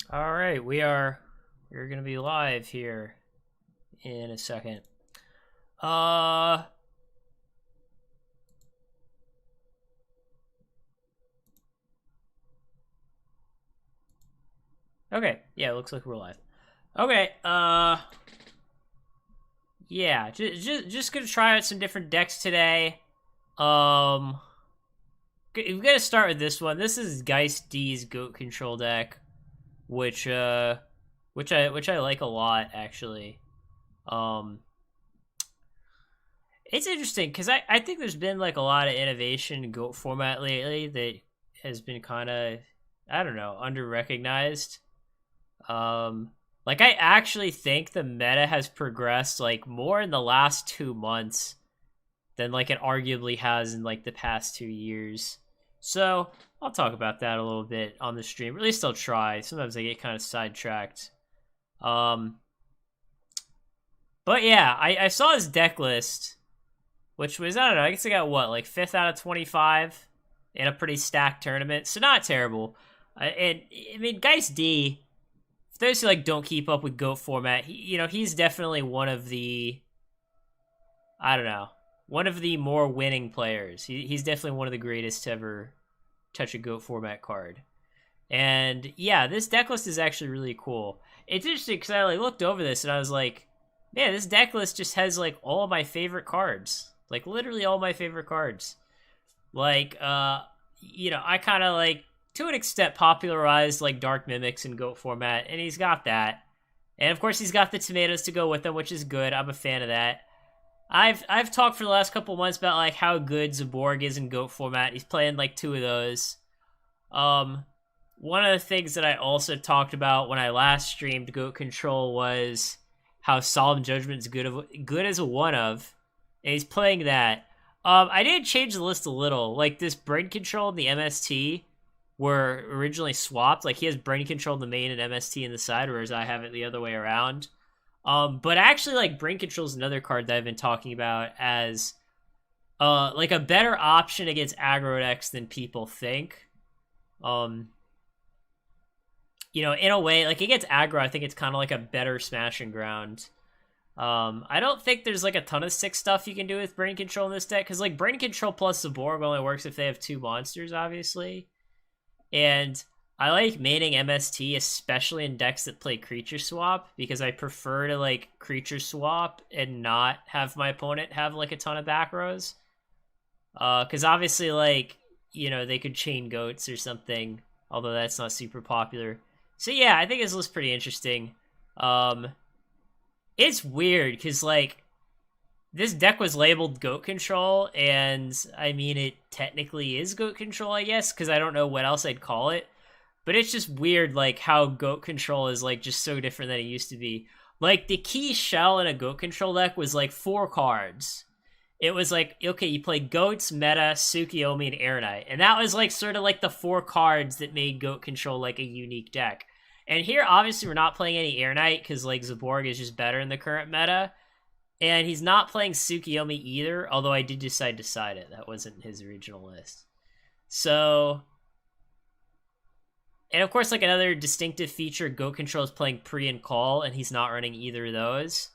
All right, we're gonna be live here in a second. Uh, okay, yeah, it looks like we're live. Okay, yeah, just gonna try out some different decks today. Um, we're gonna start with this one. This is Geiss D's Goat Control deck, which which I like a lot actually. Um, It's interesting because I think there's been like a lot of innovation in Goat format lately that has been kind of, I don't know, under recognized. Like I actually think the meta has progressed like more in the last 2 months than like it arguably has in like the past 2 years. So I'll talk about that a little bit on the stream. Or at least I'll try. Sometimes I get kind of sidetracked. Um, but yeah, I saw his deck list, which was, I don't know, I guess I got what, like 5th out of 25 in a pretty stacked tournament, so not terrible. And I mean, Geist D, for those who like don't keep up with Goat format, he's definitely one of the, I don't know, one of the more winning players. He's definitely one of the greatest to ever touch a Goat format card. And yeah, this deck list is actually really cool. It's interesting because I like looked over this and I was like, man, this deck list just has like all of my favorite cards. Like literally all my favorite cards. Like I kind of like to an extent popularized like Dark Mimics in Goat format, and he's got that. And of course he's got the tomatoes to go with them, which is good. I'm a fan of that. I've talked for the last couple months about like how good Zaborg is in Goat format. He's playing like two of those. Um One of the things that I also talked about when I last streamed Goat Control was how Solemn Judgment's good as a one of, and he's playing that. I did change the list a little. Like this Brain Control and the MST were originally swapped. Like he has Brain Control in the main and MST in the side, whereas I have it the other way around. But actually, like Brain Control is another card that I've been talking about as like a better option against aggro decks than people think. Um, in a way, like against aggro, I think it's kind of like a better smashing ground. I don't think there's like a ton of sick stuff you can do with Brain Control in this deck, because like Brain Control plus Zaborg only works if they have two monsters, obviously. And I like maining MST, especially in decks that play creature swap, because I prefer to like creature swap and not have my opponent have like a ton of back rows. Because obviously, like, they could chain goats or something, although that's not super popular. So yeah, I think this looks pretty interesting. It's weird because like this deck was labeled Goat Control, and I mean it technically is Goat Control, I guess, because I don't know what else I'd call it. But it's just weird, like how Goat Control is like just so different than it used to be. Like the key shell in a Goat Control deck was like 4 cards. It was like, okay, you play Goats, Meta, Tsukiyomi, and Air Knight. And that was like sort of like the 4 cards that made Goat Control like a unique deck. And here, obviously, we're not playing any Air Knight because like Zaborg is just better in the current meta. And he's not playing Tsukiyomi either, although I did decide to side it. That wasn't his original list. So, and of course, like another distinctive feature, Goat Control is playing Pre and Call, and he's not running either of those.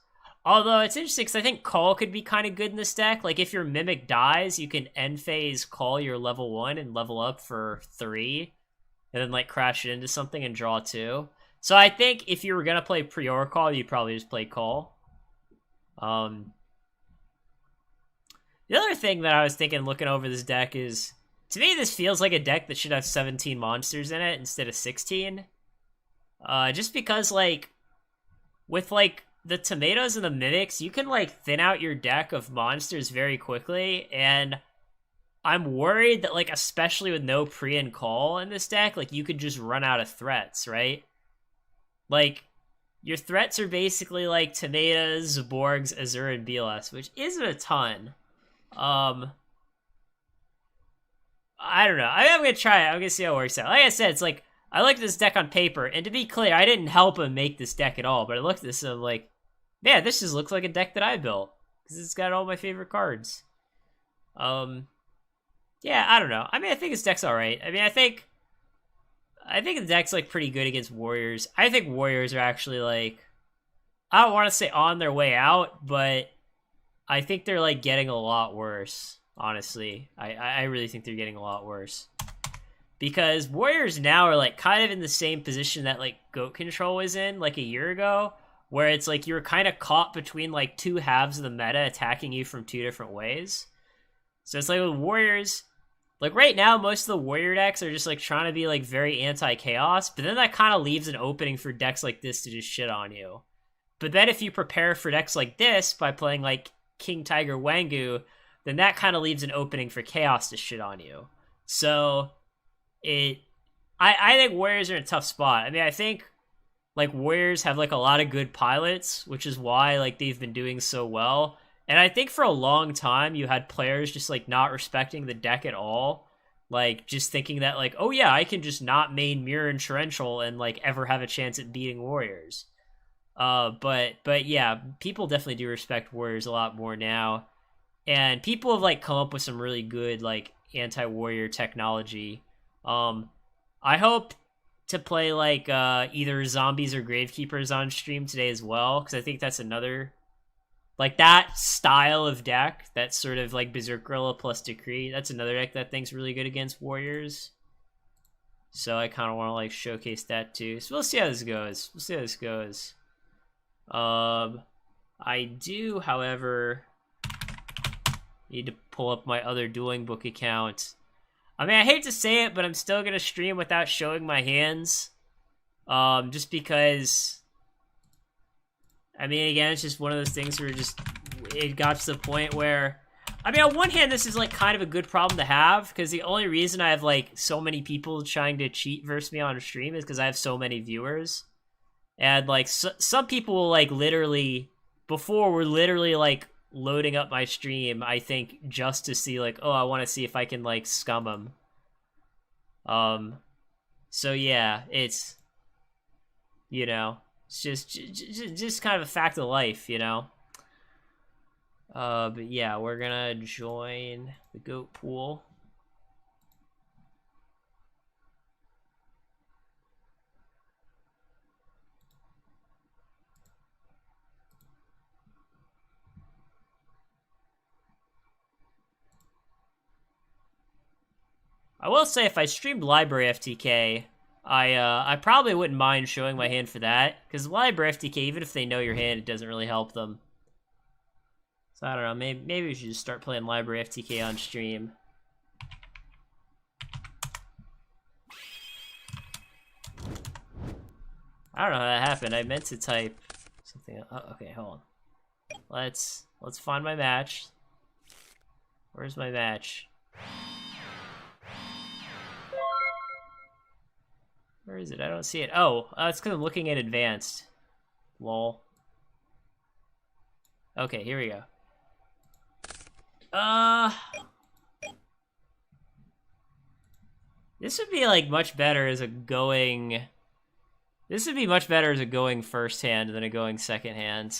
Although it's interesting because I think Call could be kind of good in this deck. Like if your Mimic dies, you can end phase Call your level 1 and level up for 3, and then like crash it into something and draw 2. So I think if you were gonna play Pre or Call, you'd probably just play Call. The other thing that I was thinking looking over this deck is, to me this feels like a deck that should have 17 monsters in it instead of 16. Just because like with like the tomatoes and the mimics, you can like thin out your deck of monsters very quickly, and I'm worried that like especially with no pre and call in this deck, like you could just run out of threats, right? Like your threats are basically like tomatoes, Zaborgs, Azur, and BLS, which isn't a ton. I don't know. I'm gonna try it. I'm gonna see how it works out. Like I said, it's like I looked at this deck on paper, and to be clear, I didn't help him make this deck at all. But I looked at this and I'm like, yeah, this just looks like a deck that I built because it's got all my favorite cards. Yeah, I don't know. I mean, I think his deck's all right. I mean, I think I think the deck's like pretty good against warriors. I think warriors are actually like, I don't want to say on their way out, but I think they're like getting a lot worse. Honestly, I really think they're getting a lot worse because warriors now are like kind of in the same position that like goat control was in like a year ago, where it's like you were kind of caught between like two halves of the meta attacking you from two different ways. So it's like with warriors, like right now, most of the warrior decks are just like trying to be like very anti-chaos, but then that kind of leaves an opening for decks like this to just shit on you. But then if you prepare for decks like this by playing like King Tiger Wangu, then that kind of leaves an opening for chaos to shit on you. So I think warriors are in a tough spot. I mean, I think like warriors have like a lot of good pilots, which is why like they've been doing so well. And I think for a long time you had players just like not respecting the deck at all, like just thinking that like, oh yeah, I can just not main mirror and torrential and like ever have a chance at beating warriors. But yeah, people definitely do respect warriors a lot more now, and people have like come up with some really good like anti-warrior technology. I hope to play like either zombies or gravekeepers on stream today as well, because I think that's another like that style of deck, that's sort of like Berserk Gorilla plus Decree. That's another deck that I think's really good against warriors. So I kind of want to like showcase that too. So we'll see how this goes. I do, however, need to pull up my other dueling book account. I mean, I hate to say it, but I'm still gonna stream without showing my hands. Just because, I mean, again, it's just one of those things where it got to the point where, I mean, on one hand, this is like kind of a good problem to have, because the only reason I have like so many people trying to cheat versus me on stream is because I have so many viewers. And like some people will like literally, before were literally like loading up my stream, I think just to see like, oh, I want to see if I can like scum them. So yeah, it's, you know, it's just kind of a fact of life, you know. But yeah, we're gonna join the goat pool. I will say, if I streamed Library FTK, I probably wouldn't mind showing my hand for that, because Library FTK, even if they know your hand, it doesn't really help them. So I don't know, maybe we should just start playing Library FTK on stream. I don't know how that happened. I meant to type something. Oh, okay, hold on. Let's find my match. Where's my match? Where is it? I don't see it. Oh, it's because I'm looking at advanced. Lol. Okay, here we go. This would be like much better as a going. This would be much better as a going first hand than a going second hand.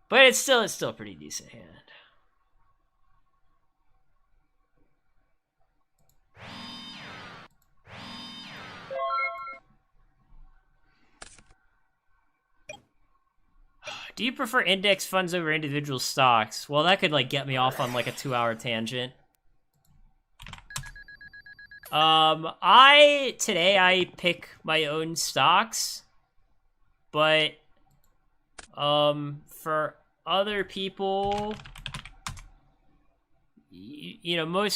But it's still a pretty decent hand. Do you prefer index funds over individual stocks? Well, that could like get me off on like a 2-hour tangent. Today I pick my own stocks, but for other people, you know,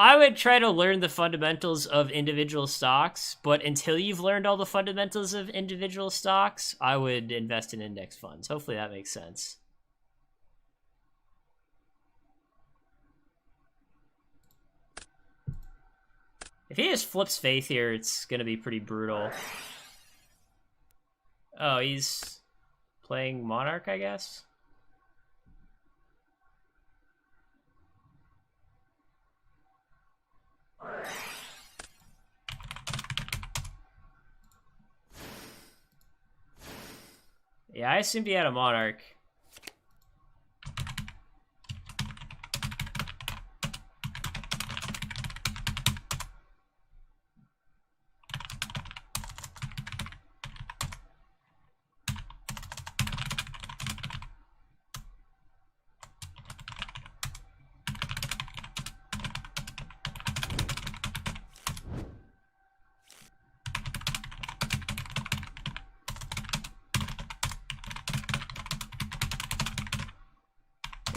I would try to learn the fundamentals of individual stocks, but until you've learned all the fundamentals of individual stocks, I would invest in index funds. Hopefully that makes sense. If he just flips Faith here, it's going to be pretty brutal. Oh, he's playing Monarch, I guess? Yeah, I assumed he had a Monarch.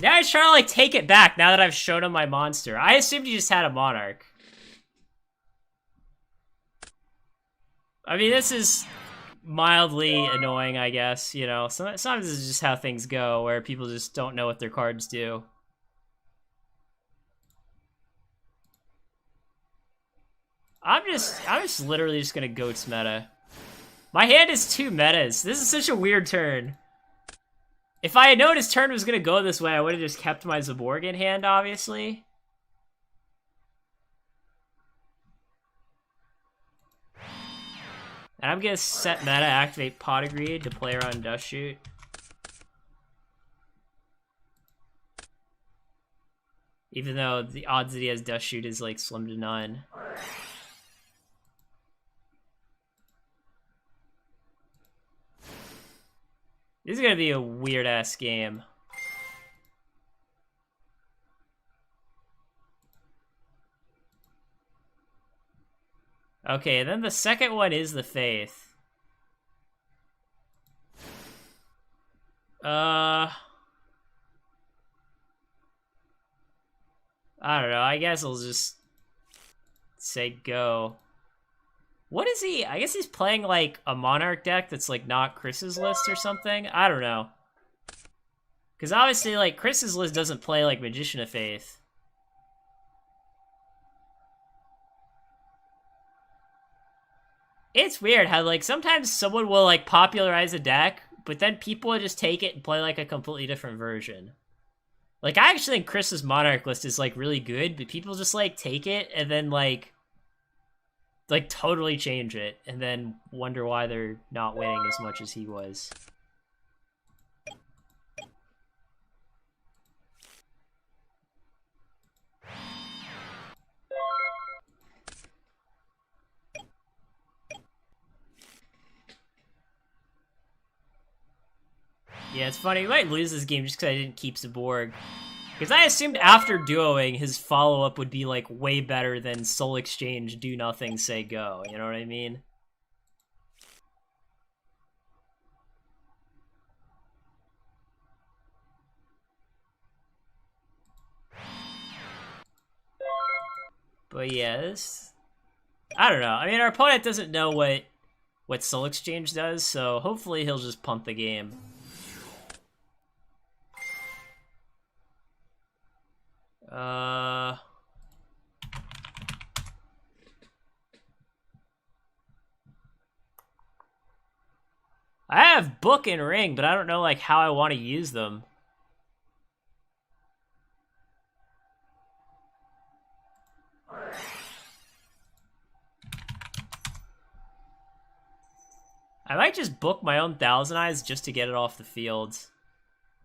Now he's trying to, like, take it back now that I've shown him my monster. I assumed he just had a monarch. I mean, this is mildly annoying, I guess, you know. Sometimes this is just how things go, where people just don't know what their cards do. I'm just literally just gonna goats meta. My hand is 2 metas. This is such a weird turn. If I had known his turn was gonna go this way, I would have just kept my Zaborg in hand, obviously. And I'm gonna set meta, activate Pot of Greed to play around Dust Shoot. Even though the odds that he has Dust Shoot is like slim to none. This is gonna be a weird-ass game. Okay, then the second one is the Faith. I don't know, I guess I'll just say go. What is he? I guess he's playing, like, a Monarch deck that's, like, not Chris's list or something? I don't know. Because obviously, like, Chris's list doesn't play, like, Magician of Faith. It's weird how, like, sometimes someone will, like, popularize a deck, but then people will just take it and play, like, a completely different version. Like, I actually think Chris's Monarch list is, like, really good, but people just, like, take it and then, like, totally change it, and then wonder why they're not winning as much as he was. Yeah, it's funny, we might lose this game just because I didn't keep Zaborg. Because I assumed after duoing, his follow-up would be, like, way better than Soul Exchange, do nothing, say go. You know what I mean? But yeah, this... I don't know. I mean, our opponent doesn't know what Soul Exchange does, so hopefully he'll just punt the game. I have Book and Ring, but I don't know, like, how I want to use them. I might just book my own Thousand Eyes just to get it off the field.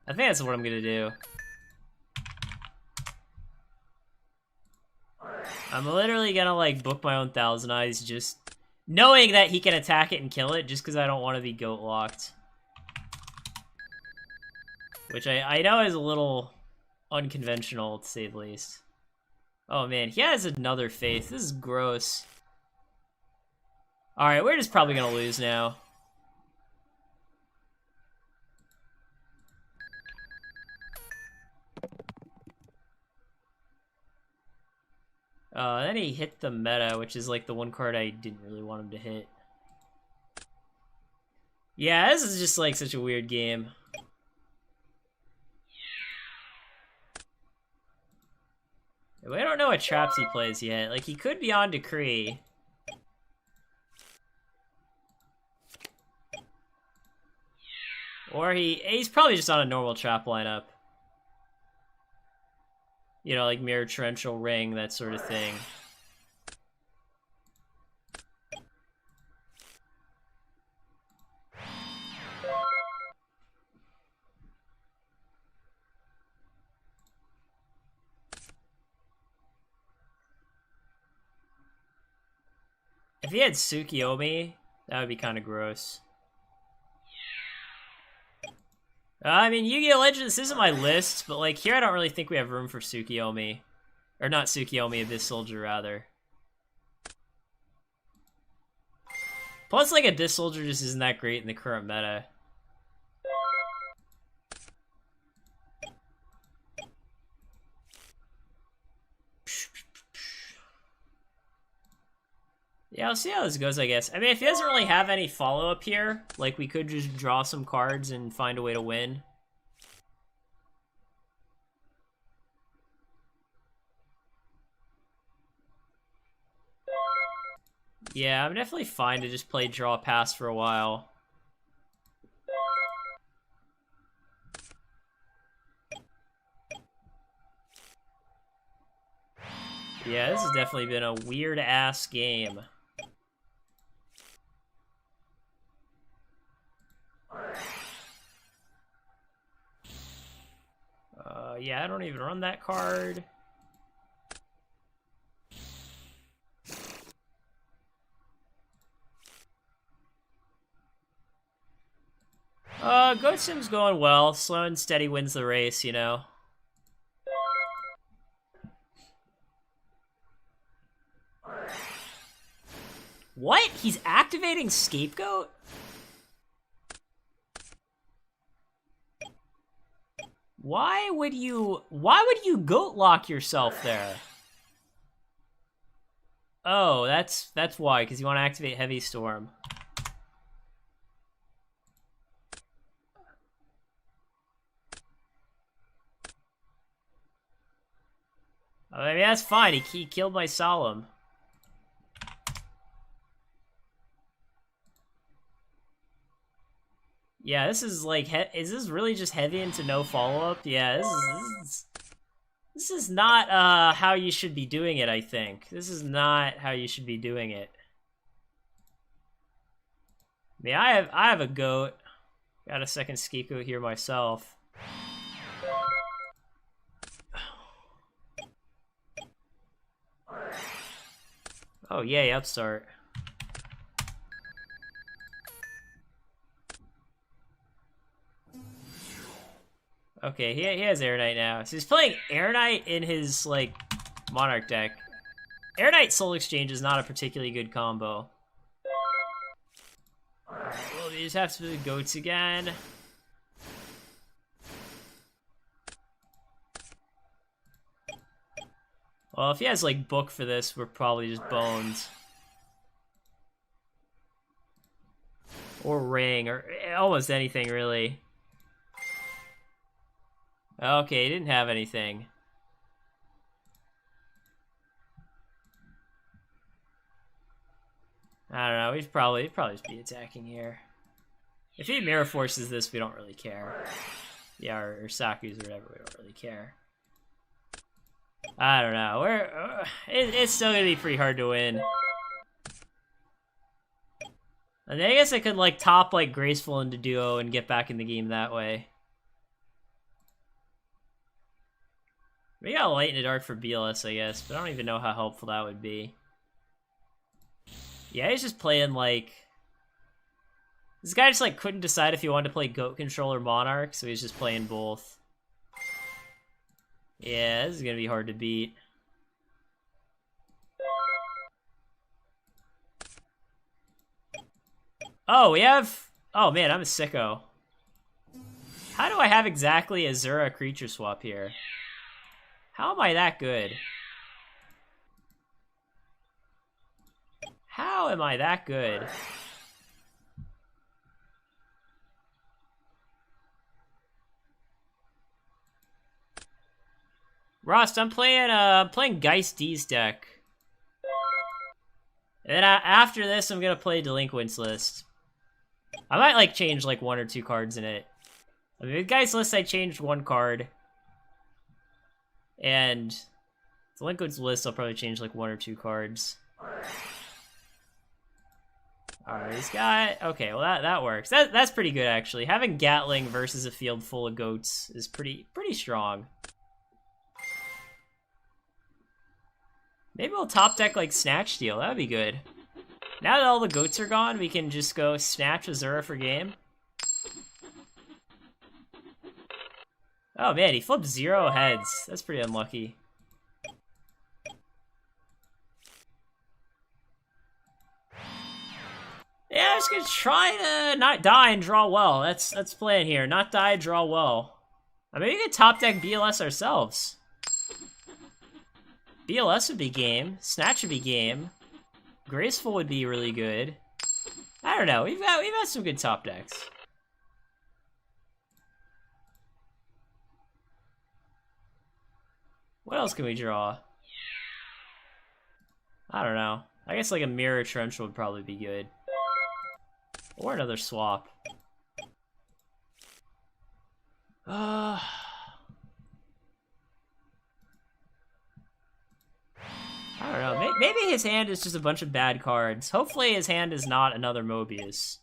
I think that's what I'm gonna do. I'm literally gonna, like, book my own Thousand Eyes just knowing that he can attack it and kill it just because I don't want to be goat locked. Which I know is a little unconventional, to say the least. Oh man, he has another Faith. This is gross. Alright, we're just probably gonna lose now. Then he hit the meta, which is, like, the one card I didn't really want him to hit. Yeah, this is just, like, such a weird game. We don't know what traps he plays yet. Like, he could be on Decree. Or he's probably just on a normal trap lineup. You know, like Mirror Torrential Ring, that sort of thing. If he had Tsukiyomi, that would be kind of gross. I mean, Yu-Gi-Oh! Legends, this isn't my list, but, like, here I don't really think we have room for Tsukiyomi. Or not Tsukiyomi, Abyss Soldier, rather. Plus, like, Abyss Soldier just isn't that great in the current meta. Yeah, I'll see how this goes, I guess. I mean, if he doesn't really have any follow-up here, like, we could just draw some cards and find a way to win. Yeah, I'm definitely fine to just play draw pass for a while. Yeah, this has definitely been a weird-ass game. Yeah, I don't even run that card. Goat Sim's going well. Slow and steady wins the race, you know. What? He's activating Scapegoat? Why would you goat lock yourself there? Oh, that's why, because you want to activate Heavy Storm. I mean, that's fine. He killed my Solemn. Yeah, this is like, is this really just heavy into no follow-up? Yeah, this is not how you should be doing it, I think. This is not how you should be doing it. I mean, I have a goat. Got a second scapegoat here myself. Oh, yay, Upstart. Okay, he has Air Knight now. So he's playing Air Knight in his, like, Monarch deck. Air Knight Soul Exchange is not a particularly good combo. Alright, well, we just have to do the goats again. Well, if he has, like, book for this, we're probably just bones. Or ring, or almost anything, really. Okay, he didn't have anything. I don't know, he'd probably just be attacking here. If he Mirror Forces this, we don't really care. Yeah, or Saku's or whatever, we don't really care. I don't know. It's still gonna be pretty hard to win. And I guess I could like top like Graceful into duo and get back in the game that way. We got Light in the Dark for BLS, I guess, but I don't even know how helpful that would be. Yeah, he's just playing like... This guy just like couldn't decide if he wanted to play Goat Control or Monarch, so he's just playing both. Yeah, this is gonna be hard to beat. Oh, we have... Oh man, I'm a sicko. How do I have exactly a Zura creature swap here? How am I that good? How am I that good? Rust, I'm playing Geiss D's deck. And then after this, I'm gonna play Delinquent's List. I might like change like 1 or 2 cards in it. I mean, with Geiss List, I changed 1 card. And Delinquent's List, I'll probably change like 1 or 2 cards. Alright, he's got... Okay, well that works. That's pretty good, actually. Having Gatling versus a field full of goats is pretty strong. Maybe we'll top deck like Snatch Steal. That would be good. Now that all the goats are gone, we can just go Snatch Azura for game. Oh man, he flipped 0 heads. That's pretty unlucky. Yeah, I'm just gonna try to not die and draw well. That's playing here. Not die, draw well. I mean, we could top deck BLS ourselves. BLS would be game. Snatch would be game. Graceful would be really good. I don't know. We've had some good top decks. What else can we draw? I don't know. I guess like a Mirror Torrential would probably be good. Or another swap. I don't know. Maybe his hand is just a bunch of bad cards. Hopefully his hand is not another Mobius.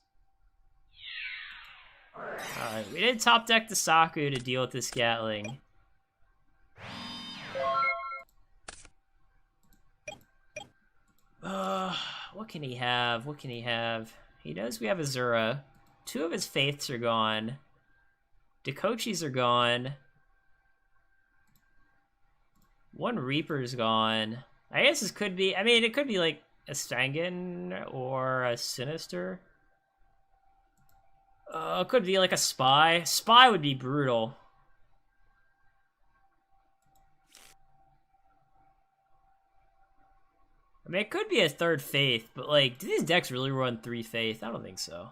Alright, we did top deck the Saku to deal with this Gatling. What can he have? What can he have? He knows we have Azura. 2 of his Faiths are gone. Dakochis are gone. 1 Reaper's gone. I guess this could be... I mean, it could be like a Stangen or a Sinister. It could be like a Spy. Spy would be brutal. I mean, it could be a 3rd Faith, but like, do these decks really run 3 Faith? I don't think so.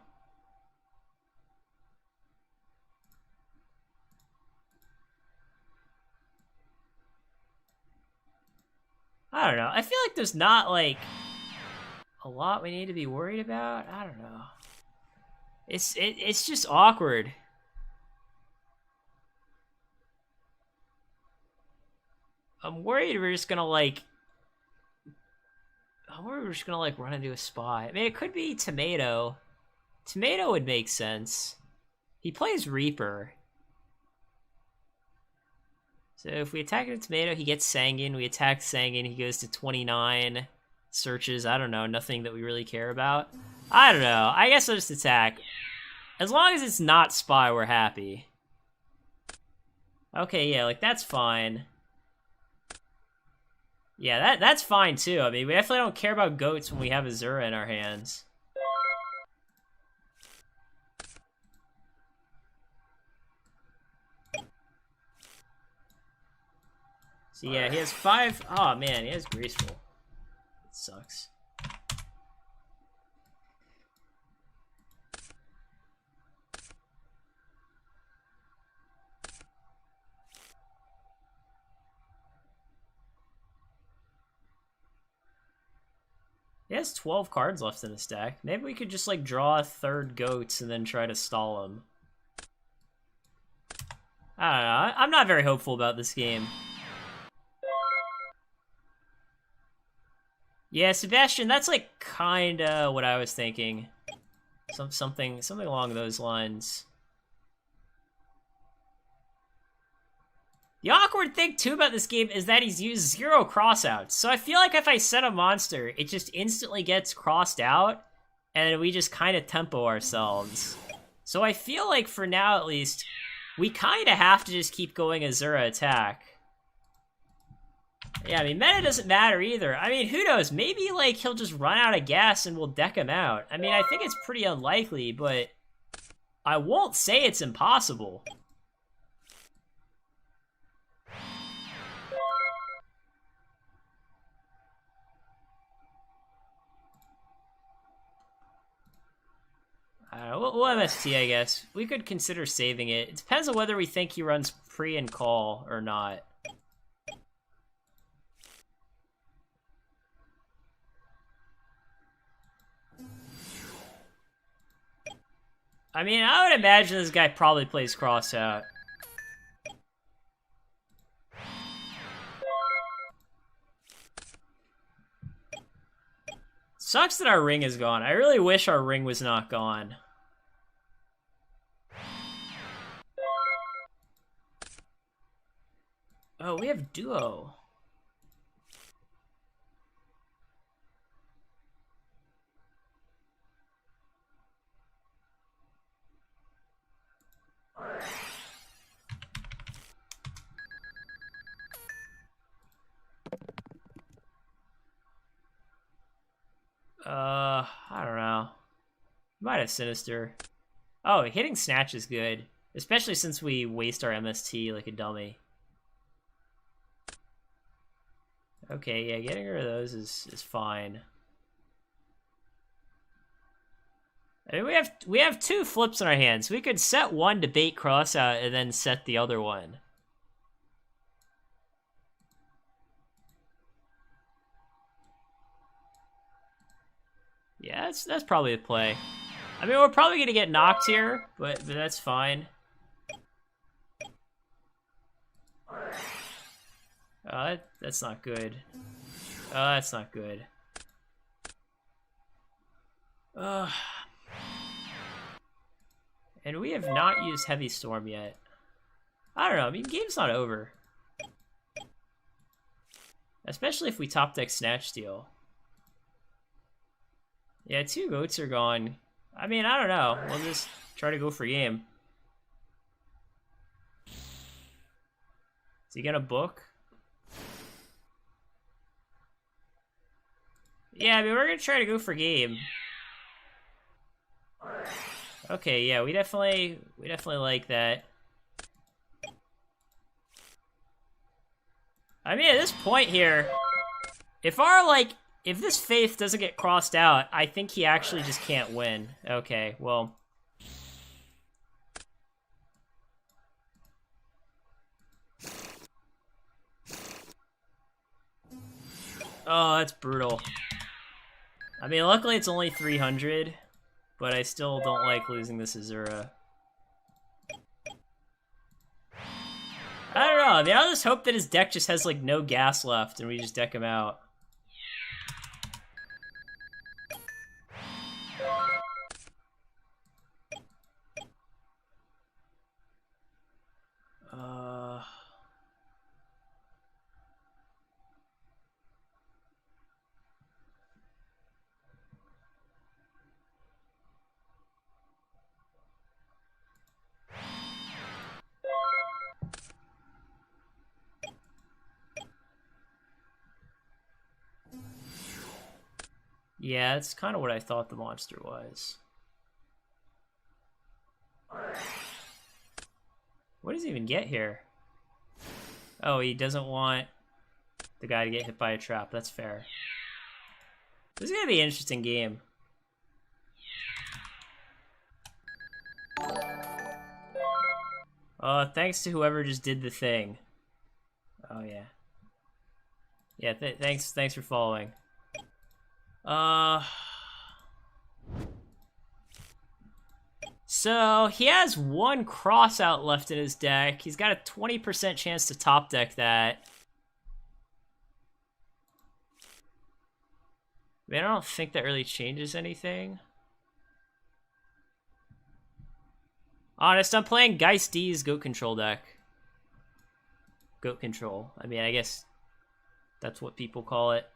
I don't know. I feel like there's not, like, a lot we need to be worried about. I don't know. It's just awkward. I'm worried we're just gonna, like... I'm worried we're just gonna, like, run into a Spy. I mean, it could be Tomato. Tomato would make sense. He plays Reaper. So if we attack a Tomato, he gets Sanguine. We attack Sanguine, he goes to 29. Searches, I don't know, nothing that we really care about. I don't know. I guess I'll just attack. As long as it's not Spy, we're happy. Okay, yeah, like, that's fine. Yeah, that's fine, too. I mean, we definitely don't care about goats when we have Azura in our hands. So yeah, he has 5... Oh, man, he has Graceful. It sucks. He has 12 cards left in his deck. Maybe we could just, like, draw a 3rd Goats and then try to stall him. I don't know. I'm not very hopeful about this game. Yeah, Sebastian, that's, like, kinda what I was thinking. Something along those lines. The awkward thing, too, about this game is that he's used 0 crossouts. So I feel like if I set a monster, it just instantly gets crossed out, and we just kind of tempo ourselves. So I feel like, for now at least, we kind of have to just keep going Azura attack. Yeah, I mean, meta doesn't matter either. I mean, who knows? Maybe, like, he'll just run out of gas and we'll deck him out. I mean, I think it's pretty unlikely, but I won't say it's impossible. We'll MST, I guess. We could consider saving it. It depends on whether we think he runs pre and call or not. I mean, I would imagine this guy probably plays cross out. Sucks that our ring is gone. I really wish our ring was not gone. Oh, we have duo. I don't know. Might have Sinister. Oh, hitting Snatch is good. Especially since we waste our MST like a dummy. Okay, yeah, getting rid of those is fine. I mean, we have two flips in our hands. We could set one to bait cross out and then set the other one. Yeah, that's probably the play. I mean, we're probably gonna get knocked here, but that's fine. That's not good. That's not good. And we have not used Heavy Storm yet. I don't know, I mean, game's not over. Especially if we top deck Snatch Steal. Yeah, 2 goats are gone. I mean, I don't know. We'll just try to go for game. Is he gonna book? Yeah, I mean, we're gonna try to go for game. Okay, yeah, we definitely like that. I mean, at this point here, if this faith doesn't get crossed out, I think he actually just can't win. Okay, well. Oh, that's brutal. I mean, luckily it's only 300, but I still don't like losing this Azura. I don't know. I mean, I just hope that his deck just has, like, no gas left and we just deck him out. Yeah, that's kind of what I thought the monster was. What does he even get here? Oh, he doesn't want the guy to get hit by a trap. That's fair. This is going to be an interesting game. Thanks to whoever just did the thing. Oh, yeah. Yeah, thanks for following. So he has 1 cross out left in his deck. He's got a 20% chance to top deck that. I mean, I don't think that really changes anything. Honest, I'm playing Geiss D's Goat Control deck. Goat Control. I mean, I guess that's what people call it.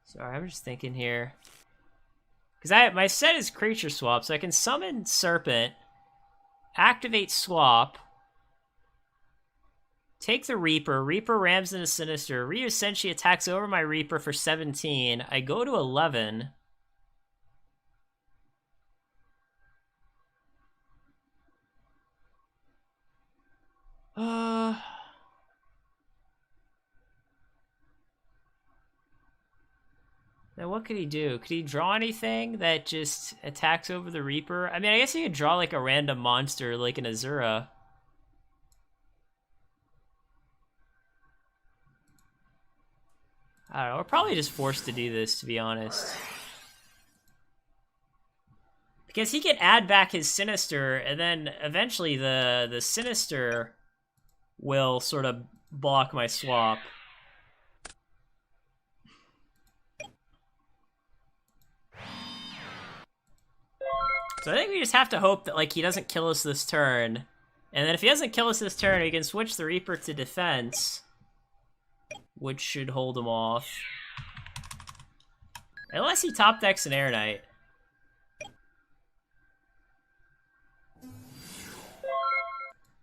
Sorry, I'm just thinking here. Because my set is creature swap, so I can summon Serpent, activate swap, take the Reaper, Reaper rams into Sinister, Ryu Senshi attacks over my Reaper for 17, I go to 11. Then what could he do? Could he draw anything that just attacks over the Reaper? I mean, I guess he could draw like a random monster like an Azura. I don't know, we're probably just forced to do this, to be honest. Because he can add back his Sinister, and then eventually the Sinister will sort of block my swap. So I think we just have to hope that, like, he doesn't kill us this turn. And then if he doesn't kill us this turn, we can switch the Reaper to defense, which should hold him off. Unless he top decks an Air Knight.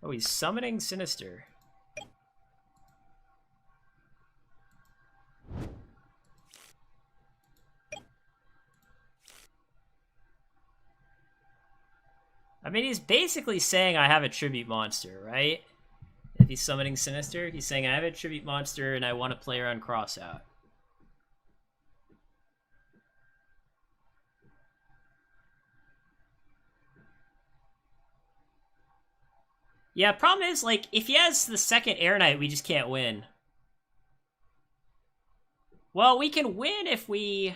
Oh, he's summoning Sinister. mean, he's basically saying I have a tribute monster, right? If he's summoning Sinister, he's saying I have a tribute monster and I want to play around Crossout. Yeah, problem is, like, if he has the second Air Knight, we just can't win. Well, we can win if we...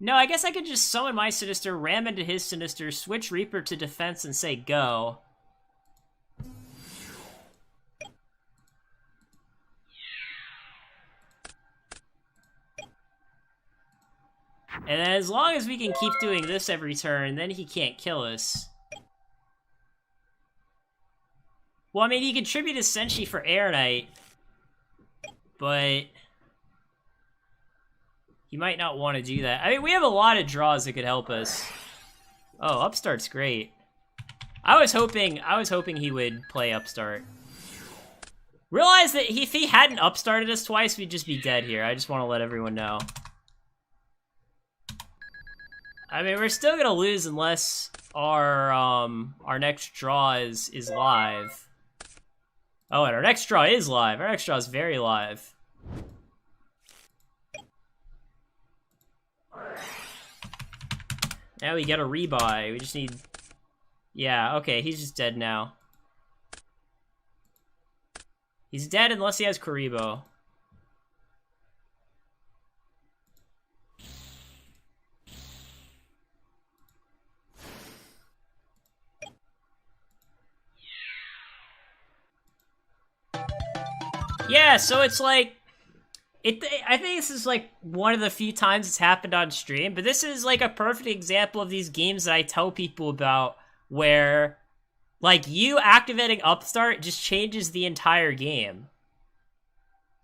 No, I guess I could just summon my Sinister, ram into his Sinister, switch Reaper to defense, and say go. And then as long as we can keep doing this every turn, then he can't kill us. Well, I mean, he can tribute his Senshi for Air Knight, but he might not want to do that. I mean, we have a lot of draws that could help us. Oh, Upstart's great. I was hoping he would play Upstart. Realize that if he hadn't Upstarted us twice, we'd just be dead here. I just want to let everyone know. I mean, we're still gonna lose unless our next draw is live. Oh, and our next draw is live. Our next draw is very live. Now we get a rebuy. We just need... Yeah, okay, he's just dead now. He's dead unless he has Kuribo. Yeah, so it's like... I think this is like one of the few times it's happened on stream, but this is like a perfect example of these games that I tell people about where like you activating Upstart just changes the entire game.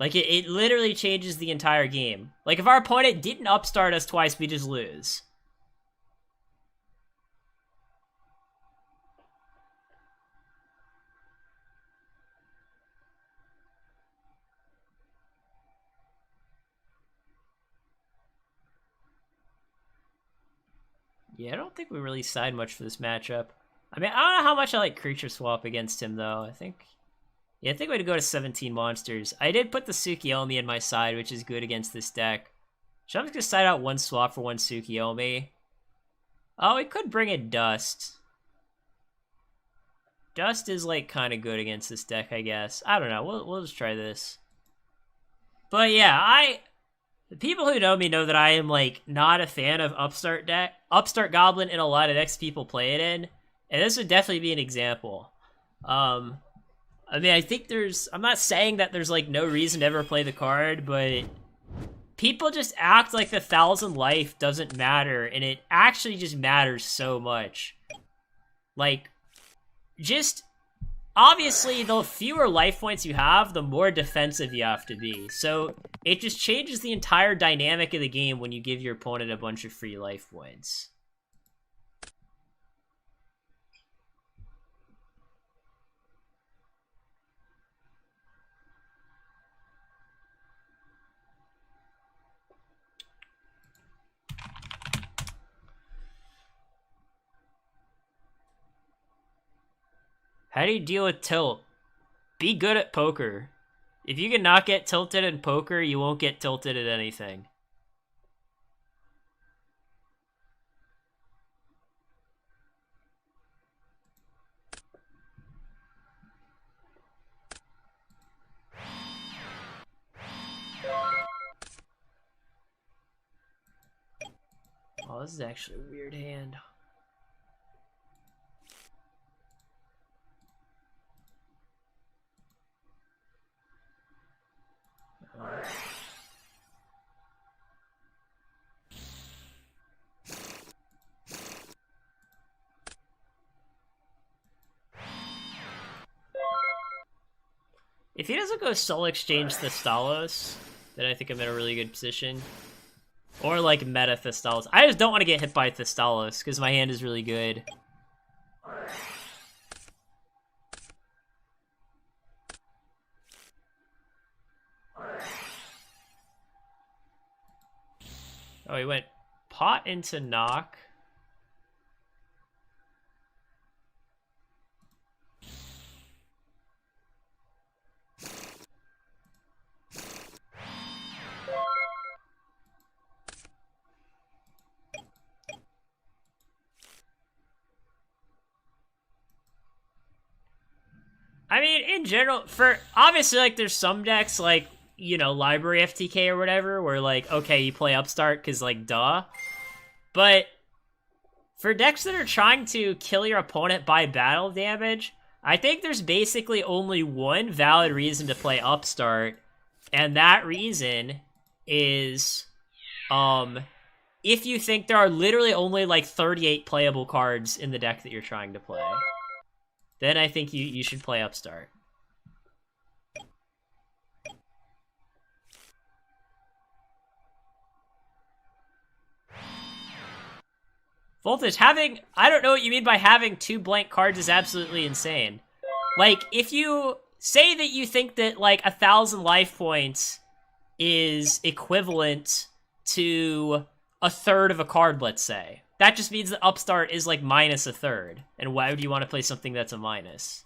Like it literally changes the entire game. Like if our opponent didn't Upstart us twice, we just lose. Yeah, I don't think we really side much for this matchup. I mean, I don't know how much I like creature swap against him, though. I think we'd go to 17 monsters. I did put the Tsukiyomi in my side, which is good against this deck. So I'm just gonna side out one swap for one Tsukiyomi. Oh, we could bring in Dust. Dust is, like, kind of good against this deck, I guess. I don't know. We'll just try this. But yeah, the people who know me know that I am, like, not a fan of Upstart Goblin in a lot of decks people play it in, and this would definitely be an example. I mean, I think I'm not saying that there's, like, no reason to ever play the card, but people just act like the 1,000 life doesn't matter, and it actually just matters so much. Like, just... Obviously, the fewer life points you have, the more defensive you have to be. So, it just changes the entire dynamic of the game when you give your opponent a bunch of free life points. How do you deal with tilt? Be good at poker. If you can not get tilted in poker, you won't get tilted at anything. Oh, this is actually a weird hand. If he doesn't go Soul Exchange Thestalos, then I think I'm in a really good position. Or like meta Thestalos. I just don't want to get hit by Thestalos because my hand is really good. Oh, he went pot into knock. I mean, in general, for obviously, like, there's some decks, like, you know, Library FTK or whatever, where, like, okay, you play Upstart because, like, duh. But for decks that are trying to kill your opponent by battle damage, I think there's basically only one valid reason to play Upstart, and that reason is, if you think there are literally only, like, 38 playable cards in the deck that you're trying to play. Then I think you should play Upstart. Voltage, I don't know what you mean by having 2 blank cards is absolutely insane. Like, if you say that you think that, like, 1,000 life points is equivalent to a third of a card, let's say. That just means that Upstart is, like, minus a third. And why would you want to play something that's a minus?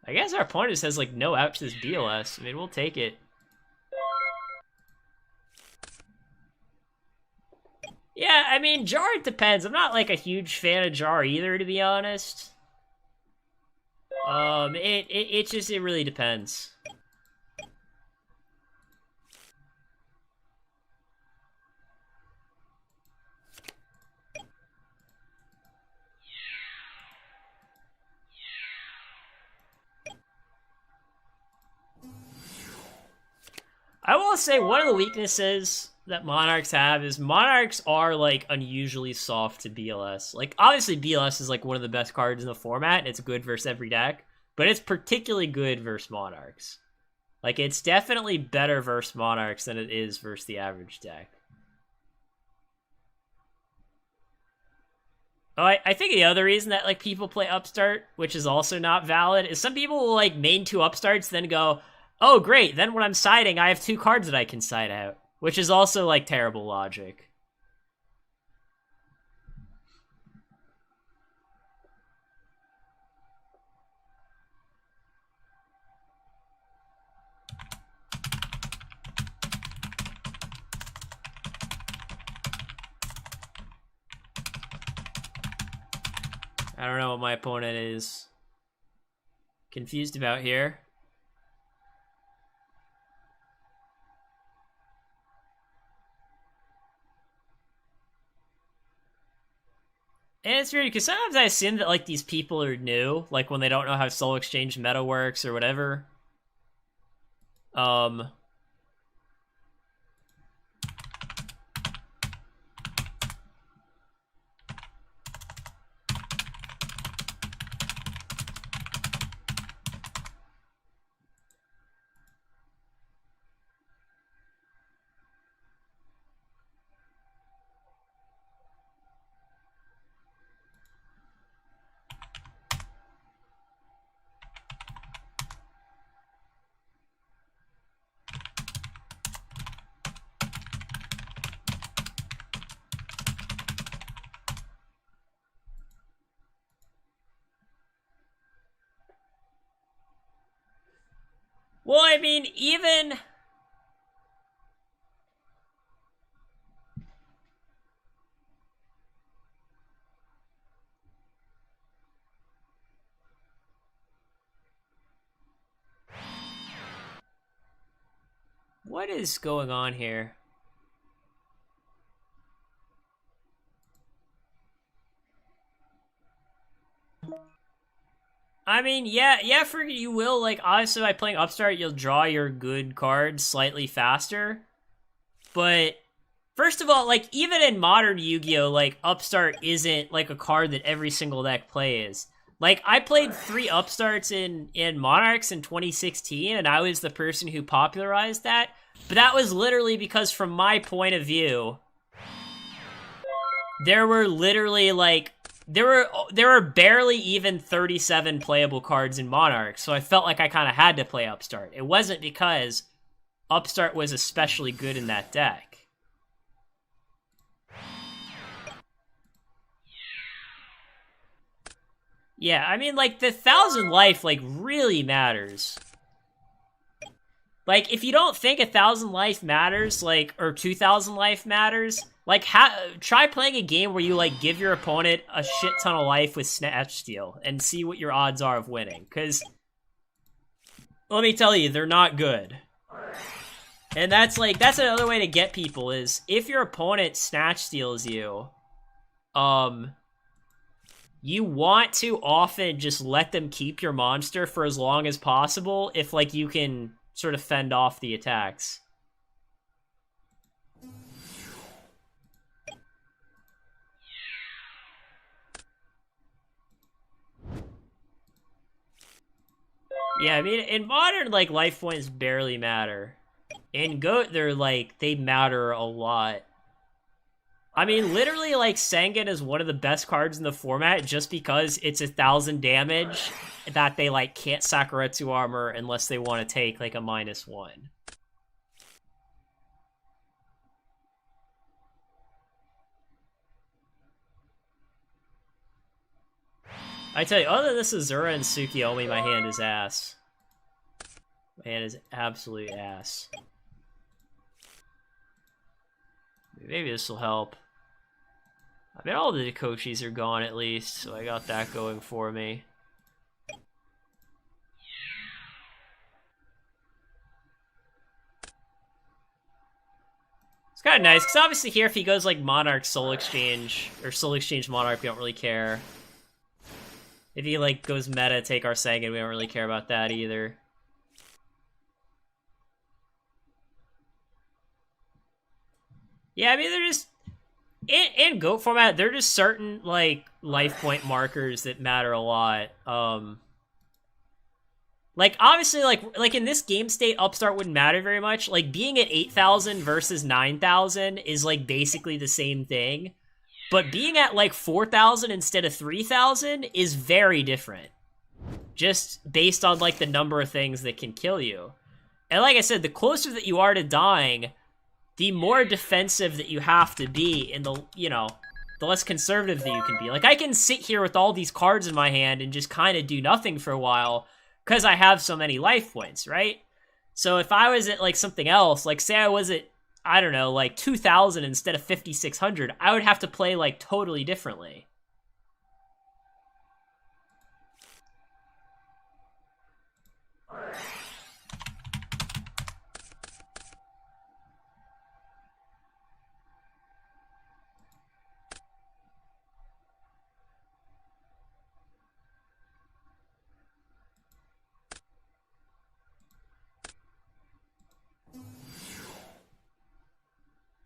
I guess our opponent says, like, no out to this BLS. I mean, we'll take it. Yeah, I mean, Jar, it depends. I'm not, like, a huge fan of Jar either, to be honest. It really depends. I will say one of the weaknesses that Monarchs have is Monarchs are, like, unusually soft to BLS. Like, obviously BLS is, like, one of the best cards in the format. It's good versus every deck, but it's particularly good versus Monarchs. Like, it's definitely better versus Monarchs than it is versus the average deck. Oh, I think the other reason that, like, people play Upstart, which is also not valid, is some people will, like, main 2 Upstarts, then go, oh, great, then when I'm siding, I have 2 cards that I can side out. Which is also, like, terrible logic. I don't know what my opponent is confused about here. And it's weird, because sometimes I assume that, like, these people are new, like, when they don't know how Soul Exchange meta works or whatever. Well, I mean, even... What is going on here? I mean, yeah, for you will, like, obviously by playing Upstart, you'll draw your good cards slightly faster. But, first of all, like, even in modern Yu-Gi-Oh!, like, Upstart isn't, like, a card that every single deck plays. Like, I played 3 Upstarts in Monarchs in 2016, and I was the person who popularized that. But that was literally because, from my point of view, there were literally, like, there were barely even 37 playable cards in Monarch, so I felt like I kind of had to play Upstart. It wasn't because Upstart was especially good in that deck. Yeah, I mean, like, the 1,000 life, like, really matters. Like, if you don't think 1,000 life matters, like, or 2,000 life matters, like, try playing a game where you, like, give your opponent a shit ton of life with Snatch Steal and see what your odds are of winning. Because, let me tell you, they're not good. And that's another way to get people is, if your opponent Snatch Steals you, you want to often just let them keep your monster for as long as possible if, like, you can sort of fend off the attacks. Yeah, I mean, in Modern, like, life points barely matter. In Goat, they matter a lot. I mean, literally, like, Sengen is one of the best cards in the format just because it's 1,000 damage that they, like, can't Sakuretsu armor unless they want to take, like, a -1. I tell you, other than this Azura and Tsukiyomi, my hand is ass. My hand is absolute ass. Maybe this will help. I mean, all the Dakoshis are gone at least, so I got that going for me. It's kind of nice, because obviously here, if he goes, like, Monarch Soul Exchange, or Soul Exchange Monarch, we don't really care. If he, like, goes meta, take our Sengen, we don't really care about that either. Yeah, I mean, they're just... In GOAT format, there are just certain, like, life point markers that matter a lot. Like, obviously, like in this game state, Upstart wouldn't matter very much. Like, being at 8,000 versus 9,000 is, like, basically the same thing. But being at, like, 4,000 instead of 3,000 is very different. Just based on, like, the number of things that can kill you. And like I said, the closer that you are to dying, the more defensive that you have to be, and the less conservative that you can be. Like, I can sit here with all these cards in my hand and just kind of do nothing for a while, because I have so many life points, right? So if I was at, like, something else, like, say I was at, I don't know, like, 2,000 instead of 5,600, I would have to play, like, totally differently.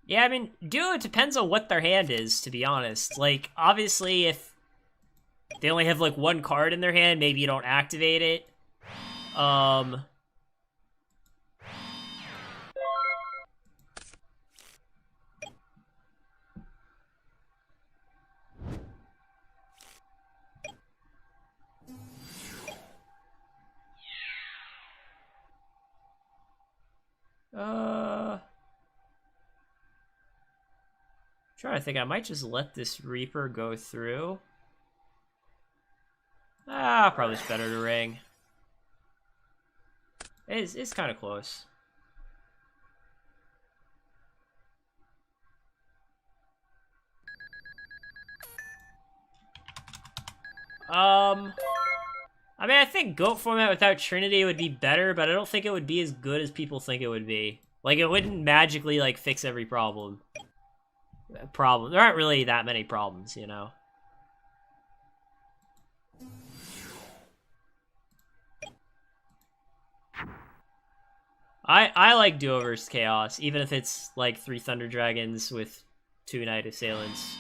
Yeah, I mean, Duo, it depends on what their hand is, to be honest. Like, obviously, if they only have, like, one card in their hand, maybe you don't activate it. Trying to think, I might just let this Reaper go through. Probably it's better to ring. It's kind of close. I mean, I think GOAT format without Trinity would be better, but I don't think it would be as good as people think it would be. Like, it wouldn't magically, like, fix every problem. There aren't really that many problems, you know? I like Duo vs. Chaos, even if it's, like, 3 Thunder Dragons with 2 Night Assailants.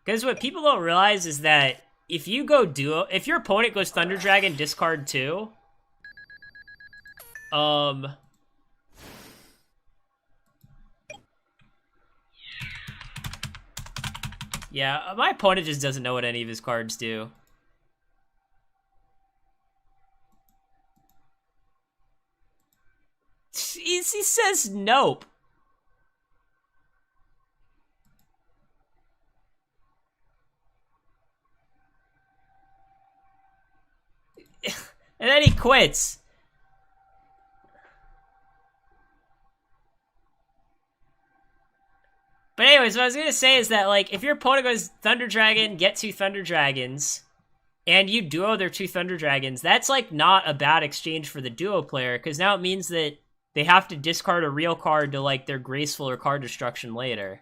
Because what people don't realize is that if you go Duo, if your opponent goes Thunder Dragon, discard 2, yeah, my opponent just doesn't know what any of his cards do. He says nope. then he quits. But anyways, what I was gonna say is that, like, if your opponent goes Thunder Dragon, get 2 Thunder Dragons, and you duo their 2 Thunder Dragons, that's, like, not a bad exchange for the duo player, because now it means that they have to discard a real card to, like, their Graceful or card destruction later.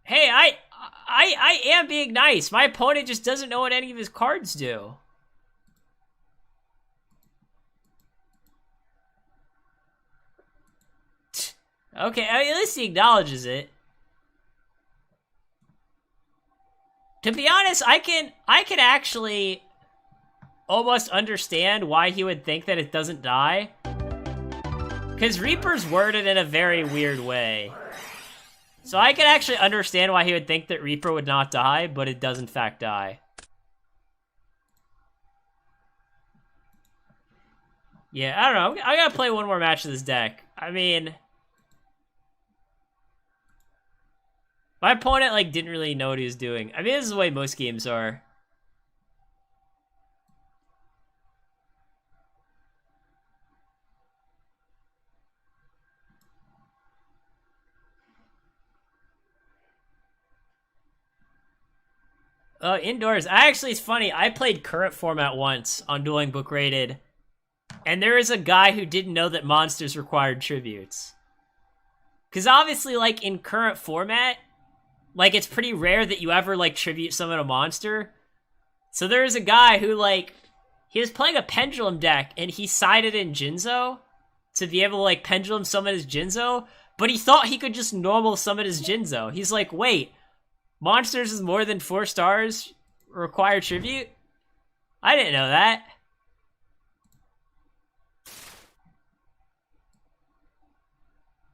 Hey, I am being nice. My opponent just doesn't know what any of his cards do. Okay, I mean, at least he acknowledges it. To be honest, I can actually almost understand why he would think that it doesn't die. Because Reaper's worded in a very weird way. So I can actually understand why he would think that Reaper would not die, but it does in fact die. Yeah, I don't know. I gotta play one more match of this deck. I mean, my opponent, like, didn't really know what he was doing. I mean, this is the way most games are. Indoors. It's funny. I played current format once on Dueling Book Rated, and there is a guy who didn't know that monsters required tributes. Because obviously, like, in current format, like, it's pretty rare that you ever, like, tribute summon a monster. So there is a guy who, like, he was playing a Pendulum deck, and he sided in Jinzo to be able to, like, Pendulum summon his Jinzo, but he thought he could just normal summon his Jinzo. He's like, wait, monsters is more than 4 stars require tribute? I didn't know that.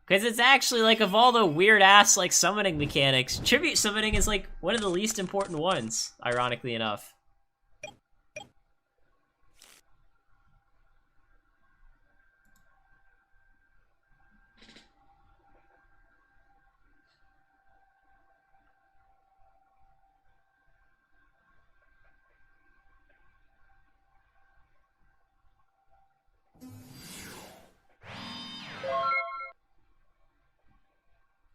Because it's actually, like, of all the weird-ass, like, summoning mechanics, tribute summoning is, like, one of the least important ones, ironically enough.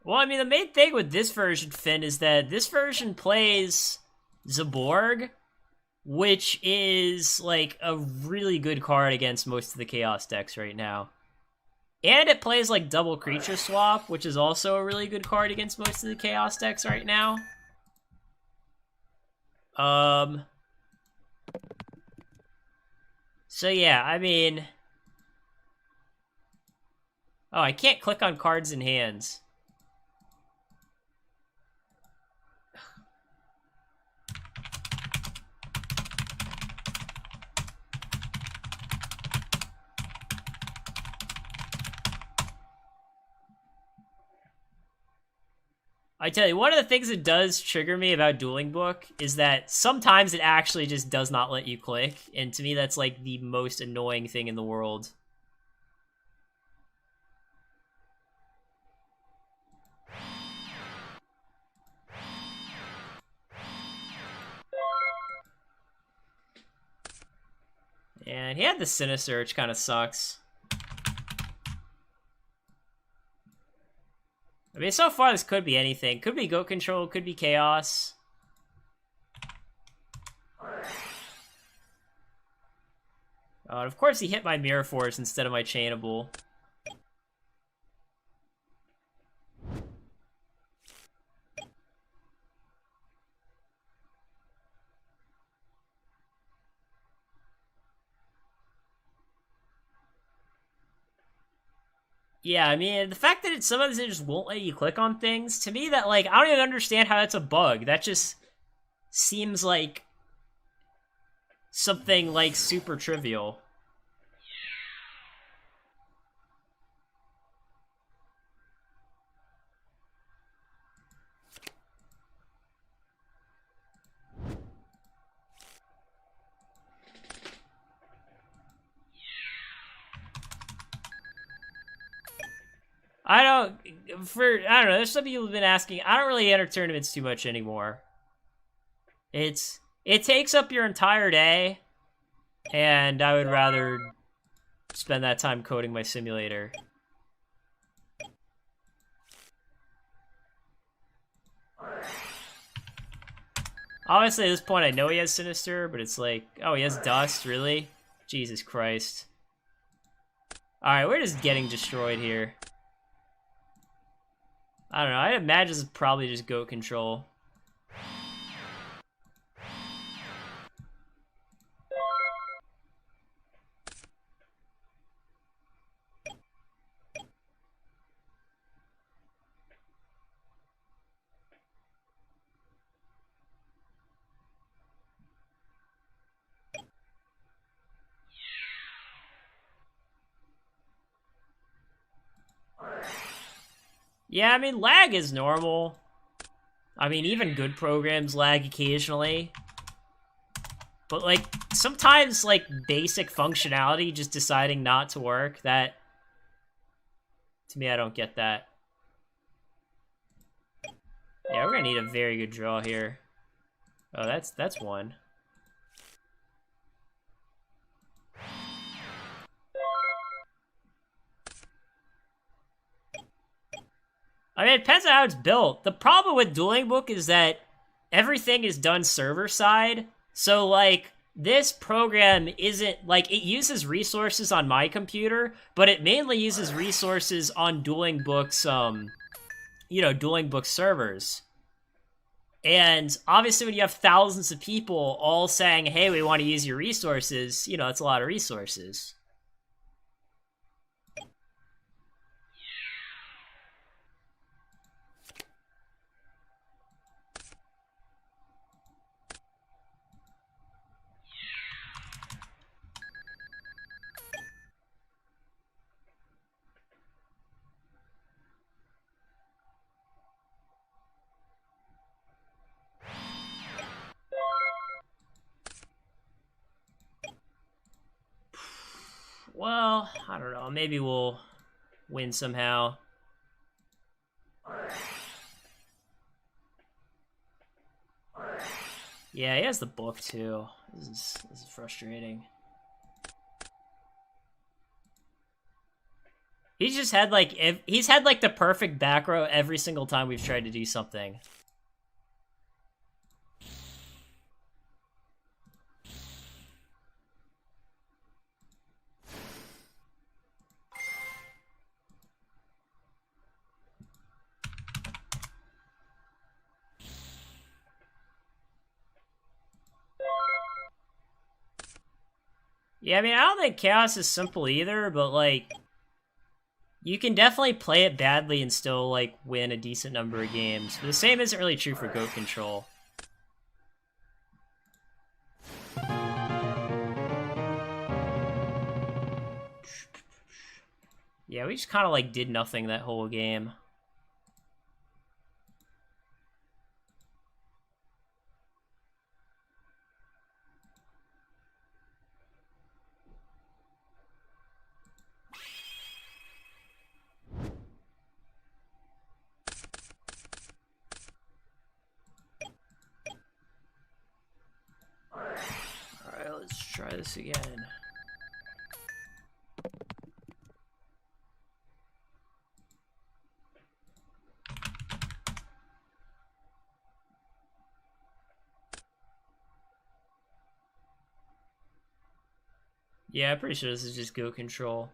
Well, I mean, the main thing with this version, Finn, is that this version plays Zaborg, which is, like, a really good card against most of the Chaos decks right now. And it plays, like, double creature swap, which is also a really good card against most of the Chaos decks right now. So yeah, I mean... Oh, I can't click on cards in hands. I tell you, one of the things that does trigger me about Dueling Book is that sometimes it actually just does not let you click, and to me that's, like, the most annoying thing in the world. And he had the Sinister, which kind of sucks. I mean, so far this could be anything. Could be Goat Control, could be Chaos. Of course he hit my Mirror Force instead of my Chainable. Yeah, I mean, the fact that sometimes it just won't let you click on things, to me that, like, I don't even understand how that's a bug. That just seems like something, like, super trivial. I don't know. There's some people who've been asking. I don't really enter tournaments too much anymore. It takes up your entire day, and I would rather spend that time coding my simulator. Obviously, at this point, I know he has Sinister, but it's like, oh, he has Dust, really? Jesus Christ. Alright, we're just getting destroyed here. I don't know, I imagine this is probably just goat control. Yeah, I mean, lag is normal. I mean, even good programs lag occasionally. But, like, sometimes, like, basic functionality just deciding not to work, that... To me, I don't get that. Yeah, we're gonna need a very good draw here. Oh, that's one. I mean, it depends on how it's built. The problem with Dueling Book is that everything is done server side. So, like, this program isn't, like, it uses resources on my computer, but it mainly uses resources on Dueling Book's, Dueling Book servers. And obviously when you have thousands of people all saying, hey, we want to use your resources, it's a lot of resources. Well, I don't know. Maybe we'll win somehow. Yeah, he has the book too. This is frustrating. He's just had he's had the perfect back row every single time we've tried to do something. Yeah, I mean, I don't think Chaos is simple either, but, like, you can definitely play it badly and still, like, win a decent number of games. But the same isn't really true for Goat Control. Yeah, we just kind of, like, did nothing that whole game. Alright, let's try this again. Yeah, I'm pretty sure this is just Goat Control.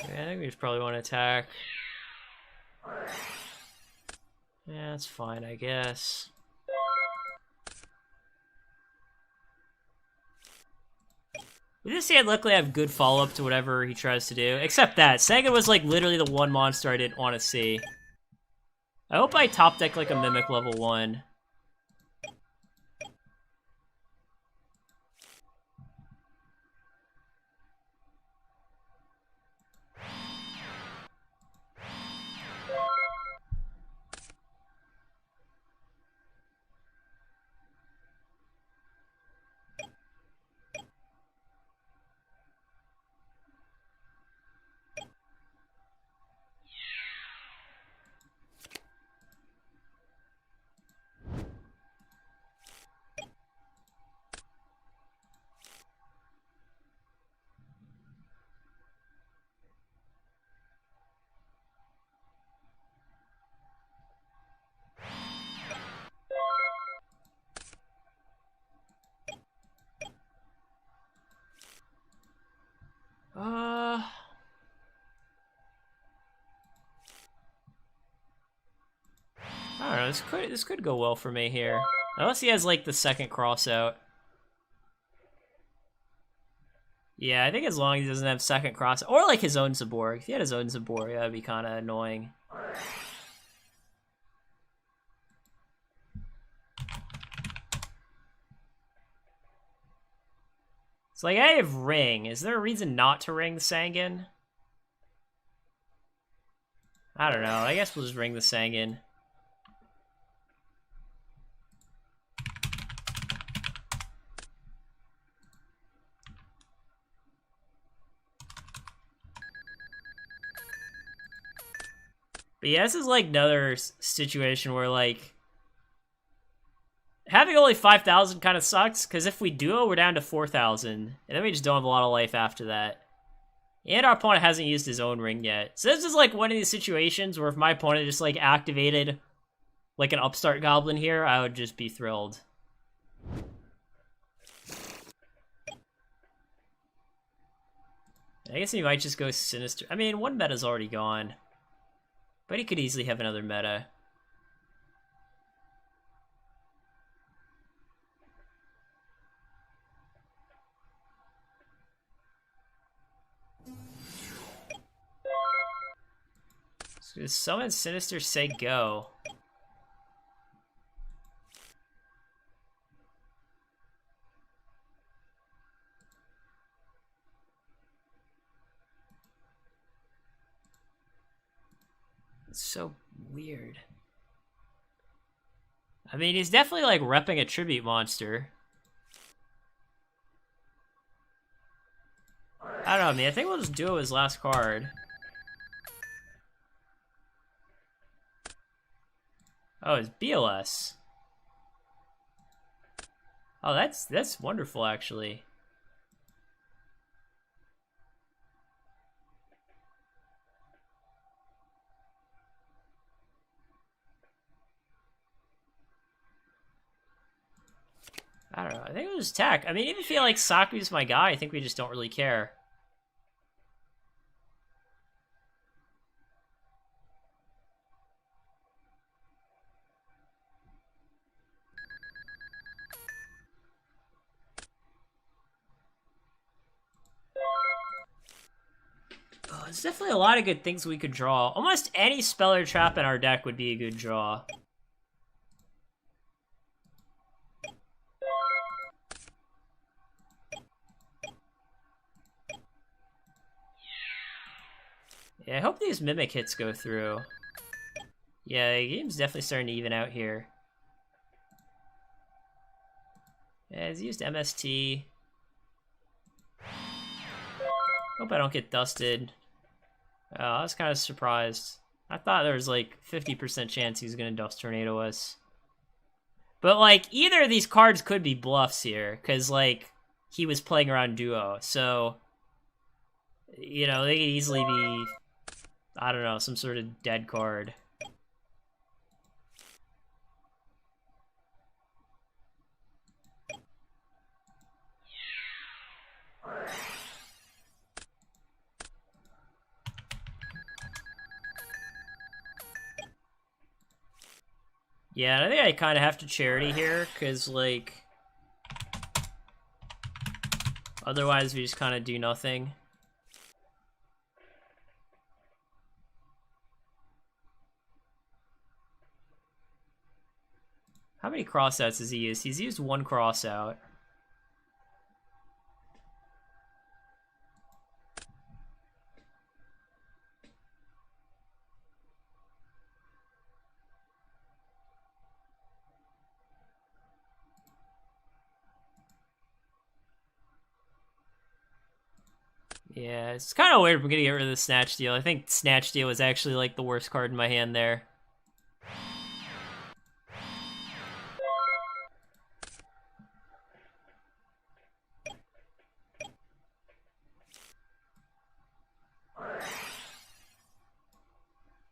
Yeah, I think we just probably want to attack. Yeah, that's fine, I guess. With this hand, luckily I have good follow-up to whatever he tries to do. Except that. Sangan was like literally the one monster I didn't want to see. I hope I top deck like a Mimic level 1. I don't know, this could go well for me here. Unless he has like the second cross out. Yeah, I think as long as he doesn't have second cross, or like his own Zaborg. If he had his own Zaborg, that would be kind of annoying. It's like, I have Ring. Is there a reason not to ring the Sangan? I don't know. I guess we'll just ring the Sangan. But yeah, this is like another situation where like having only 5,000 kind of sucks, because if we duo, we're down to 4,000, and then we just don't have a lot of life after that. And our opponent hasn't used his own ring yet. So this is like one of these situations where if my opponent just like activated like an Upstart goblin here, I would just be thrilled. I guess he might just go Sinister. I mean, one meta's already gone. But he could easily have another meta. So summon Sinister, say go. It's so weird. I mean, he's definitely like repping a tribute monster. I don't know, man. I think we'll just do his last card. Oh, it's BLS. Oh, that's wonderful, actually. I don't know. I think it was attack. I mean, even if you like Saku's my guy, I think we just don't really care. Oh, there's definitely a lot of good things we could draw. Almost any Speller Trap in our deck would be a good draw. Yeah, I hope these Mimic hits go through. Yeah, the game's definitely starting to even out here. Yeah, he's used MST. Hope I don't get dusted. Oh, I was kind of surprised. I thought there was like 50% chance he was going to Dust Tornado us. But like, either of these cards could be bluffs here, because like, he was playing around Duo, so... You know, they could easily be... I don't know, some sort of dead card. Yeah, I think I kind of have to charity here, because, like, otherwise we just kind of do nothing. How many crossouts has he used? He's used one crossout. Yeah, it's kind of weird we're gonna get rid of the Snatch Steal. I think Snatch Steal was actually, like, the worst card in my hand there.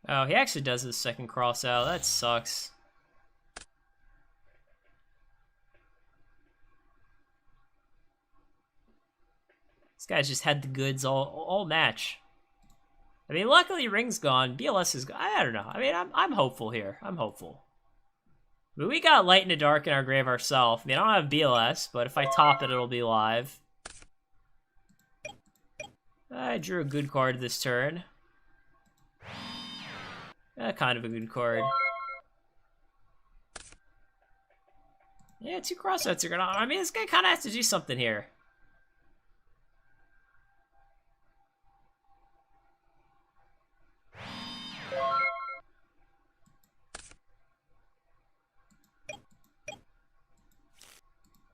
Oh, he actually does his second cross out. That sucks. This guy's just had the goods all match. I mean, luckily Ring's gone. BLS is gone. I don't know. I mean, I'm hopeful here. I'm hopeful. I mean, we got Light in the Dark in our grave ourselves. I mean, I don't have BLS, but if I top it, it'll be live. I drew a good card this turn. Kind of a good card. Yeah, 2 crossouts are gonna... I mean, this guy kind of has to do something here.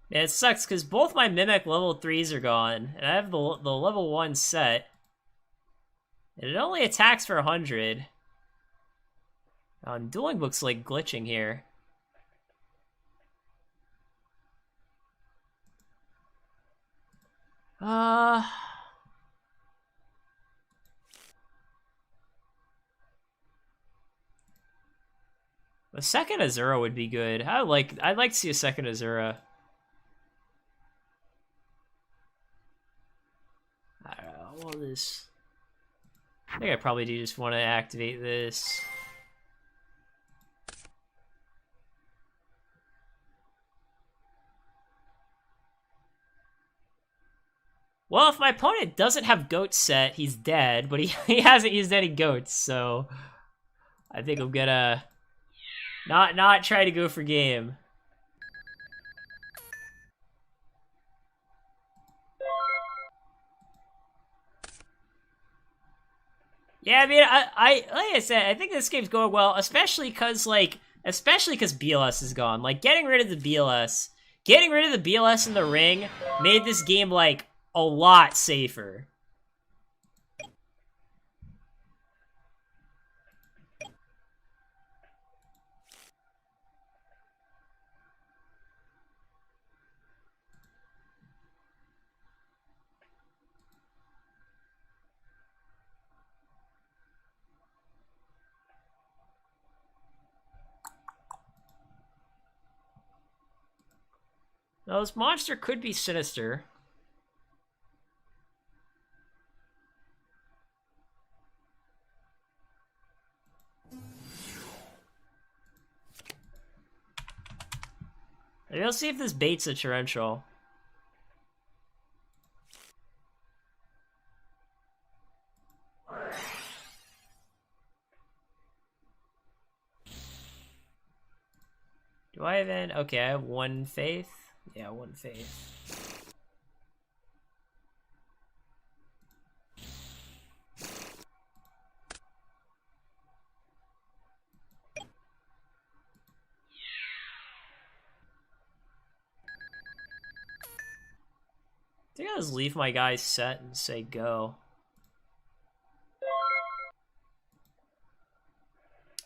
Yeah, it sucks because both my Mimic level 3s are gone, and I have the level 1 set. And it only attacks for 100. Dueling Book's like glitching here. A second Azura would be good. I'd like to see a second Azura. I don't know. What this? I think I probably do just want to activate this. Well, if my opponent doesn't have Goat set, he's dead, but he hasn't used any goats, so I think I'm gonna not try to go for game. Yeah, I mean, like I said, I think this game's going well, especially because BLS is gone. Like, getting rid of the BLS in the ring made this game, like, a lot safer. Now, this monster could be sinister. Maybe I'll see if this baits a torrential. Do I have any? Okay, I have 1 faith. Yeah, 1 faith. I think I'll just leave my guys set and say go.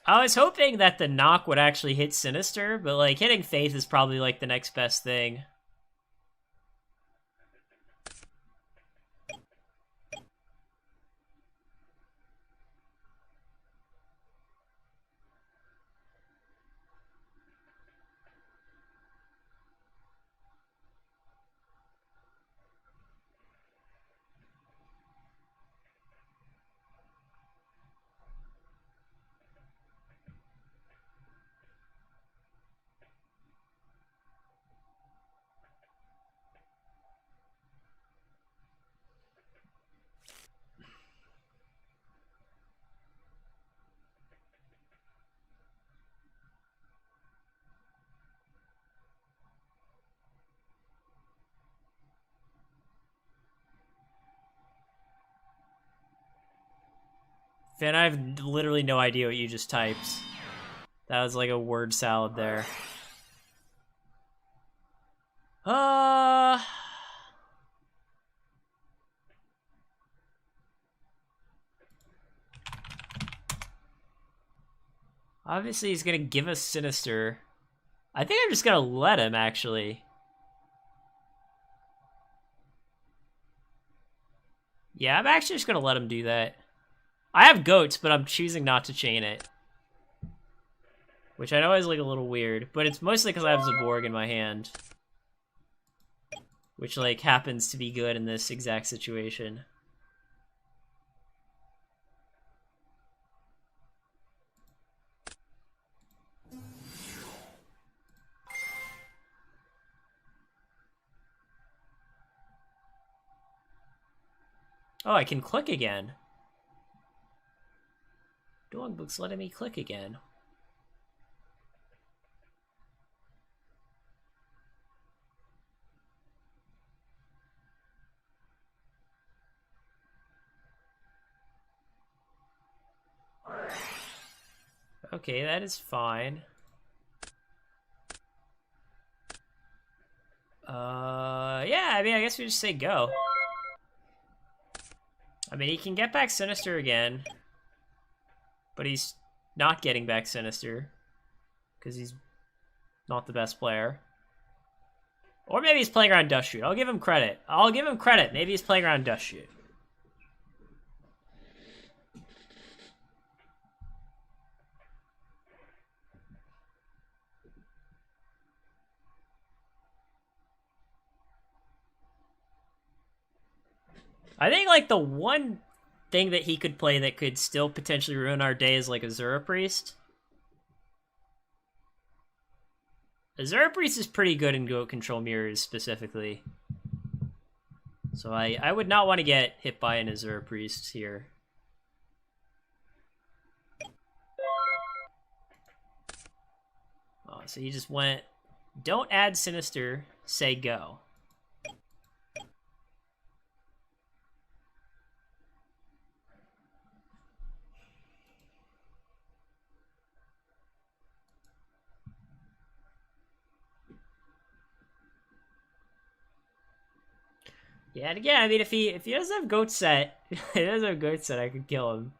I was hoping that the knock would actually hit Sinister, but, like, hitting Faith is probably, like, the next best thing. Finn, I have literally no idea what you just typed. That was like a word salad there. Obviously he's gonna give us Sinister. I think I'm just gonna let him, actually. Yeah, I'm actually just gonna let him do that. I have goats, but I'm choosing not to chain it. Which I know is like a little weird, but it's mostly because I have Zaborg in my hand. Which like happens to be good in this exact situation. Oh, I can click again. Dogbook's letting me click again. Okay, that is fine. Yeah, I mean, I guess we just say go. I mean, he can get back Sinister again. But he's not getting back Sinister. Because he's not the best player. Or maybe he's playing around Dust Shoot. I'll give him credit. Maybe he's playing around Dust Shoot. I think, like, the one thing that he could play that could still potentially ruin our day is, like, Azura Priest. Azura Priest is pretty good in Goat Control Mirrors, specifically. So I would not want to get hit by an Azura Priest here. Oh, so he just went, don't add Sinister, say go. Yeah, and again, I mean, if he doesn't have goat set, I could kill him.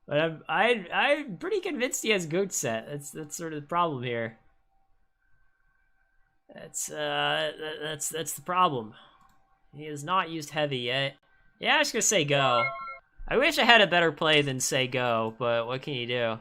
But I'm pretty convinced he has goat set. That's sort of the problem here. That's the problem. He has not used heavy yet. Yeah, I'm just gonna say go. I wish I had a better play than say go, but what can you do?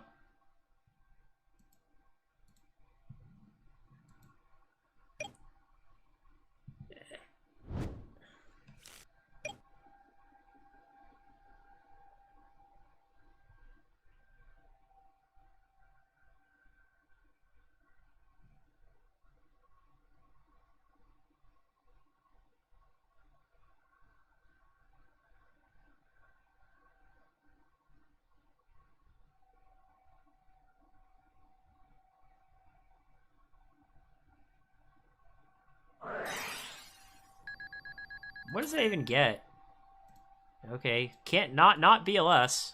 What does that even get? Okay, can't not BLS.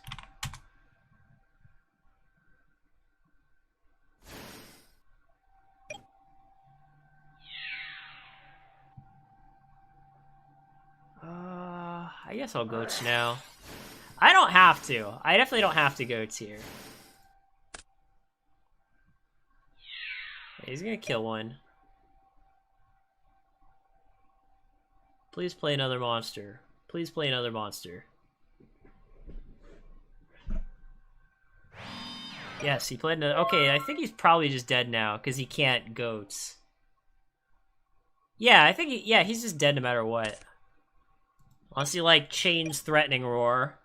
I guess I'll goats now. I don't have to. I definitely don't have to goats here. He's gonna kill one. Please play another monster. Please play another monster. Yes, he played another. Okay, I think he's probably just dead now because he can't goats. Yeah, I think he's just dead no matter what. Unless he like chains Threatening Roar.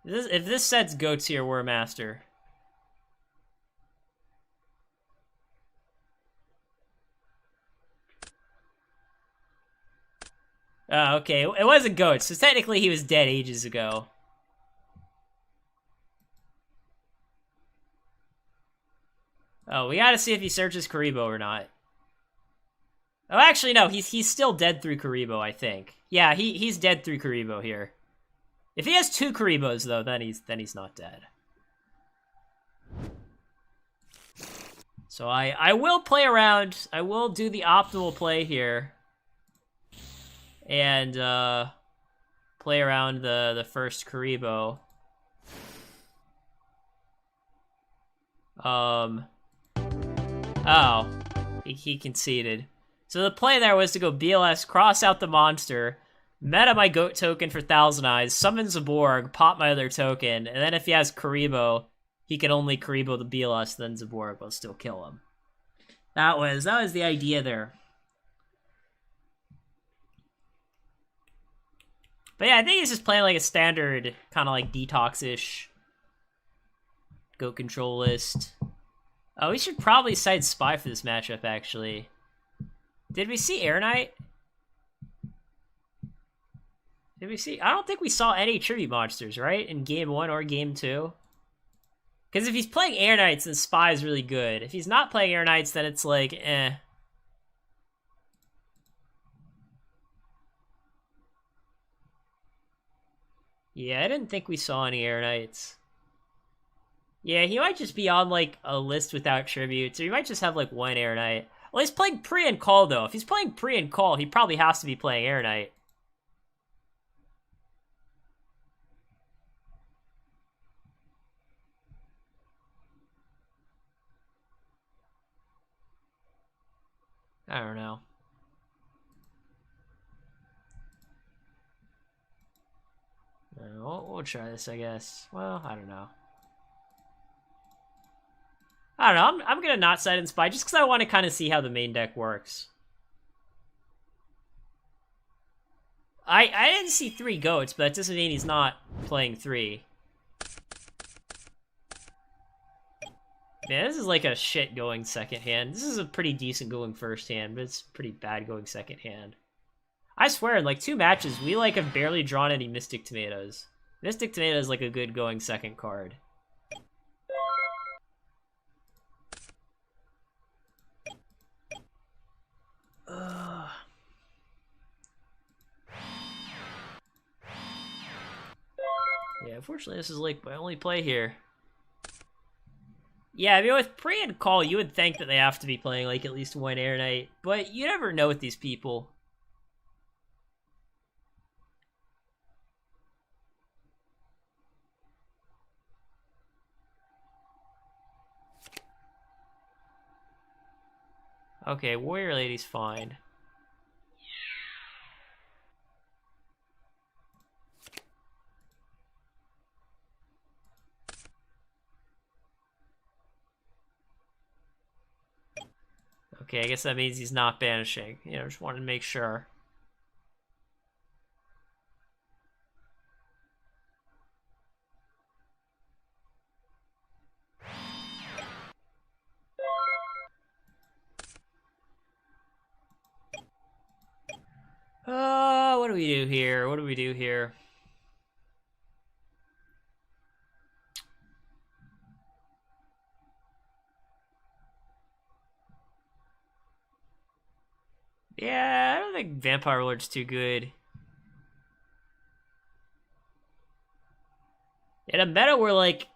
If this sets goats here, we're a master. Oh, okay. It wasn't goats, so technically he was dead ages ago. Oh, we gotta see if he searches Karibo or not. Oh, actually, no. He's still dead through Karibo, I think. Yeah, he's dead through Karibo here. If he has 2 Karibos, though, then he's not dead. So I will play around. I will do the optimal play here. And play around the first Karibo. Oh. He conceded. So the play there was to go BLS, cross out the monster, meta my goat token for Thousand Eyes, summon Zaborg, pop my other token, and then if he has Karibo, he can only Karibo the BLS, then Zaborg will still kill him. That was the idea there. But yeah, I think he's just playing like a standard kind of like detox-ish goat control list. Oh, we should probably side Spy for this matchup, actually. Did we see Air Knight? Did we see? I don't think we saw any tribute monsters, right? In game 1 or game 2? Because if he's playing Air Knights, then Spy is really good. If he's not playing Air Knights, then it's like, eh. Yeah, I didn't think we saw any Air Knights. Yeah, he might just be on, like, a list without tributes, or he might just have, like, 1 Air Knight. Well, he's playing pre and call, though. If he's playing pre and call, he probably has to be playing Air Knight. I don't know. We'll try this, I guess. Well, I don't know. I don't know. I'm gonna not side and Spy just because I want to kind of see how the main deck works. I didn't see 3 goats, but that doesn't mean he's not playing 3. Man, this is like a shit going second hand. This is a pretty decent going first hand, but it's pretty bad going second hand. I swear, in like 2 matches, we like have barely drawn any Mystic Tomatoes. Mystic Tomato is like a good going second card. Yeah, unfortunately, this is like my only play here. Yeah, I mean, with pre and call, you would think that they have to be playing like at least 1 Air Knight, but you never know with these people. Okay, Warrior Lady's fine. Okay, I guess that means he's not banishing. You know, just wanted to make sure. What do we do here? What do we do here? Yeah, I don't think Vampire Lord's too good. In a meta where, like,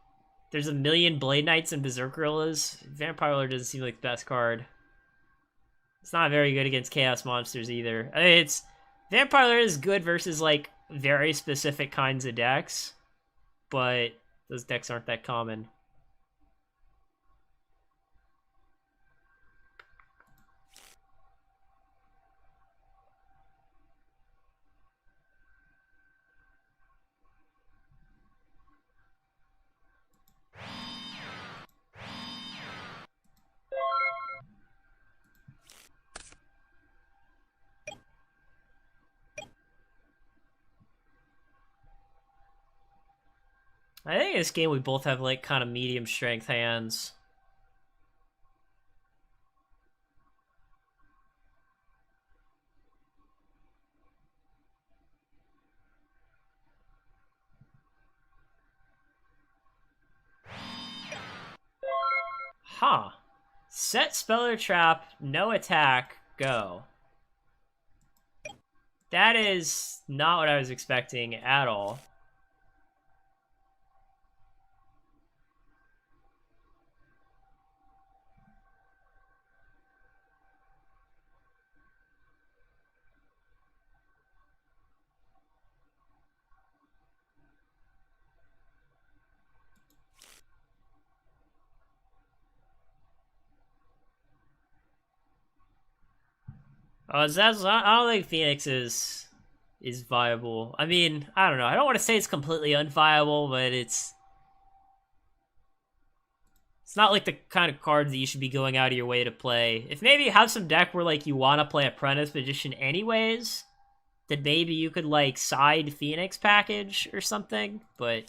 there's a million Blade Knights and Berserk Gorillas, Vampire Lord doesn't seem like the best card. It's not very good against Chaos Monsters either. I mean, Vampire Lord is good versus, like, very specific kinds of decks, but those decks aren't that common. I think in this game we both have, like, kind of medium strength hands. Huh. Set Speller Trap, no attack, go. That is not what I was expecting at all. I don't think Phoenix is viable. I mean, I don't know. I don't want to say it's completely unviable, but it's not like the kind of card that you should be going out of your way to play. If maybe you have some deck where like you want to play Apprentice Magician anyways, then maybe you could like side Phoenix package or something, but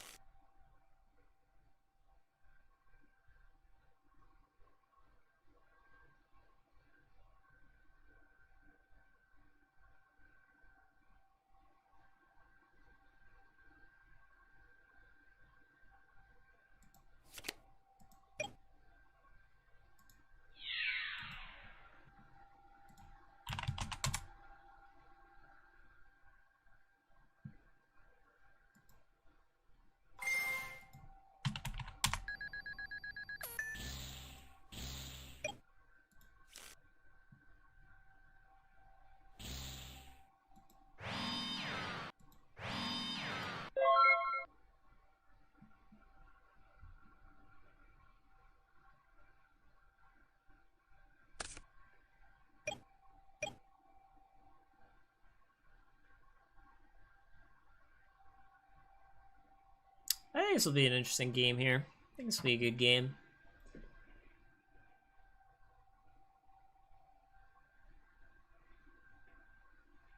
I think this will be an interesting game here. I think this will be a good game.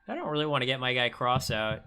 I don't really want to get my guy Cross out.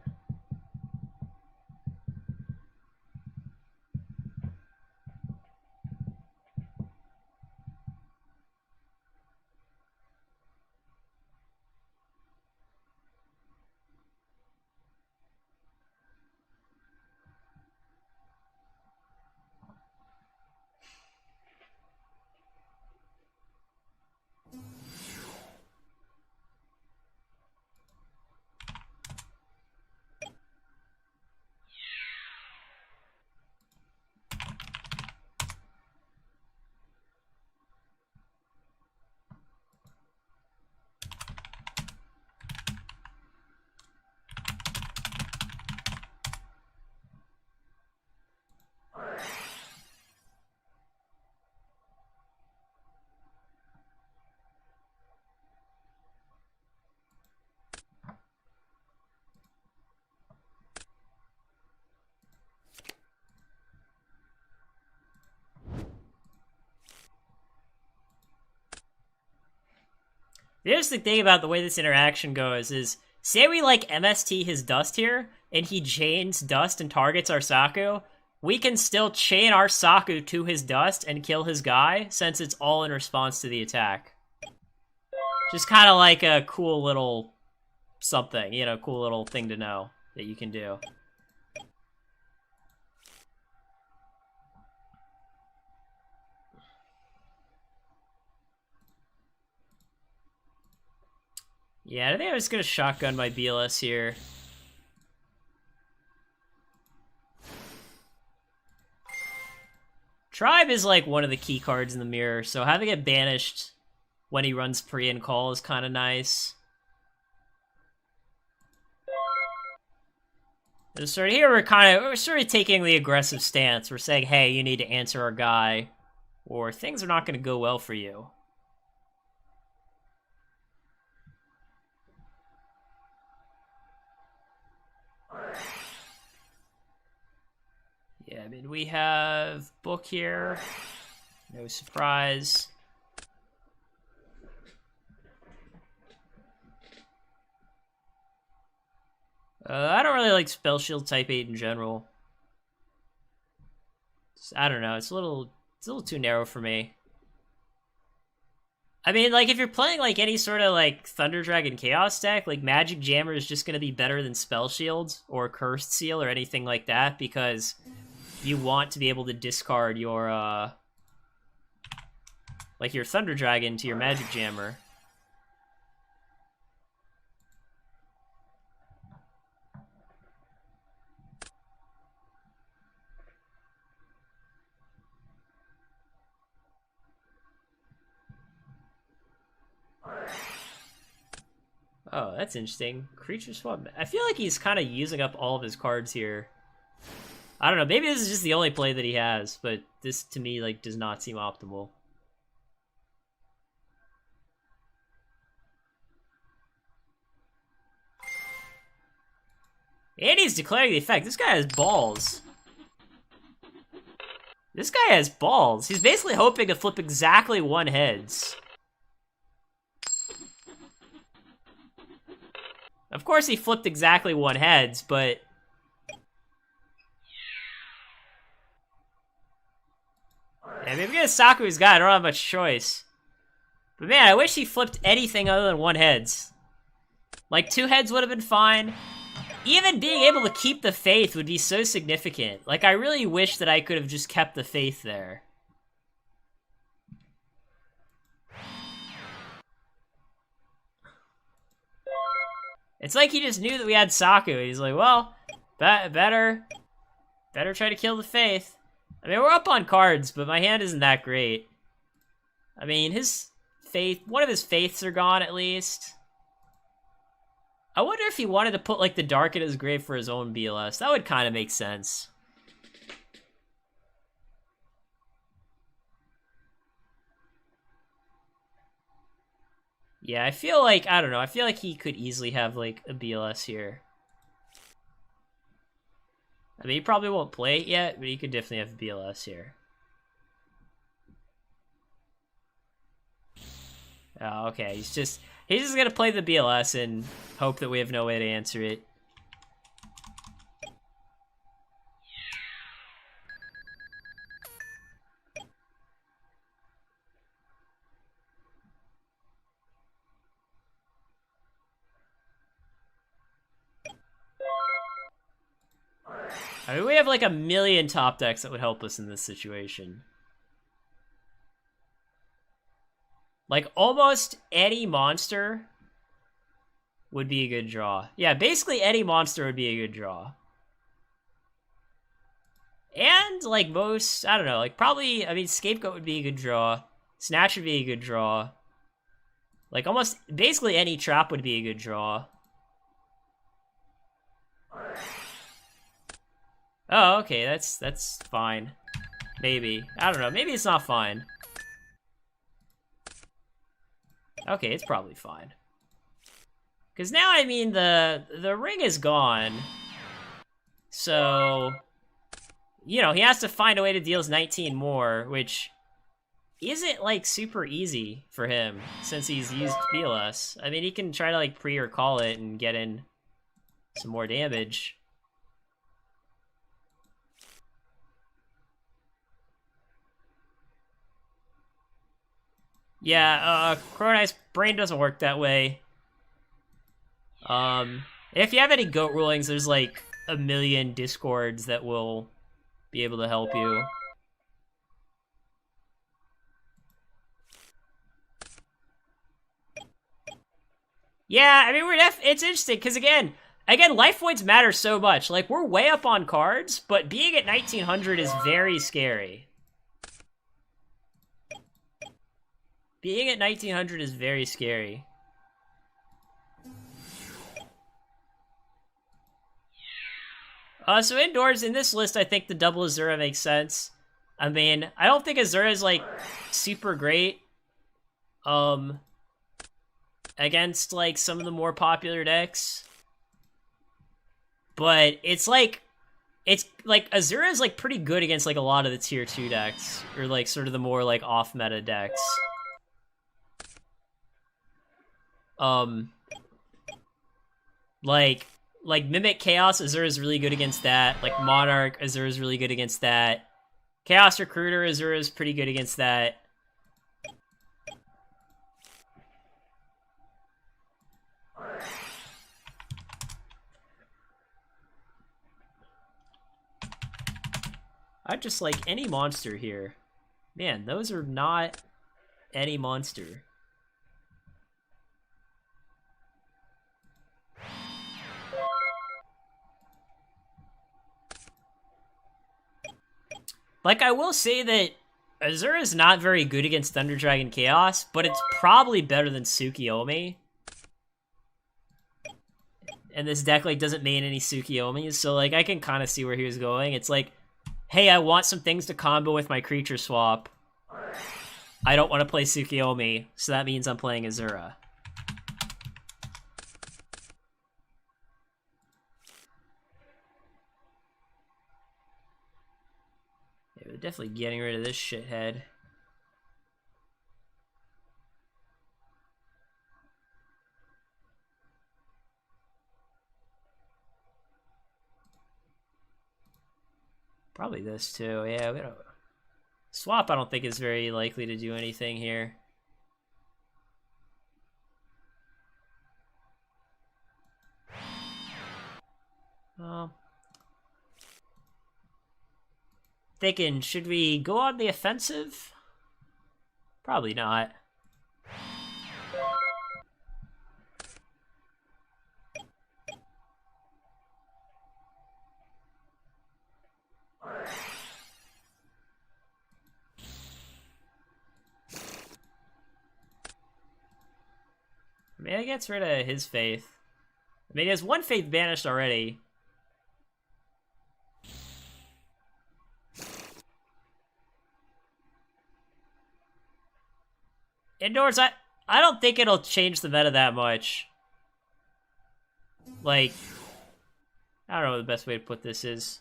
The interesting thing about the way this interaction goes is, say we like MST his dust here, and he chains dust and targets our Saku, we can still chain our Saku to his dust and kill his guy, since it's all in response to the attack. Just kind of like a cool little something, you know, cool little thing to know that you can do. Yeah, I think I was gonna shotgun my BLS here. Tribe is like one of the key cards in the mirror, so having it banished when he runs pre and call is kind of nice. And so here we're sort of taking the aggressive stance. We're saying, hey, you need to answer our guy, or things are not going to go well for you. Yeah, I mean, we have book here. No surprise. I don't really like Spell Shield Type 8 in general. I don't know, it's a little too narrow for me. I mean, like, if you're playing, like, any sort of, like, Thunder Dragon Chaos deck, like, Magic Jammer is just gonna be better than Spell Shield or Cursed Seal or anything like that, because you want to be able to discard your, like, your Thunder Dragon to your Magic Jammer. Oh, that's interesting. Creature swap. I feel like he's kind of using up all of his cards here. I don't know. Maybe this is just the only play that he has, but this to me like does not seem optimal. And he's declaring the effect. This guy has balls. This guy has balls. He's basically hoping to flip exactly 1 heads. Of course he flipped exactly 1 heads, but... yeah, maybe gonna Saku his guy. I don't have much choice. But man, I wish he flipped anything other than 1 heads. Like, 2 heads would have been fine. Even being able to keep the faith would be so significant. Like, I really wish that I could have just kept the faith there. It's like he just knew that we had Saku. He's like, well, better try to kill the faith. I mean, we're up on cards, but my hand isn't that great. I mean, his faith, one of his faiths are gone at least. I wonder if he wanted to put, like, the dark in his grave for his own BLS. That would kind of make sense. Yeah, I feel like, I don't know, I feel like he could easily have, like, a BLS here. I mean, he probably won't play it yet, but he could definitely have a BLS here. Oh, okay, he's just gonna play the BLS and hope that we have no way to answer it. I mean, we have like a million top decks that would help us in this situation. Like, almost any monster would be a good draw. Yeah, basically any monster would be a good draw. And, like, most, I don't know, like, probably, I mean, Scapegoat would be a good draw. Snatch would be a good draw. Like, almost, basically any trap would be a good draw. Oh, okay, that's fine. Maybe. I don't know, maybe it's not fine. Okay, it's probably fine. Because now, I mean, the ring is gone. So, you know, he has to find a way to deal 19 more, which isn't, like, super easy for him, since he's used BLS. I mean, he can try to, like, pre or call it and get in some more damage. Yeah, Chronite's brain doesn't work that way. If you have any goat rulings, there's like a million discords that will be able to help you. Yeah, I mean, it's interesting, because again, life points matter so much. Like, we're way up on cards, but being at 1900 is very scary. Being at 1900 is very scary. So indoors, in this list, I think the double Azura makes sense. I mean, I don't think Azura is, like, super great. Against, like, some of the more popular decks. But it's like, Azura is, like, pretty good against, like, a lot of the tier 2 decks. Or, like, sort of the more, like, off-meta decks. Like Mimic Chaos, Azura is really good against that. Like Monarch, Azura is really good against that. Chaos Recruiter, Azura is pretty good against that. I just like any monster here. Man, those are not any monster. Like, I will say that Azura is not very good against Thunder Dragon Chaos, but it's probably better than Tsukiyomi. and this deck like doesn't main any Tsukiyomis, so like I can kind of see where he was going. It's like, hey, I want some things to combo with my creature swap. I don't want to play Tsukiyomi, so that means I'm playing Azura. Yeah, we're definitely getting rid of this shithead. Probably this too, yeah, we don't... Swap I don't think is very likely to do anything here. Thinking, should we go on the offensive? Probably not. I mean, it gets rid of his faith. I mean, he has one faith banished already. Indoors, I don't think it'll change the meta that much. Like, I don't know what the best way to put this is.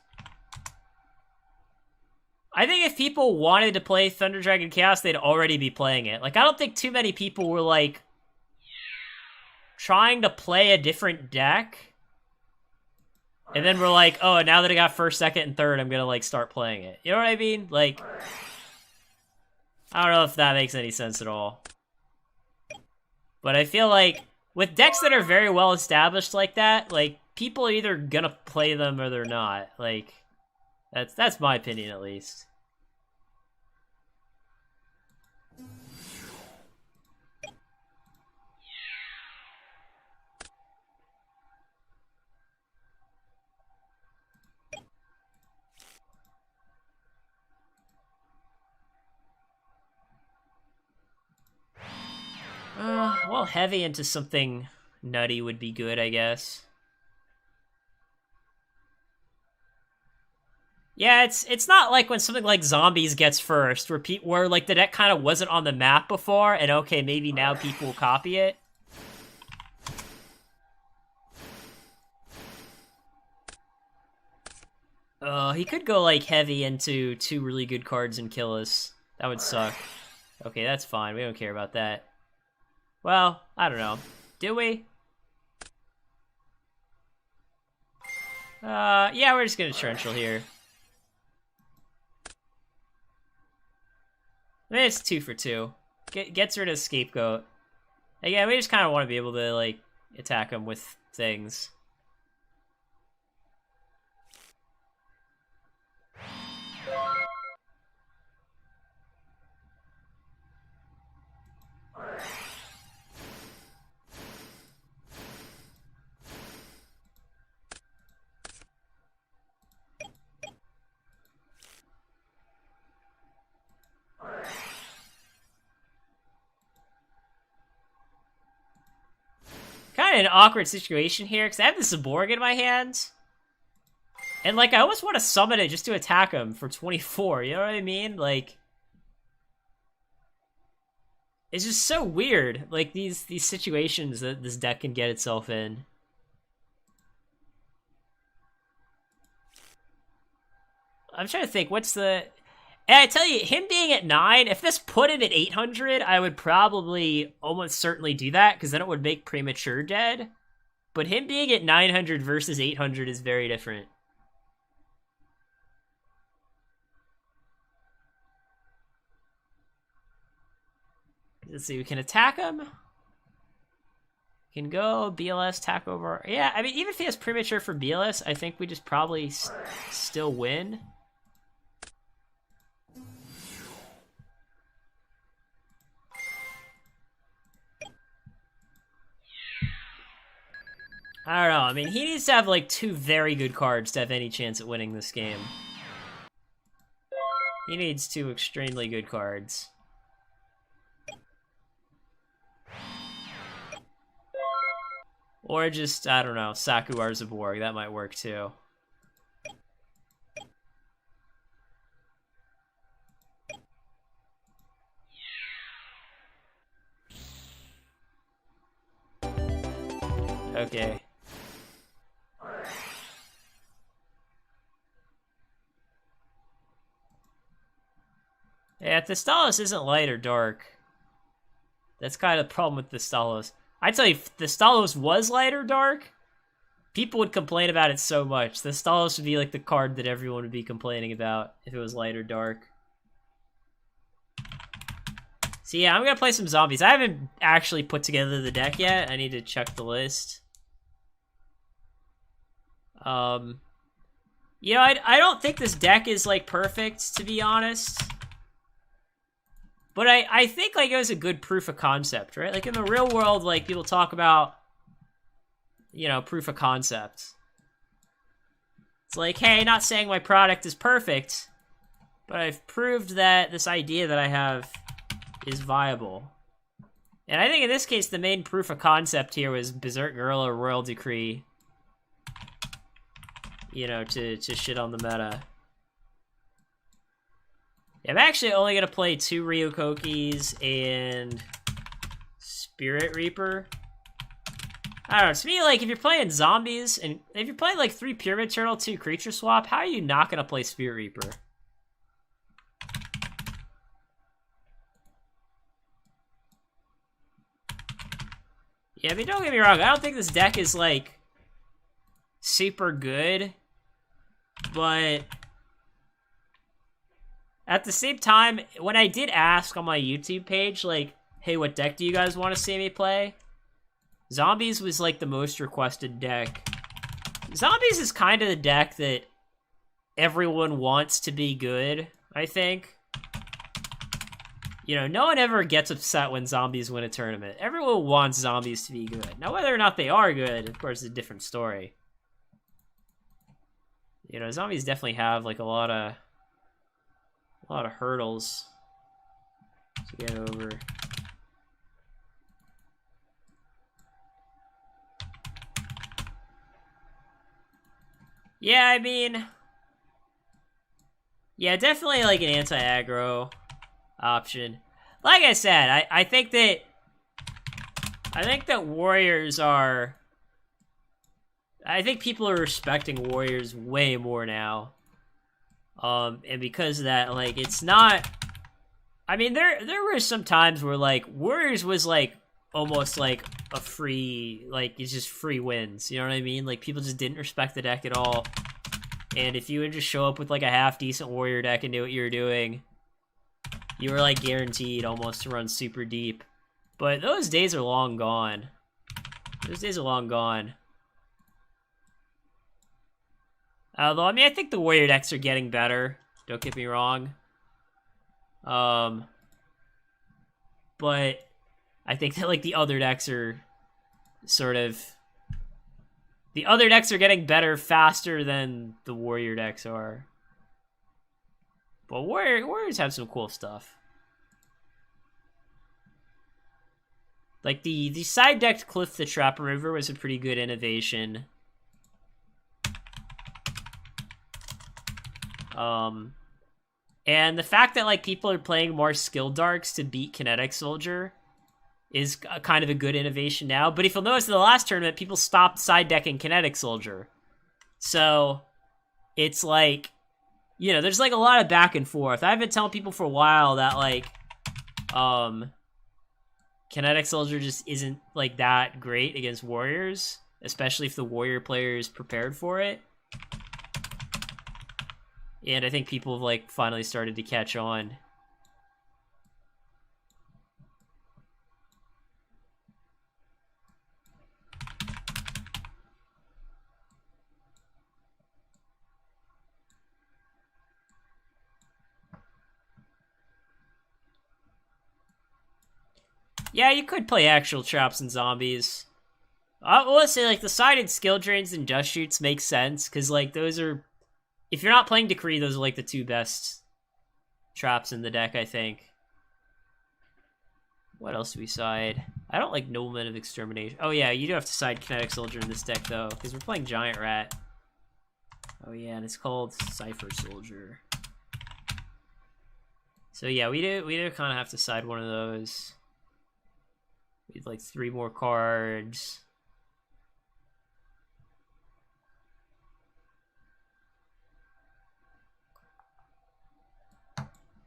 I think if people wanted to play Thunder Dragon Chaos, they'd already be playing it. Like, I don't think too many people were, like, trying to play a different deck. And then we're like, oh, now that I got first, second, and third, I'm gonna, like, start playing it. You know what I mean? Like, I don't know if that makes any sense at all. But I feel like, with decks that are very well established like that, like, people are either gonna play them or they're not. Like, that's my opinion, at least. Well, heavy into something nutty would be good, I guess. Yeah, it's not like when something like Zombies gets first, where like the deck kind of wasn't on the map before, and okay, maybe now people will copy it. He could go like heavy into 2 really good cards and kill us. That would suck. Okay, that's fine. We don't care about that. Well, I don't know. Do we? Yeah, we're just gonna Torrential here. I mean, it's 2 for 2. Gets rid of Scapegoat. Again, we just kind of want to be able to, like, attack him with things. Kind of an awkward situation here, because I have the Zaborg in my hands. And, like, I almost want to summon it just to attack him for 24, you know what I mean? Like, it's just so weird, like, these situations that this deck can get itself in. I'm trying to think, what's the... And I tell you, him being at 9, if this put it at 800, I would probably almost certainly do that, because then it would make Premature dead. But him being at 900 versus 800 is very different. Let's see, we can attack him. Can go BLS, attack over... Yeah, I mean, even if he has Premature for BLS, I think we just probably still win. I don't know. I mean, he needs to have, like, 2 very good cards to have any chance at winning this game. He needs 2 extremely good cards. Or just, I don't know, Saku Arzaborg. That might work too. Okay. Yeah, Thestalos isn't light or dark. That's kind of the problem with Thestalos. I tell you, if Thestalos was light or dark, people would complain about it so much. Thestalos would be like the card that everyone would be complaining about if it was light or dark. So yeah, I'm gonna play some zombies. I haven't actually put together the deck yet. I need to check the list. You know, I don't think this deck is like perfect, to be honest. But I think like it was a good proof of concept, right? Like in the real world, like people talk about, you know, proof of concept. It's like, hey, not saying my product is perfect, but I've proved that this idea that I have is viable. And I think in this case, the main proof of concept here was Berserk Gorilla Royal Decree. You know, to shit on the meta. Yeah, I'm actually only gonna play 2 Ryukokis and Spirit Reaper. I don't know, to me, like, if you're playing zombies, and if you're playing, like, 3 Pyramid Turtle, 2 Creature Swap, how are you not gonna play Spirit Reaper? Yeah, I mean, don't get me wrong, I don't think this deck is, like, super good, but at the same time, when I did ask on my YouTube page, like, hey, what deck do you guys want to see me play? Zombies was, like, the most requested deck. Zombies is kind of the deck that everyone wants to be good, I think. You know, no one ever gets upset when zombies win a tournament. Everyone wants zombies to be good. Now, whether or not they are good, of course, is a different story. You know, zombies definitely have, like, a lot of hurdles to get over. Yeah, I mean, yeah, definitely like an anti-aggro option. Like I said, I think that warriors are. I think people are respecting warriors way more now. And because of that, like, it's not. I mean, there were some times where like warriors was like almost like a free, like, it's just free wins. You know what I mean? Like, people just didn't respect the deck at all. And if you would just show up with like a half decent warrior deck and knew what you were doing, you were like guaranteed almost to run super deep. But those days are long gone. Those days are long gone. Although, I mean, I think the warrior decks are getting better. Don't get me wrong. But I think that, like, the other decks are sort of... The other decks are getting better faster than the warrior decks are. But warriors have some cool stuff. Like, the side-decked Cliff the Trapper River was a pretty good innovation. And the fact that, like, people are playing more skill darks to beat Kinetic Soldier is kind of a good innovation now. But if you'll notice in the last tournament, people stopped side decking Kinetic Soldier. So it's like, you know, there's like a lot of back and forth. I've been telling people for a while that, like, Kinetic Soldier just isn't like that great against warriors, especially if the warrior player is prepared for it. And I think people have, like, finally started to catch on. Yeah, you could play actual traps and zombies. I will say, like, the sided skill drains and dust shoots make sense, because, like, those are... If you're not playing Decree, those are, like, the 2 best traps in the deck, I think. What else do we side? I don't like Nobleman of Extermination. Oh yeah, you do have to side Kinetic Soldier in this deck though, because we're playing Giant Rat. Oh yeah, and it's called Cypher Soldier. So yeah, we do kind of have to side one of those. We need like 3 more cards.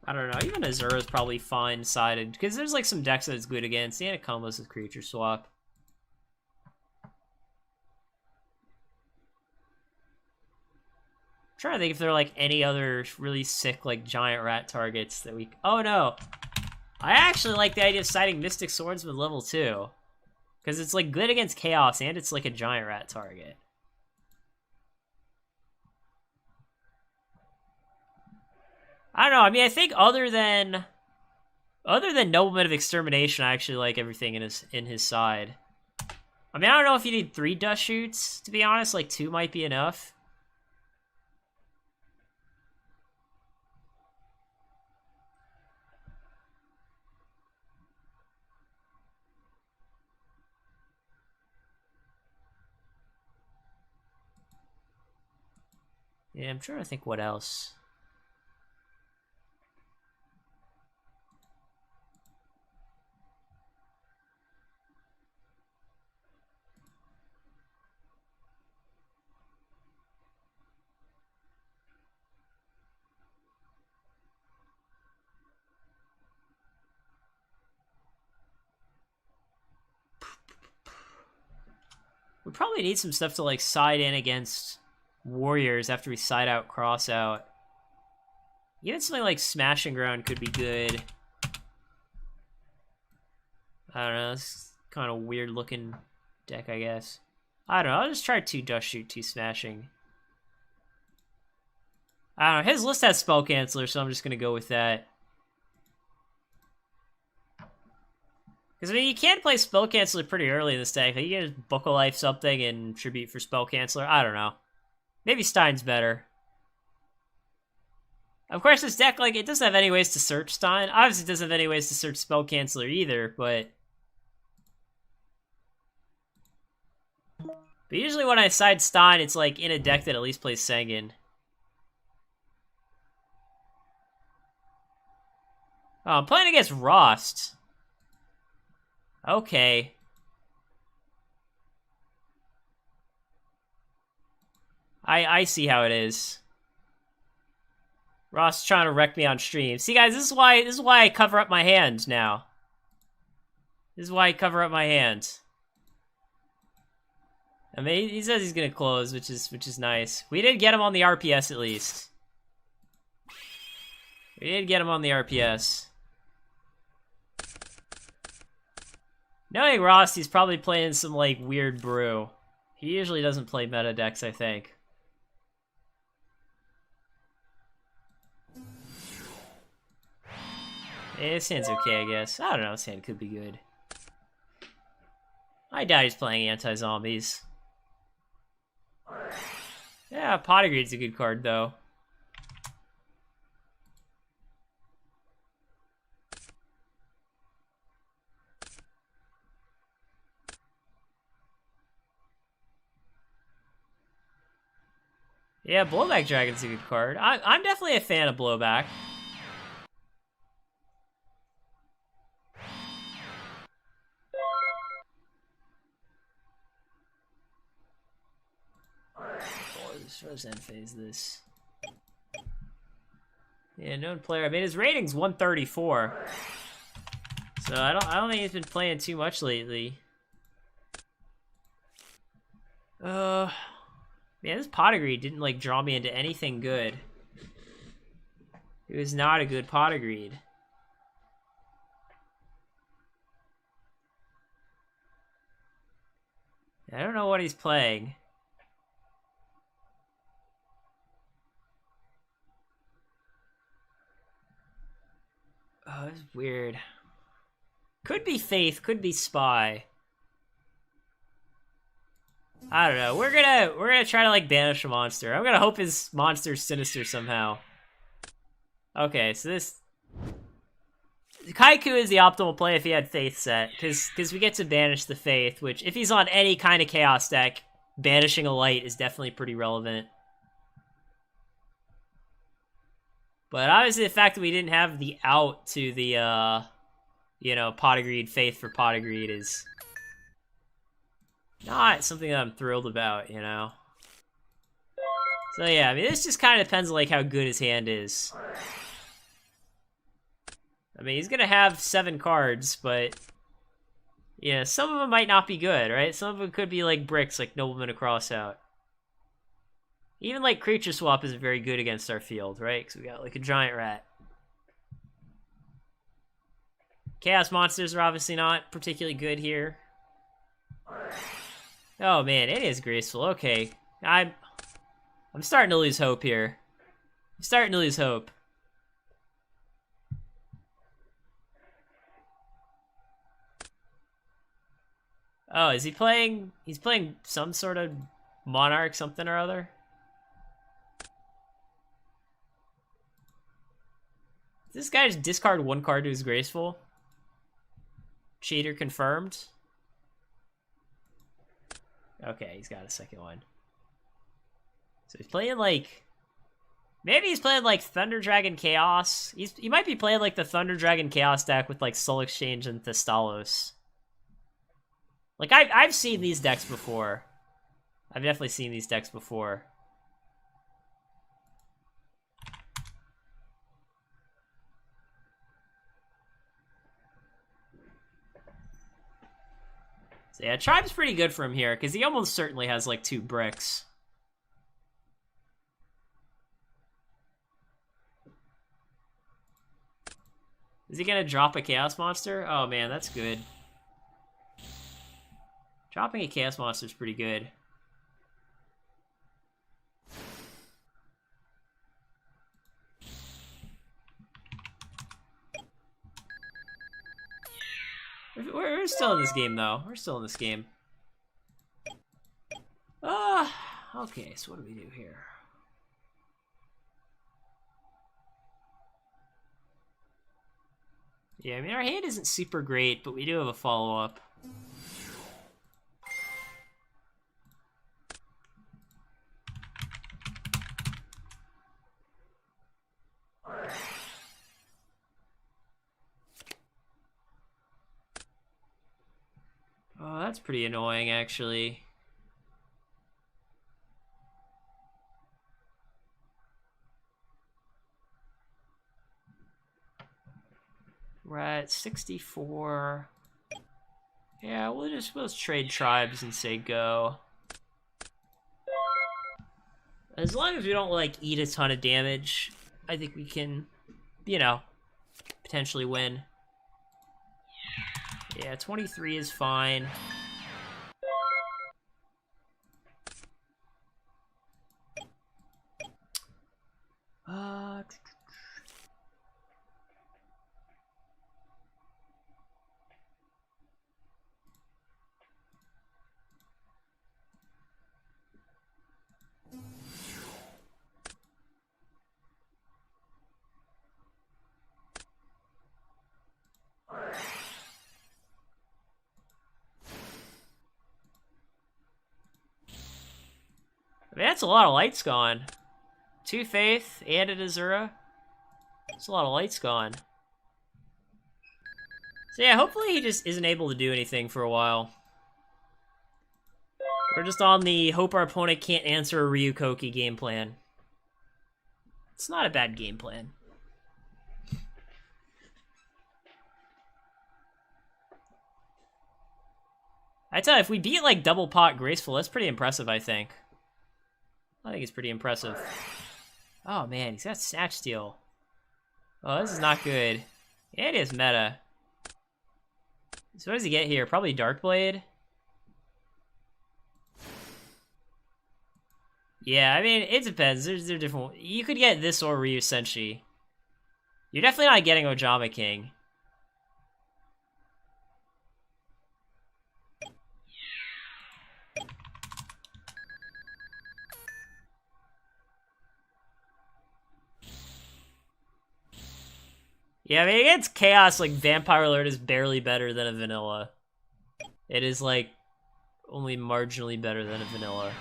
I don't know, even Azura's probably fine sided, because there's like some decks that it's good against, and it combos with Creature Swap. I'm trying to think if there are like any other really sick like Giant Rat targets that we... Oh no! I actually like the idea of siding Mystic Swordsman level 2. Because it's like good against Chaos, and it's like a Giant Rat target. I don't know, I mean, I think other than Nobleman of Extermination, I actually like everything in his side. I mean, I don't know if you need 3 Dust Shoots, to be honest, like 2 might be enough. Yeah, I'm trying to think what else. We probably need some stuff to like side in against warriors after we side out cross out. Even something like Smashing Ground could be good. I don't know, it's kind of weird looking deck, I guess. I don't know, I'll just try 2 Dust Shoot, 2 Smashing. I don't know, his list has Spell Canceller, so I'm just gonna go with that. Because, I mean, you can play Spell Canceller pretty early in this deck. Like, you can just Book of Life something and Tribute for Spell Canceller. I don't know. Maybe Stein's better. Of course, this deck, like, it doesn't have any ways to search Stein. Obviously, it doesn't have any ways to search Spell Canceller either, but usually when I side Stein, it's, like, in a deck that at least plays Sengen. Oh, I'm playing against Rost. Okay. I see how it is. Ross is trying to wreck me on stream. See, guys, this is why I cover up my hand now. This is why I cover up my hand. I mean, he says he's gonna close, which is nice. We did get him on the RPS at least. We did get him on the RPS. Knowing Ross, he's probably playing some, like, weird brew. He usually doesn't play meta decks, I think. This hand's okay, I guess. I don't know, this hand could be good. I doubt he's playing anti-zombies. Yeah, Potagreed's a good card, though. Yeah, Blowback Dragon's a good card. I'm definitely a fan of Blowback. Let's end phase this. Yeah, known player. I mean, his rating's 134. So I don't think he's been playing too much lately. Man, this Potagreed didn't like draw me into anything good. It was not a good Potagreed. I don't know what he's playing. Oh, it's weird. Could be Faith, could be Spy. I don't know. We're gonna try to like banish a monster. I'm gonna hope his monster's sinister somehow. Okay, so this Kaiku is the optimal play if he had Faith set, because we get to banish the Faith, which, if he's on any kind of Chaos deck, banishing a light is definitely pretty relevant. But obviously the fact that we didn't have the out to the, Pot of Greed, Faith for Pot of Greed is not something that I'm thrilled about, So yeah, I mean, this just kind of depends on, like, how good his hand is. I mean, he's gonna have 7 cards, but yeah, some of them might not be good, right? Some of them could be like bricks, like Nobleman of Crossout. Even like Creature Swap isn't very good against our field, right? Because we got like a Giant Rat. Chaos Monsters are obviously not particularly good here. Oh man, it is Graceful. Okay, I'm starting to lose hope here. I'm starting to lose hope. Oh, is he playing? He's playing some sort of Monarch something or other? Does this guy just discard 1 card to his Graceful? Cheater confirmed. Okay, he's got a second one. So he's playing like... Maybe he's playing like Thunder Dragon Chaos. He might be playing like the Thunder Dragon Chaos deck with like Soul Exchange and Thestalos. Like, I've seen these decks before. I've definitely seen these decks before. So yeah, Tribe's pretty good for him here, because he almost certainly has like 2 bricks. Is he gonna drop a Chaos Monster? Oh man, that's good. Dropping a Chaos Monster is pretty good. We're still in this game, though. We're still in this game. Okay, so what do we do here? Yeah, I mean, our hand isn't super great, but we do have a follow-up. Oh, that's pretty annoying, actually. We're at 64. Yeah, we'll just trade tribes and say go. As long as we don't, like, eat a ton of damage, I think we can, potentially win. Yeah, 23 is fine. I mean, that's a lot of lights gone. 2 Faith and an Azura. That's a lot of lights gone. So yeah, hopefully he just isn't able to do anything for a while. We're just on the hope our opponent can't answer a Ryukoki game plan. It's not a bad game plan. I tell you, if we beat like double pot Graceful, that's pretty impressive, I think. I think it's pretty impressive. Oh man, he's got Snatch Steal. Oh, this is not good. Yeah, it is meta. So what does he get here? Probably Darkblade? Yeah, I mean, it depends. There's different... You could get this or Ryu Senshi. You're definitely not getting Ojama King. Yeah, I mean, against Chaos, like, Vampire Alert is barely better than a vanilla. It is, like, only marginally better than a vanilla.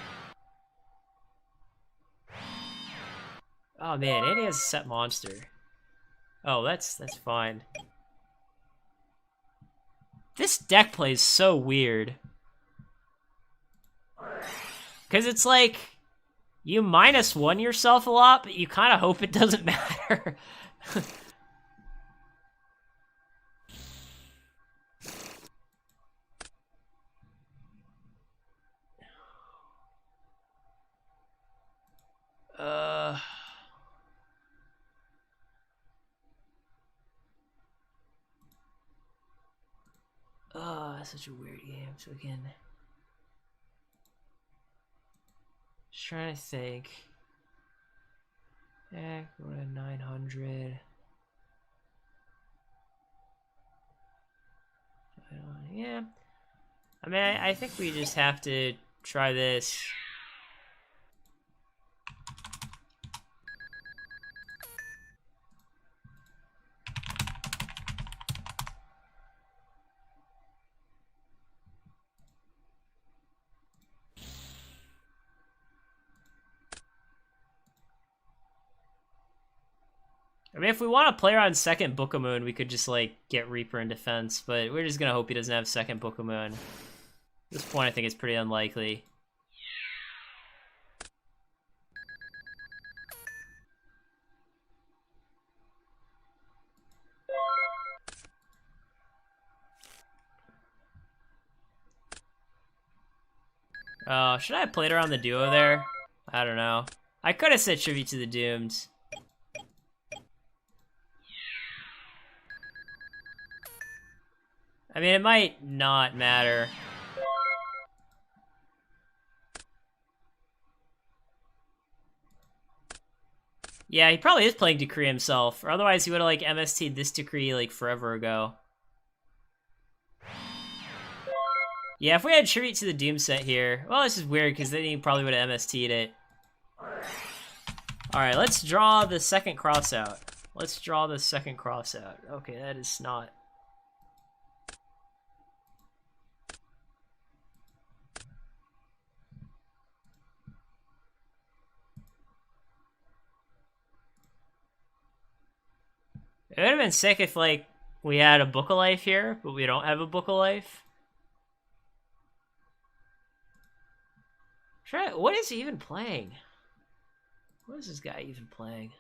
Oh, man, and he has a set monster. Oh, that's fine. This deck plays so weird. Because it's like, you -1 yourself a lot, but you kind of hope it doesn't matter. Oh, that's such a weird game. So again, just trying to think. Yeah, go to 900. Yeah. I mean, I think we just have to try this. I mean, if we want to play around second Book of Moon, we could just, like, get Reaper in defense, but we're just gonna hope he doesn't have second Book of Moon. At this point, I think it's pretty unlikely. Oh, should I have played around the duo there? I don't know. I could have said Tribute to the Doomed. I mean, it might not matter. Yeah, he probably is playing Decree himself, or otherwise he would have, like, MST'd this Decree, like, forever ago. Yeah, if we had Tribute to the Doom set here... Well, this is weird, because then he probably would have MST'd it. Alright, let's draw the second crossout. Let's draw the second crossout. Okay, that is not... It would have been sick if, like, we had a Book of Life here, but we don't have a Book of Life. What is he even playing? What is this guy even playing?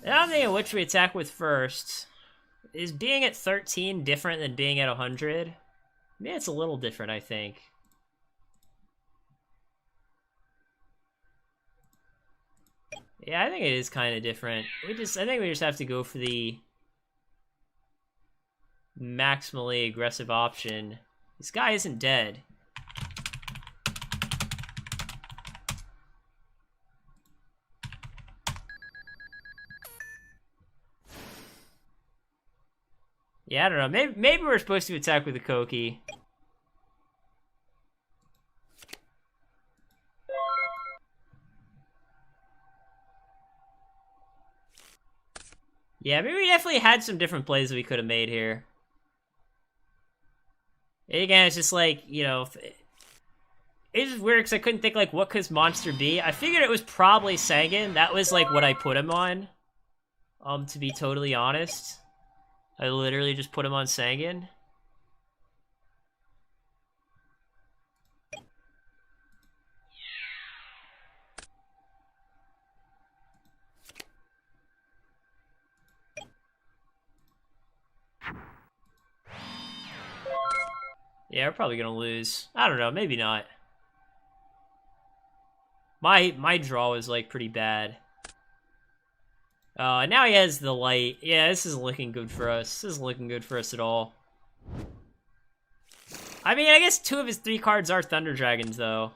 I don't think which we attack with first. Is being at 13 different than being at 100? I mean, it's a little different, I think. Yeah, I think it is kind of different. I think we just have to go for the maximally aggressive option. This guy isn't dead. Yeah, I don't know. Maybe we're supposed to attack with the Koki. Yeah, maybe we definitely had some different plays that we could have made here. And again, it's just like, you know, it's just weird because I couldn't think, like, what could his monster be? I figured it was probably Sangan. That was, like, what I put him on. To be totally honest. I literally just put him on Sangan. Yeah, we're probably gonna lose. I don't know, maybe not. My draw was, like, pretty bad. Now he has the light. Yeah, this isn't looking good for us. This isn't looking good for us at all. I mean, I guess 2 of his 3 cards are Thunder Dragons, though.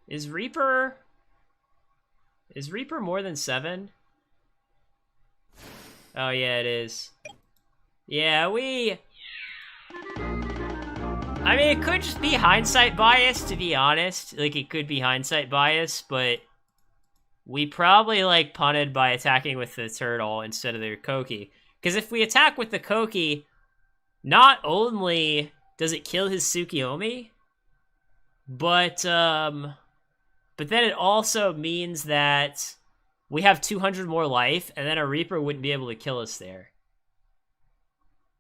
Is Reaper more than 7? Oh, yeah, it is. Yeah, I mean, it could just be hindsight bias, to be honest. Like, it could be hindsight bias, but we probably, like, punted by attacking with the turtle instead of the Koki. Because if we attack with the Koki, not only does it kill his Tsukiyomi, but then it also means that we have 200 more life, and then a Reaper wouldn't be able to kill us there.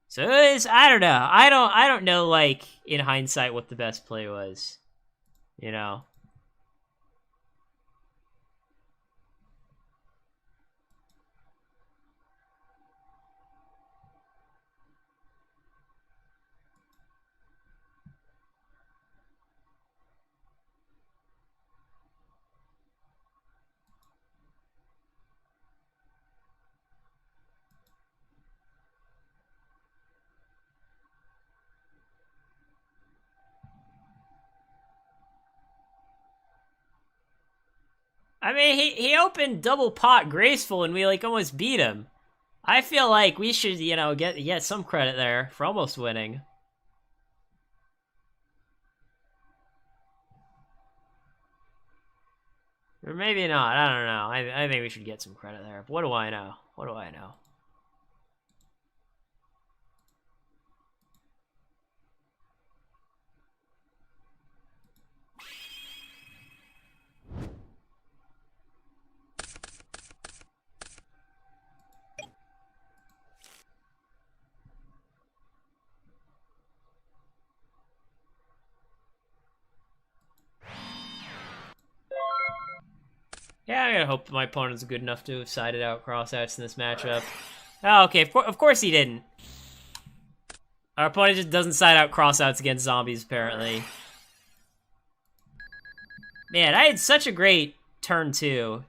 So I don't know. I don't know, like, in hindsight what the best play was. You know? I mean, he opened double pot graceful and we, like, almost beat him. I feel like we should, you know, get some credit there for almost winning. Or maybe not, I don't know. I think we should get some credit there. What do I know? What do I know? Yeah, I gotta hope my opponent's good enough to have sided out crossouts in this matchup. Oh, okay, of course he didn't. Our opponent just doesn't side out crossouts against zombies, apparently. Man, I had such a great turn 2.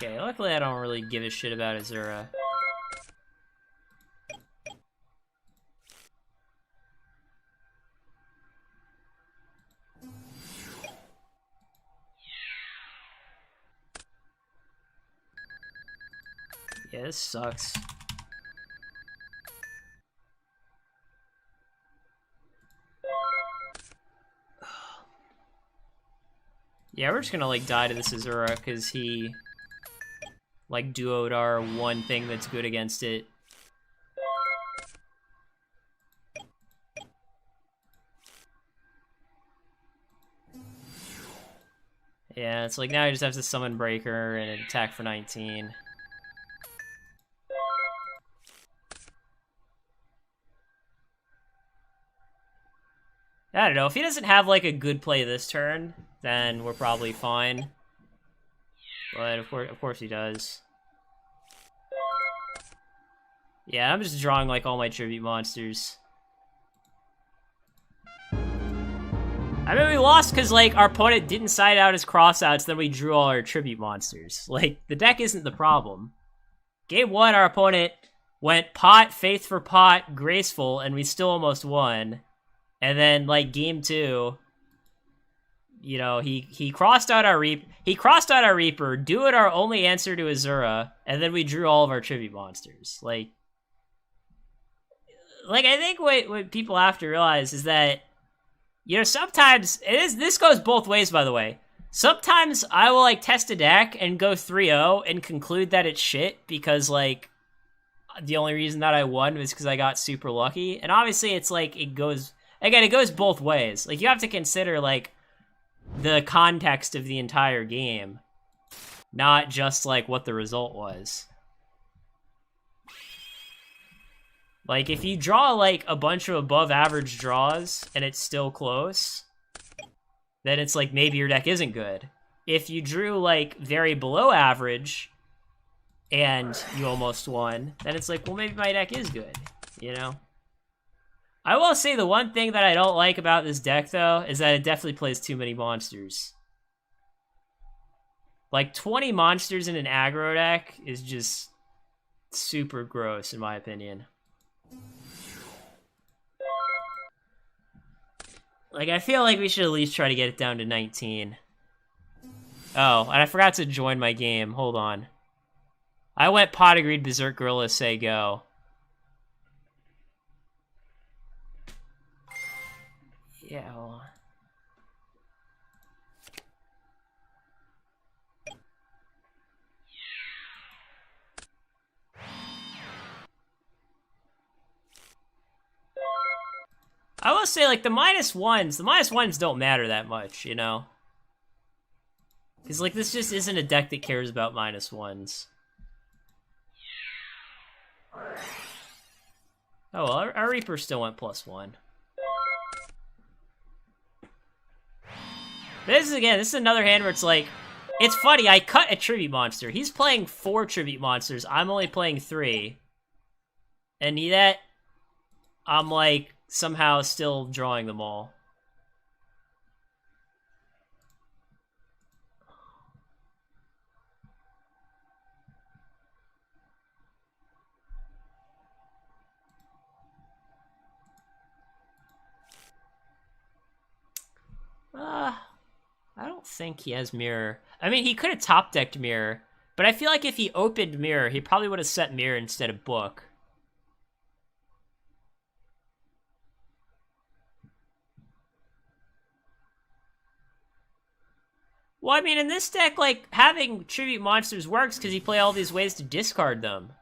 Okay, luckily I don't really give a shit about Azura. Yeah, this sucks. Yeah, we're just gonna, like, die to this Azura, because he, like, duoed our one thing that's good against it. Yeah, it's like now I just have to summon Breaker and attack for 19. I don't know, if he doesn't have, like, a good play this turn, then we're probably fine. But of course he does. Yeah, I'm just drawing, like, all my tribute monsters. I mean, we lost because, like, our opponent didn't side out his crossouts, then we drew all our tribute monsters. Like, the deck isn't the problem. Game 1, our opponent went pot, faith for pot, graceful, and we still almost won. And then, like, game 2, you know, he crossed out our Reaper, duoed our only answer to Azura, and then we drew all of our tribute monsters. Like, I think what people have to realize is that, you know, sometimes, this goes both ways, by the way. Sometimes I will, like, test a deck and go 3-0 and conclude that it's shit because, like, the only reason that I won was because I got super lucky. And obviously it's, like, it goes both ways. Like, you have to consider, like, the context of the entire game, not just, like, what the result was. Like, if you draw, like, a bunch of above-average draws and it's still close, then it's like, maybe your deck isn't good. If you drew, like, very below average and you almost won, then it's like, well, maybe my deck is good, you know? I will say the one thing that I don't like about this deck, though, is that it definitely plays too many monsters. Like, 20 monsters in an aggro deck is just super gross, in my opinion. Like, I feel like we should at least try to get it down to 19. Oh, and I forgot to join my game. Hold on. I went pot agreed berserk gorilla say go. Yeah, hold on. I will say, like, the minus ones don't matter that much, you know? Because, like, this just isn't a deck that cares about minus ones. Oh, well, our Reaper still went +1. This is another hand where it's like, it's funny, I cut a tribute monster. He's playing 4 tribute monsters, I'm only playing 3. And yet, I'm, like, somehow still drawing them all. I don't think he has mirror. I mean, he could have top-decked mirror, but I feel like if he opened mirror, he probably would have set mirror instead of book. Well, I mean, in this deck, like, having tribute monsters works because you play all these ways to discard them.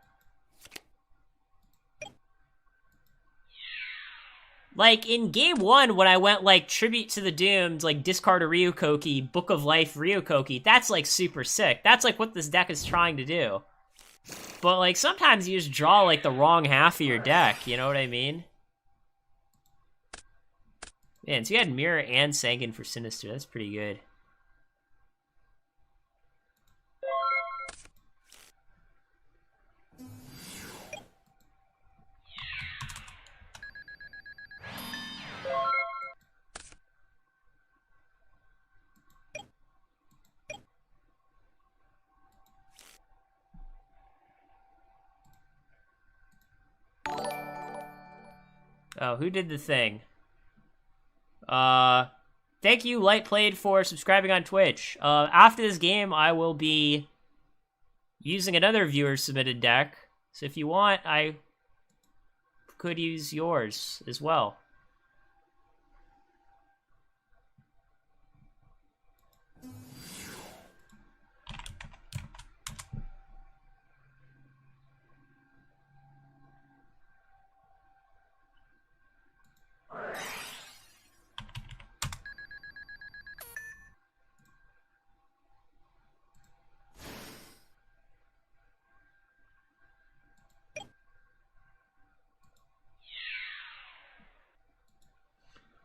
Like, in game 1, when I went, like, Tribute to the Doomed, like, discard a Ryukoki, Book of Life Ryukoki, that's, like, super sick. That's, like, what this deck is trying to do. But, like, sometimes you just draw, like, the wrong half of your deck, you know what I mean? Man, so you had Mirror and Sanguine for Sinister, that's pretty good. Oh, who did the thing? Thank you, Light Played, for subscribing on Twitch. After this game, I will be using another viewer-submitted deck. So if you want, I could use yours as well.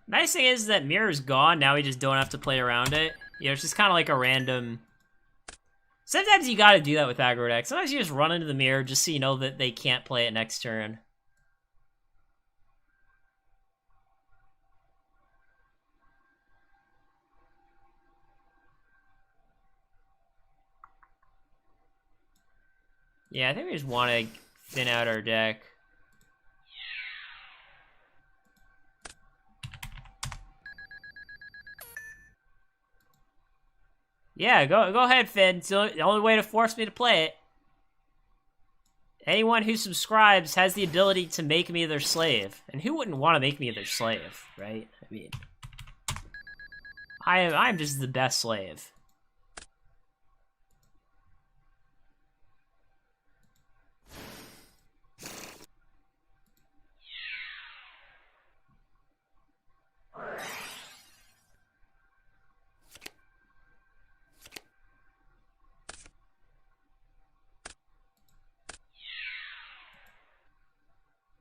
Nice thing is that Mirror's gone, now we just don't have to play around it. You know, it's just kind of like a random... Sometimes you gotta do that with aggro decks. Sometimes you just run into the Mirror just so you know that they can't play it next turn. Yeah, I think we just want to thin out our deck. Yeah, go ahead, Finn. It's the only way to force me to play it. Anyone who subscribes has the ability to make me their slave. And who wouldn't want to make me their slave, right? I mean, I'm just the best slave.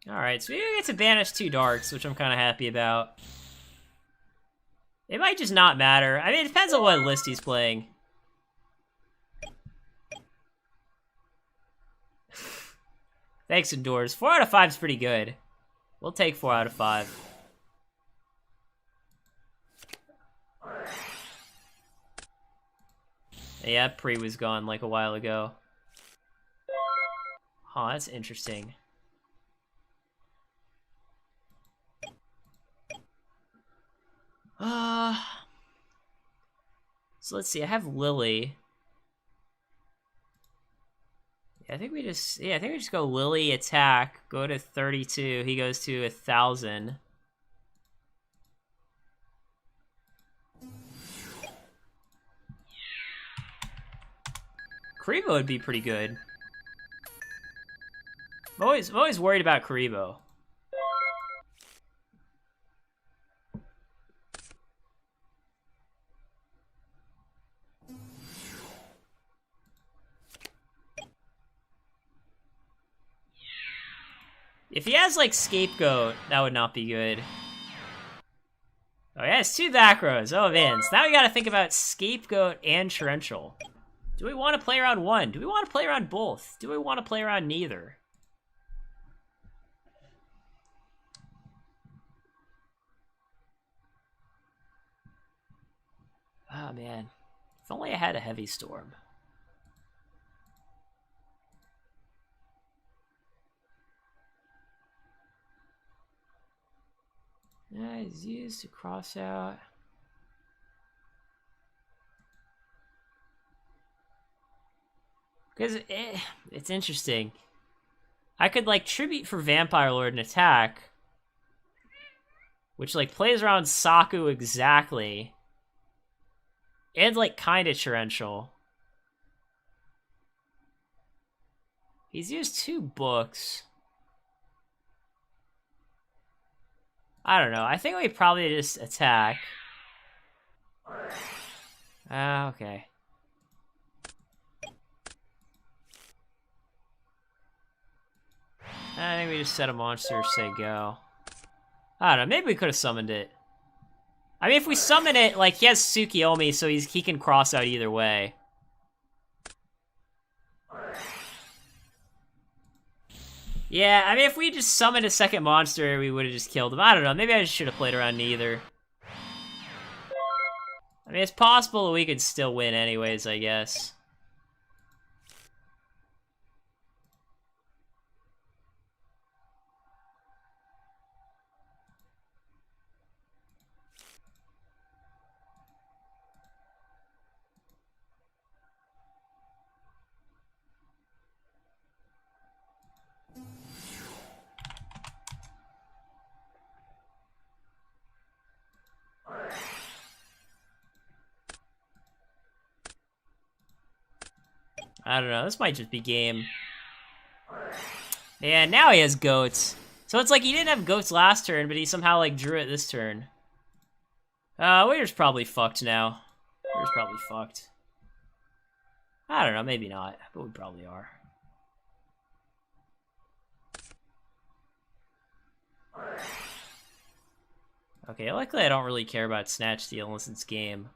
Alright, so we get to banish 2 darks, which I'm kind of happy about. It might just not matter. I mean, it depends on what list he's playing. Thanks, Endures. 4 out of 5 is pretty good. We'll take 4 out of 5. Yeah, Pre was gone like a while ago. Huh, that's interesting. So let's see, I have Lily. I think we just go Lily attack, go to 32, he goes to 1,000. Karibo would be pretty good. I'm always worried about Karibo. If he has, like, Scapegoat, that would not be good. Oh, yeah, it's 2 Vakros. Oh, man. So now we gotta think about Scapegoat and Torrential. Do we want to play around one? Do we want to play around both? Do we want to play around neither? Oh, man. If only I had a Heavy Storm. Yeah, it's used to cross out. Because it's interesting. I could, like, tribute for Vampire Lord and attack, which, like, plays around Saku exactly. And, like, kind of torrential. He's used 2 books. I don't know. I think we probably just attack. Okay. I think we just set a monster, say go. I don't know. Maybe we could have summoned it. I mean, if we summon it, like, he has Tsukiyomi, so he can cross out either way. Yeah, I mean, if we just summoned a second monster, we would have just killed him. I don't know. Maybe I just should have played around neither. I mean, it's possible that we could still win anyways, I guess. I don't know. This might just be game. Yeah, now he has goats. So it's like he didn't have goats last turn, but he somehow, like, drew it this turn. We're probably fucked now. We're probably fucked. I don't know, maybe not, but we probably are. Okay, luckily I don't really care about Snatch Steal unless it's game.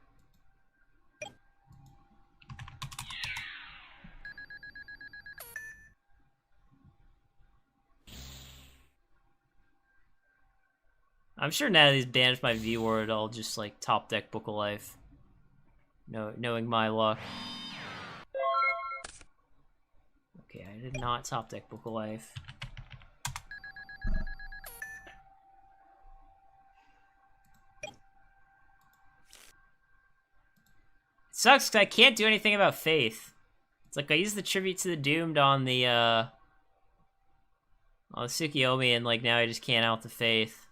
I'm sure now that he's banished my V-Word, I'll just, like, top deck Book of Life. Knowing my luck. Okay, I did not top deck Book of Life. It sucks because I can't do anything about Faith. It's like I used the Tribute to the Doomed on the Tsukiyomi, and, like, now I just can't out the Faith.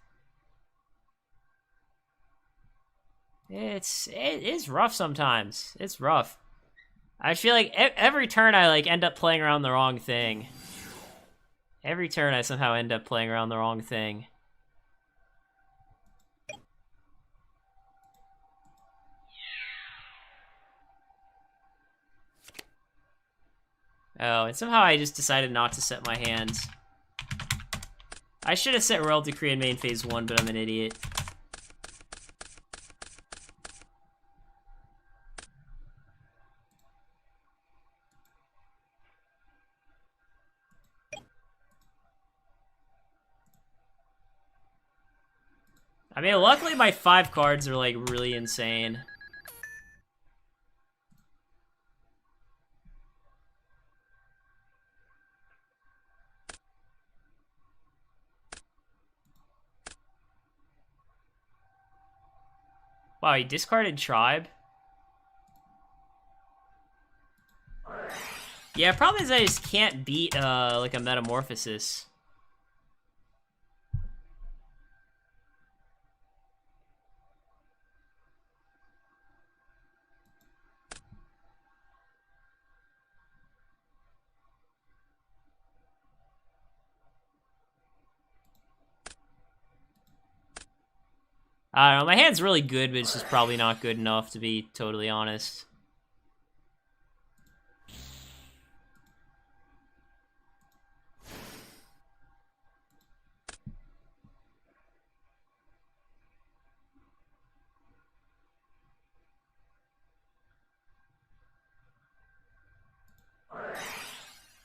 It is rough sometimes. It's rough. I feel like every turn I, like, end up playing around the wrong thing. Every turn I somehow end up playing around the wrong thing. Oh, and somehow I just decided not to set my hands. I should have set Royal Decree in main phase 1, but I'm an idiot. I mean, luckily my 5 cards are, like, really insane. Wow, he discarded Tribe? Yeah, problem is I just can't beat like a metamorphosis. I don't know, my hand's really good, but it's just probably not good enough, to be totally honest.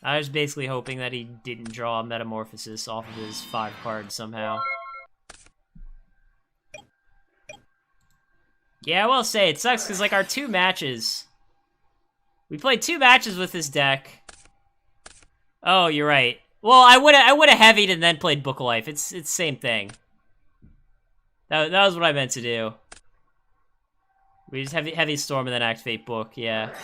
I was basically hoping that he didn't draw a metamorphosis off of his 5 cards somehow. Yeah, I will say, it sucks because, like, our 2 matches... We played 2 matches with this deck. Oh, you're right. Well, I would have heavied and then played Book of Life. It's the same thing. That was what I meant to do. We just heavy Storm and then activate Book, yeah.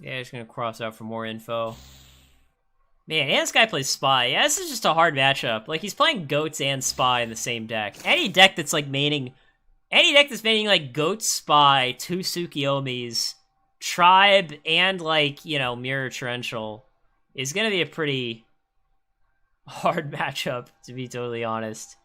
Yeah, just gonna cross out for more info. Man, and this guy plays Spy. Yeah, this is just a hard matchup. Like, he's playing Goats and Spy in the same deck. Any deck that's, like, maining... Any deck that's maining, like, Goats, Spy, 2 Tsukiomis, Tribe, and, like, you know, Mirror Torrential is gonna be a pretty hard matchup, to be totally honest.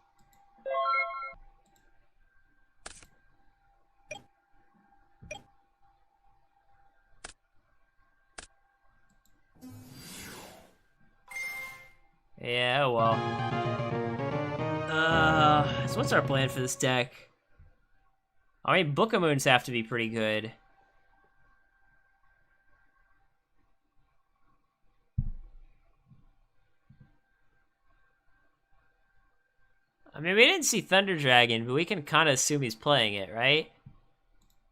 Yeah, well. So what's our plan for this deck? I mean, Book of Moons have to be pretty good. I mean, we didn't see Thunder Dragon, but we can kind of assume he's playing it, right?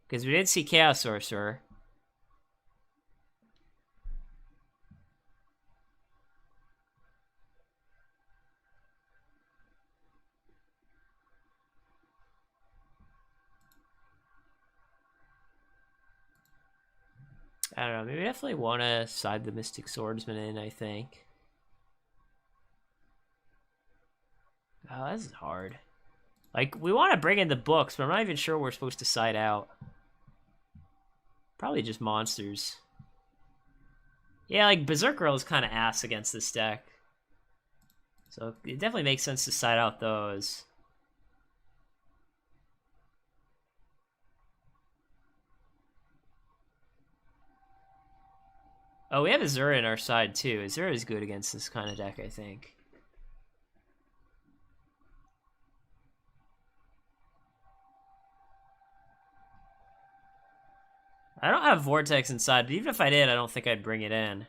Because we did see Chaos Sorcerer. I don't know, maybe we definitely want to side the Mystic Swordsman in, I think. Oh, this is hard. Like, we want to bring in the books, but I'm not even sure we're supposed to side out. Probably just monsters. Yeah, like, Berserk Girl is kind of ass against this deck. So it definitely makes sense to side out those. Oh, we have Azura in our side, too. Azura is good against this kind of deck, I think. I don't have Vortex inside, but even if I did, I don't think I'd bring it in.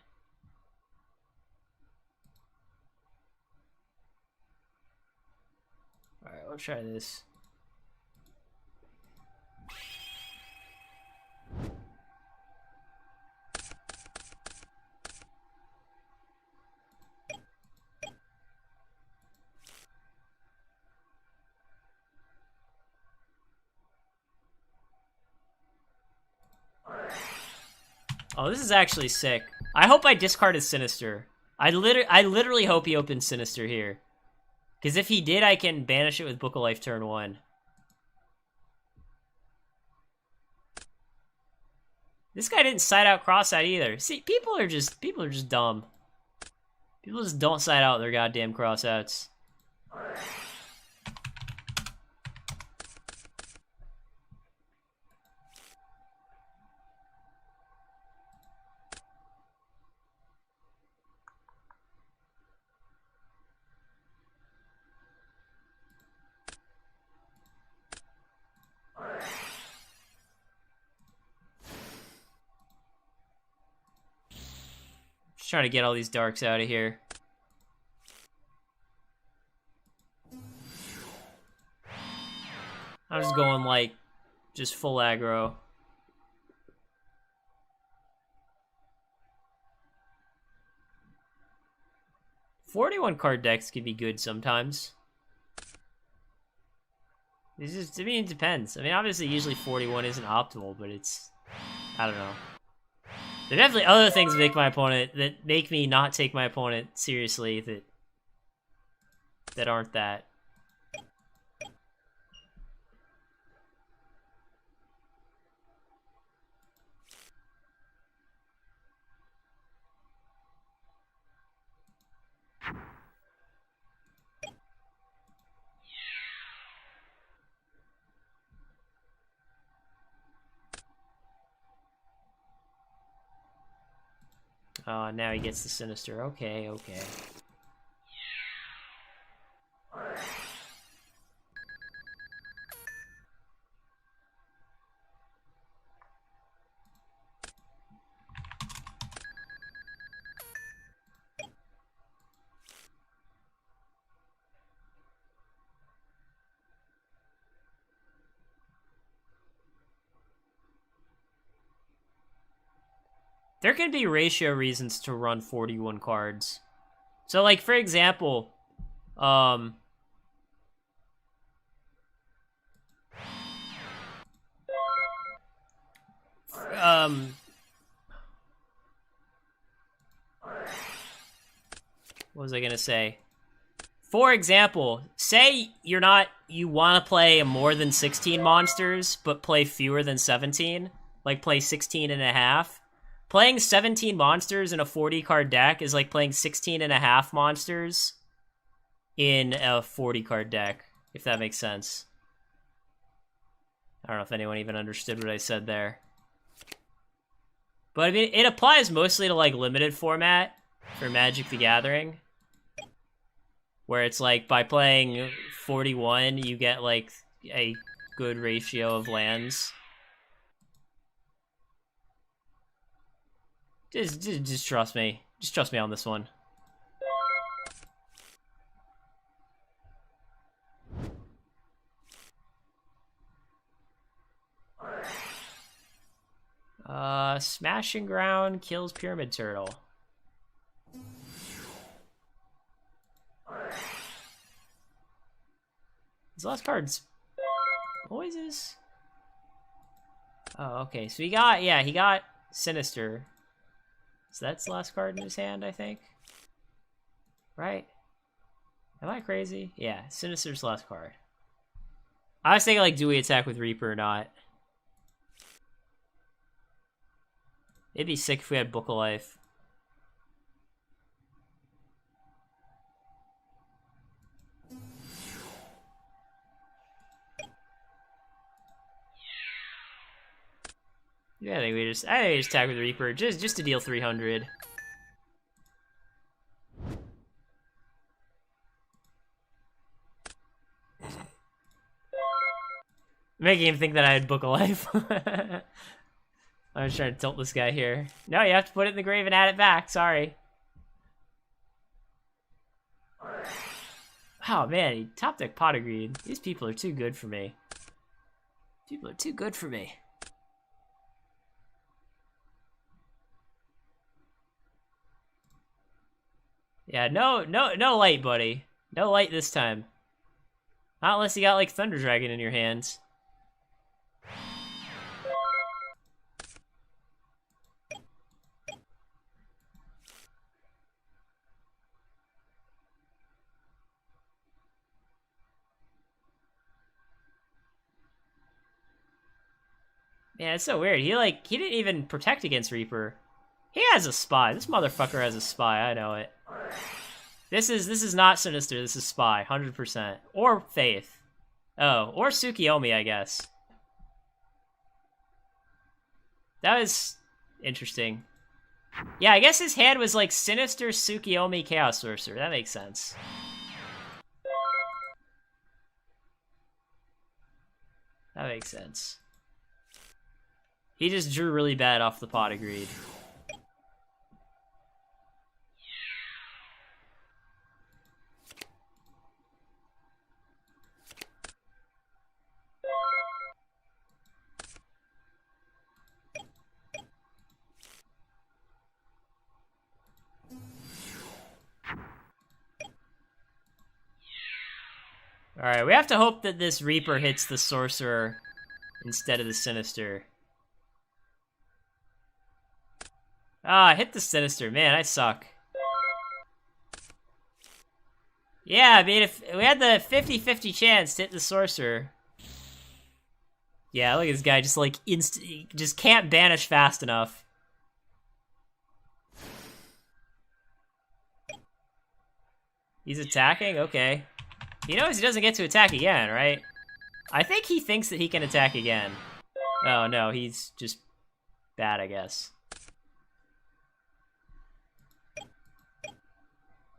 Alright, let's try this. Oh, this is actually sick. I hope I discarded Sinister. I literally hope he opens Sinister here. Because if he did, I can banish it with Book of Life turn 1. This guy didn't side out cross out either. See, people are just dumb. People just don't side out their goddamn crossouts. trying to get all these darks out of here. I'm just going like just full aggro. $41 card decks could be good sometimes. It's just, I mean, it depends. I mean, obviously, usually 41 isn't optimal, but it's, I don't know. There are definitely other things that make me not take my opponent seriously that aren't that. Oh, now he gets the Sinister. Okay, okay. There can be ratio reasons to run 41 cards. So, like, for example, what was I gonna say? For example, say you want to play more than 16 monsters, but play fewer than 17, like play 16 and a half. Playing 17 monsters in a 40 card deck is like playing 16 and a half monsters in a 40 card deck, if that makes sense. I don't know if anyone even understood what I said there. But I mean, it applies mostly to like limited format for Magic the Gathering, where it's like by playing 41, you get like a good ratio of lands. Just trust me. Just trust me on this one. Smashing Ground kills Pyramid Turtle. His last card's Poises. Oh, okay. So he got Sinister. So that's the last card in his hand, I think. Right? Am I crazy? Yeah, Sinister's the last card. I was thinking, like, do we attack with Reaper or not? It'd be sick if we had Book of Life. Yeah, I think we just attack with Reaper just to deal 300. Making him think that I had Book of Life. I'm just trying to tilt this guy here. No, you have to put it in the grave and add it back. Sorry. Oh man, he top deck Pot of Greed. These people are too good for me. People are too good for me. Yeah, no light, buddy. No light this time. Not unless you got like Thunder Dragon in your hands. Yeah, it's so weird. He didn't even protect against Reaper. He has a spy. This motherfucker has a spy. I know it. This is not Sinister. This is Spy, 100%. Or Faith. Oh, or Tsukiyomi, I guess. That was interesting. Yeah, I guess his hand was like Sinister, Tsukiyomi, Chaos Sorcerer. That makes sense. That makes sense. He just drew really bad off the Pot of Greed. Alright, we have to hope that this Reaper hits the Sorcerer instead of the Sinister. Ah, I hit the Sinister. Man, I suck. Yeah, I mean, if we had the 50-50 chance to hit the Sorcerer. Yeah, look at this guy just like just can't banish fast enough. He's attacking? Okay. He knows he doesn't get to attack again, right? I think he thinks that he can attack again. Oh no, he's just bad, I guess.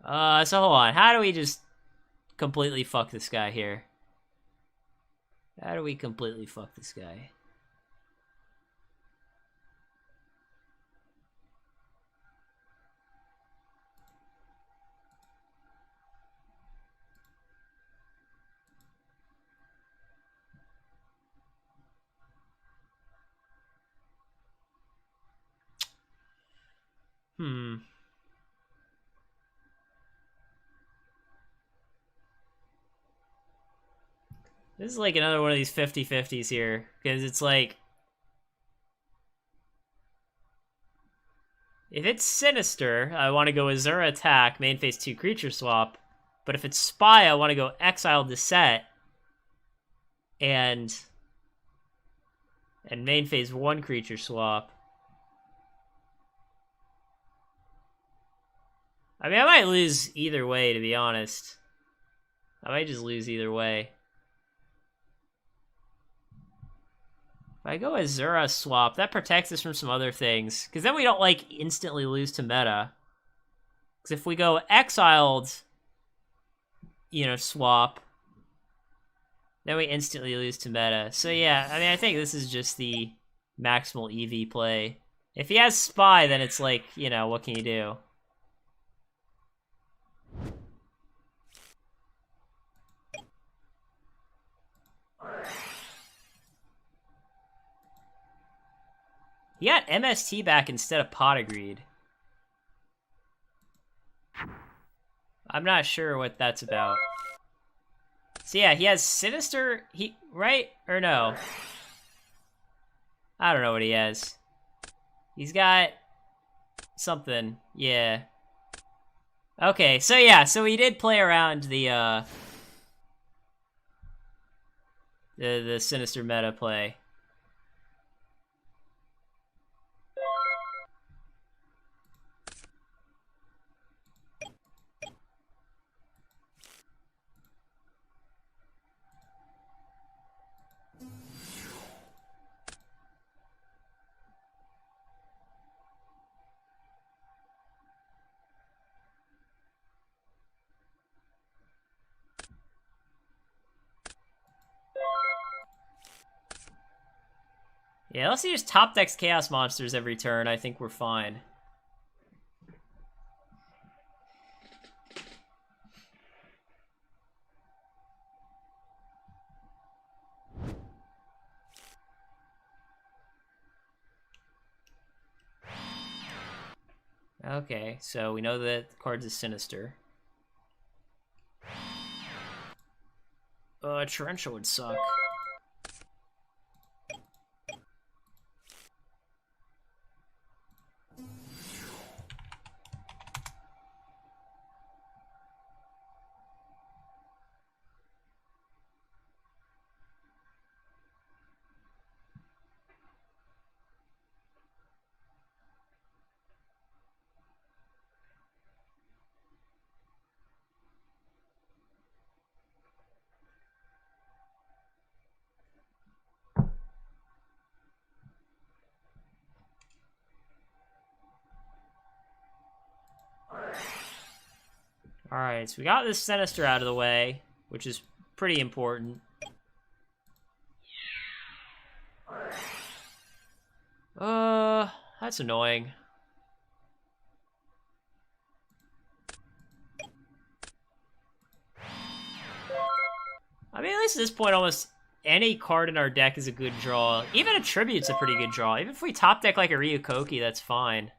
So hold on. How do we just completely fuck this guy here? How do we completely fuck this guy? This is like another one of these 50-50s here, because it's like, if it's Sinister, I want to go Azura attack, main phase 2 creature swap, but if it's Spy, I want to go Exile Deset, and main phase 1 creature swap. I mean, I might lose either way, to be honest. I might just lose either way. If I go Azura swap, that protects us from some other things. Because then we don't, like, instantly lose to meta. Because if we go Exiled, you know, swap, then we instantly lose to meta. So yeah, I mean, I think this is just the maximal EV play. If he has Spy, then it's like, you know, what can you do? He got MST back instead of Pot of Greed. I'm not sure what that's about. So yeah, he has Sinister, right? Or no? I don't know what he has. He's got something, yeah. Okay, so yeah, so he did play around the Sinister meta play. Yeah, let's use top decks Chaos Monsters every turn. I think we're fine. Okay, so we know that the card's is Sinister. Torrential would suck. Alright, so we got this Sinister out of the way, which is pretty important. That's annoying. I mean, at least at this point, almost any card in our deck is a good draw. Even a Tribute's a pretty good draw. Even if we top deck like a Ryukoki, that's fine.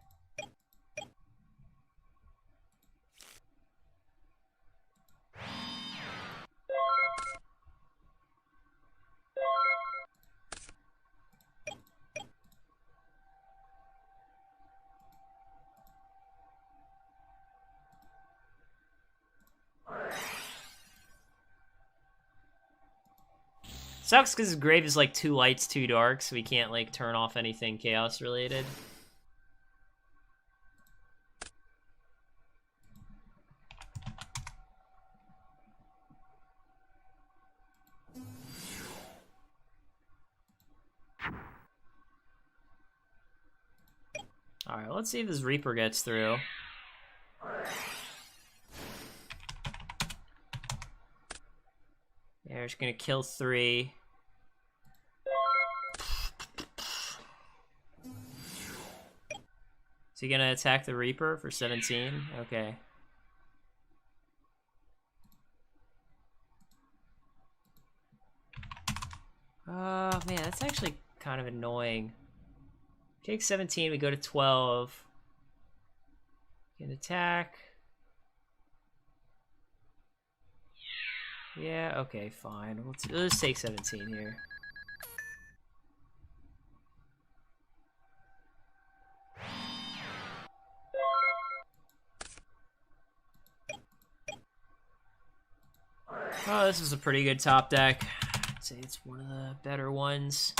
Sucks because his grave is like 2 lights, 2 darks, so we can't like turn off anything chaos related. Alright, let's see if this Reaper gets through. Yeah, we're just gonna kill 3. Is he gonna attack the Reaper for 17? Okay. Oh, man, that's actually kind of annoying. Take 17, we go to 12. Can attack. Yeah, okay, fine. Let's take 17 here. Oh, this is a pretty good top deck. I'd say it's one of the better ones.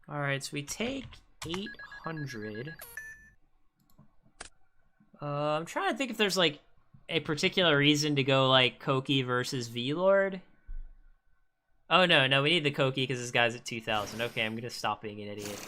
Alright, so we take 800. I'm trying to think if there's, like, a particular reason to go, like, Koki versus V-Lord. Oh, no, we need the Koki because this guy's at 2,000. Okay, I'm gonna stop being an idiot.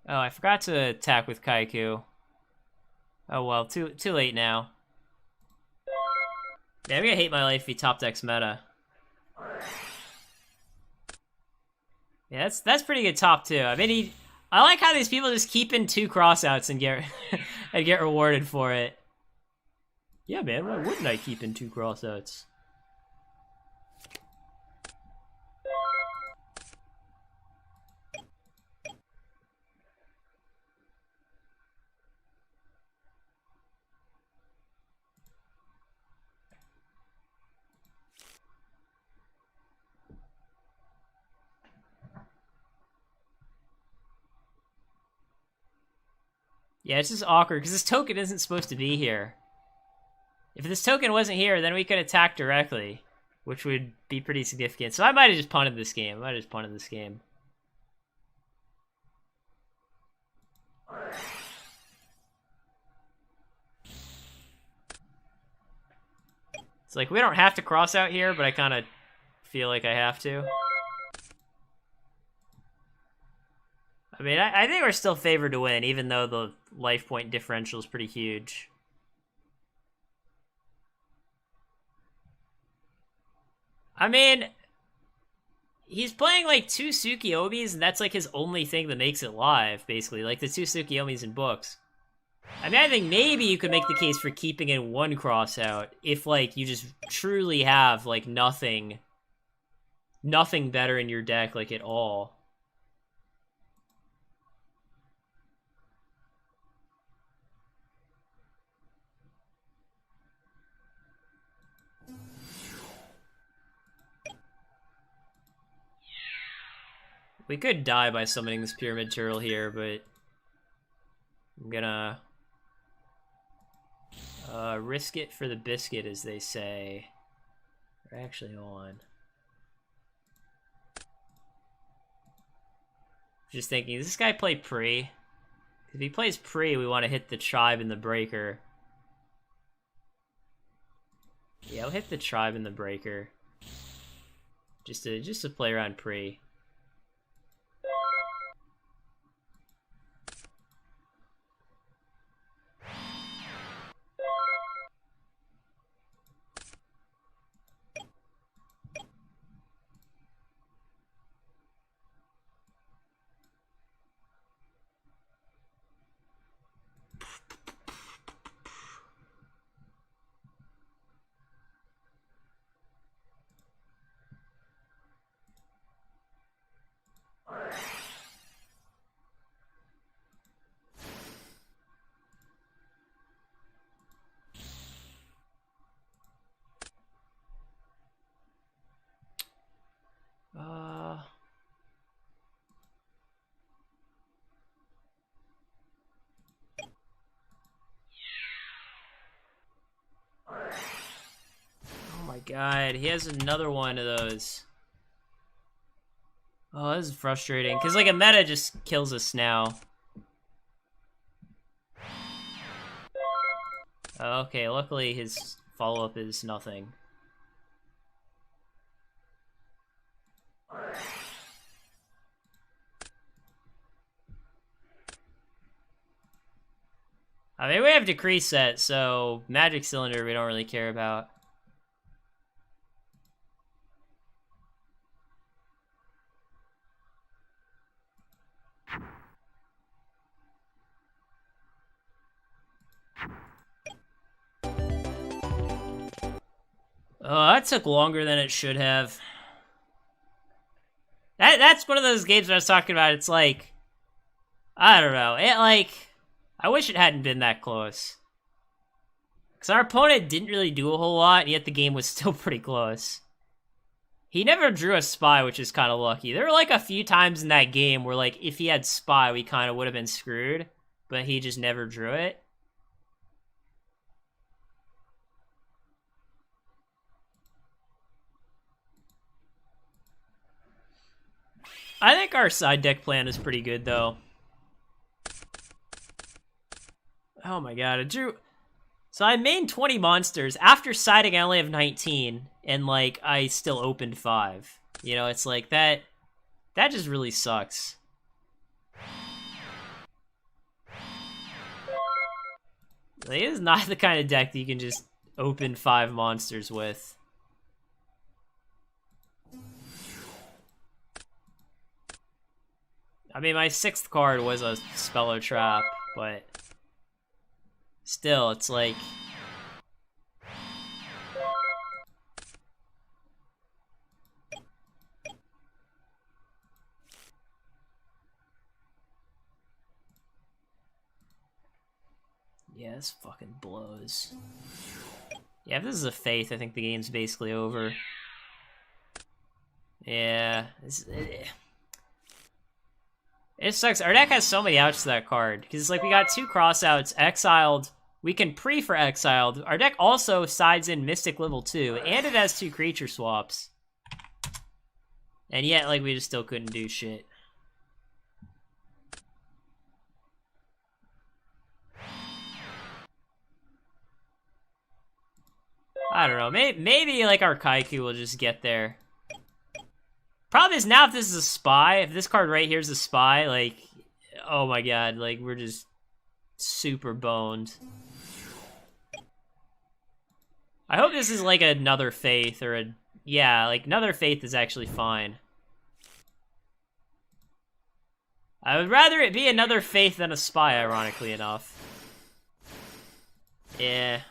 Oh, I forgot to attack with Kaiku. Oh well, too late now. Yeah, I'm gonna hate my life if he top decks meta. Yeah, that's pretty good top too. I mean, I like how these people just keep in 2 crossouts and get and get rewarded for it. Yeah, man, why wouldn't I keep in 2 crossouts? Yeah, it's just awkward because this token isn't supposed to be here. If this token wasn't here, then we could attack directly, which would be pretty significant. So I might have just punted this game. It's like, we don't have to cross out here, but I kind of feel like I have to. I mean, I think we're still favored to win, even though the life point differential is pretty huge. I mean, he's playing like 2 Tsukiomis, and that's like his only thing that makes it live, basically. Like the 2 Tsukiomis in books. I mean, I think maybe you could make the case for keeping in 1 crossout if, like, you just truly have, like, nothing better in your deck, like, at all. We could die by summoning this Pyramid Turtle here, but I'm gonna risk it for the biscuit, as they say. Or actually, hold on. Just thinking, does this guy play Pre? If he plays Pre, we want to hit the Tribe and the Breaker. Yeah, I'll hit the Tribe and the Breaker. Just to play around Pre. god, he has another one of those. Oh, this is frustrating, because, like, a meta just kills us now. Okay, luckily his follow-up is nothing. I mean, we have Decrease set, so Magic Cylinder we don't really care about. Oh, that took longer than it should have. That's one of those games I was talking about. It's like, I don't know. I wish it hadn't been that close. Because our opponent didn't really do a whole lot, and yet the game was still pretty close. He never drew a spy, which is kind of lucky. There were like a few times in that game where, like, if he had spy, we kind of would have been screwed, but he just never drew it. I think our side deck plan is pretty good, though. Oh my god, I drew... So I main 20 monsters. After siding, I only have 19, and, like, I still opened 5. You know, it's like, that just really sucks. Like, it is not the kind of deck that you can just open 5 monsters with. I mean, my 6th card was a Spello Trap, but still, it's like... Yeah, this fucking blows. Yeah, if this is a Faith, I think the game's basically over. Yeah, it sucks. Our deck has so many outs to that card. Because it's like we got 2 crossouts, exiled. We can pre for exiled. Our deck also sides in Mystic level 2, and it has 2 creature swaps. And yet, like, we just still couldn't do shit. I don't know. Maybe like, our Kaiku will just get there. Problem is, now if this is a spy, if this card right here is a spy, like, oh my god, like, we're just super boned. I hope this is like another Faith, or a... Yeah, like, another Faith is actually fine. I would rather it be another Faith than a spy, ironically enough. Yeah.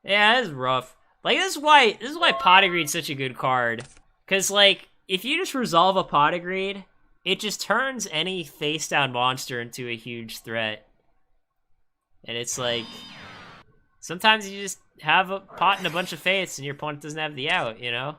Yeah, it's rough. Like, this is why Pot Greed's such a good card. Because, like, if you just resolve a Pot Greed, it just turns any face-down monster into a huge threat. And it's like... Sometimes you just have a pot and a bunch of Faiths and your opponent doesn't have the out, you know?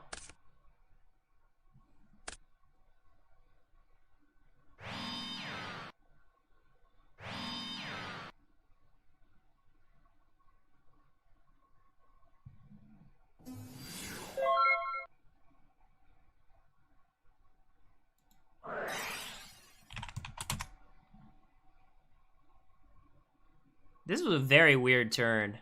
This was a very weird turn.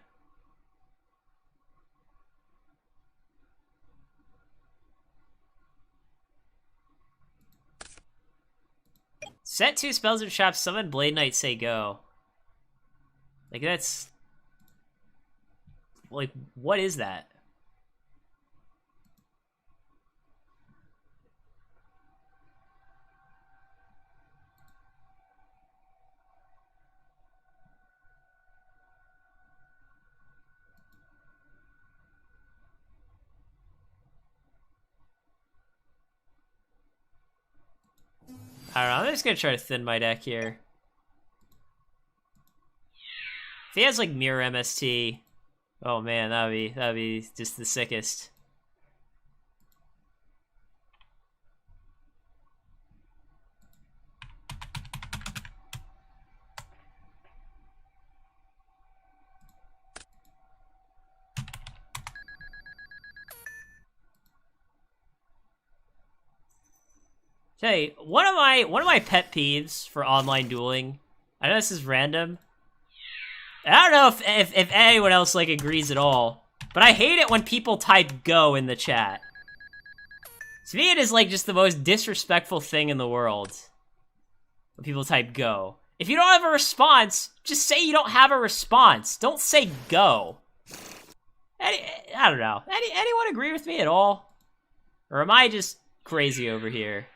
Set 2 spells or traps, summon Blade Knight, say go. Like, that's... Like, what is that? I don't know, I'm just gonna try to thin my deck here. If he has, like, Mirror MST, oh man, that'd be just the sickest. Hey, one of my pet peeves for online dueling. I know this is random. I don't know if anyone else like agrees at all, but I hate it when people type "go" in the chat. To me, it is like just the most disrespectful thing in the world when people type "go." If you don't have a response, just say you don't have a response. Don't say "go." I don't know. Anyone agree with me at all? Or am I just crazy over here?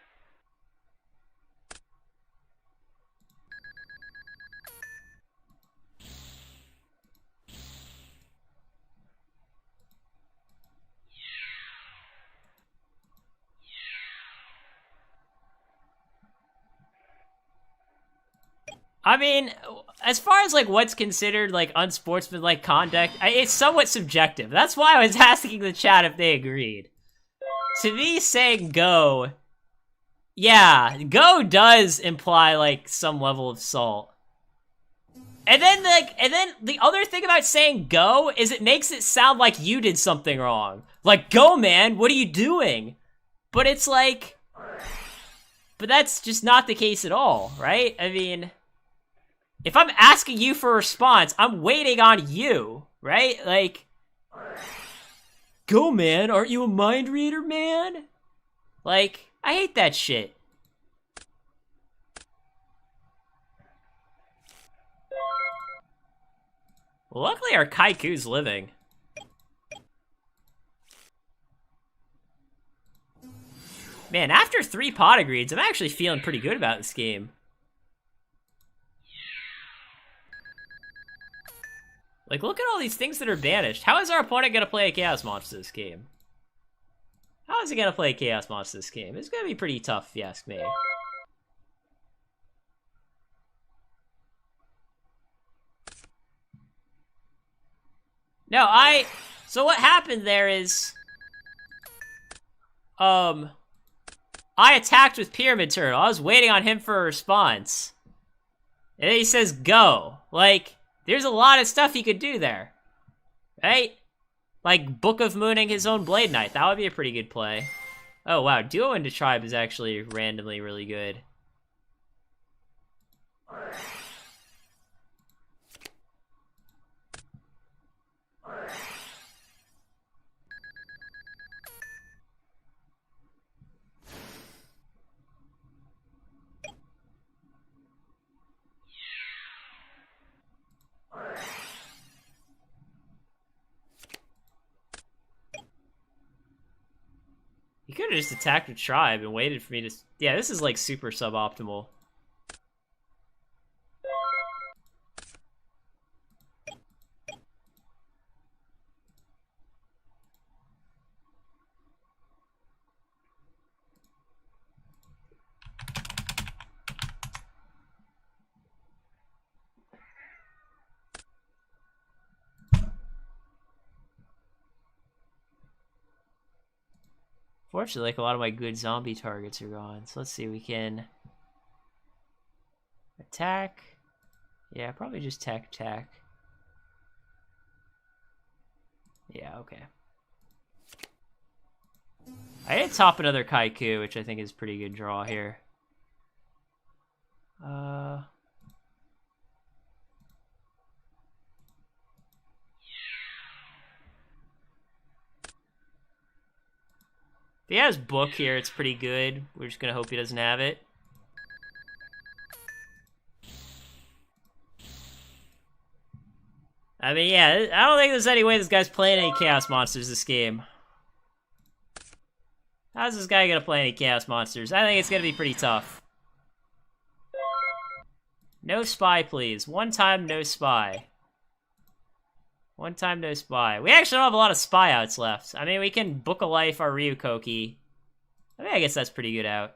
I mean, as far as like what's considered like unsportsmanlike conduct, it's somewhat subjective. That's why I was asking the chat if they agreed. To me, saying "go," yeah, "go" does imply like some level of assault. And then the other thing about saying "go" is it makes it sound like you did something wrong. Like, "Go, man, what are you doing?" But it's like, but that's just not the case at all, right? I mean, if I'm asking you for a response, I'm waiting on you, right? Like, "Go, man, aren't you a mind reader, man?" Like, I hate that shit. Well, luckily our Kaiku's living. Man, after 3 pot agreeds, I'm actually feeling pretty good about this game. Like, look at all these things that are banished. How is our opponent gonna play a Chaos Monster this game? How is he gonna play a Chaos Monster this game? It's gonna be pretty tough, if you ask me. No, so what happened there is, I attacked with Pyramid Turtle. I was waiting on him for a response. And then he says, "Go." Like, there's a lot of stuff he could do there. Right? Like, Book of Mooning his own Blade Knight. That would be a pretty good play. Oh, wow. Duo into Tribe is actually randomly really good. He could have just attacked with Tribe and waited for me to... Yeah, this is like super suboptimal. Fortunately, like, a lot of my good zombie targets are gone. So let's see, we can... attack. Yeah, probably just attack. Yeah, okay. I did top another Kaiku, which I think is a pretty good draw here. If he has Book here, it's pretty good. We're just gonna hope he doesn't have it. I mean, yeah, I don't think there's any way this guy's playing any Chaos Monsters this game. How's this guy gonna play any Chaos Monsters? I think it's gonna be pretty tough. No spy, please. One time, no spy. One time, no spy. We actually don't have a lot of spy outs left. I mean, we can Book a Life our Ryukoki. I mean, I guess that's pretty good out.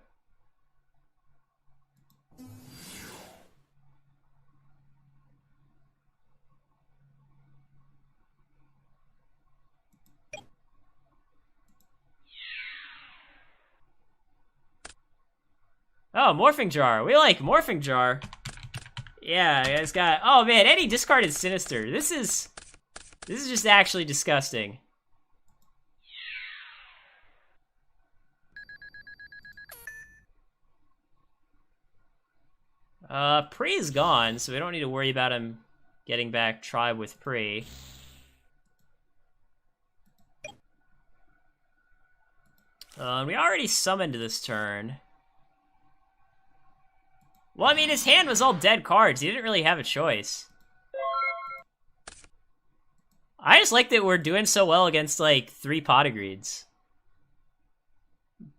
Oh, Morphing Jar. We like Morphing Jar. Yeah, it's got... Oh, man, any discarded Sinister. This is just actually disgusting. Pre's gone, so we don't need to worry about him getting back tribe with Pre. We already summoned this turn. Well, I mean, his hand was all dead cards. He didn't really have a choice. I just like that we're doing so well against, like, 3 Potagreeds.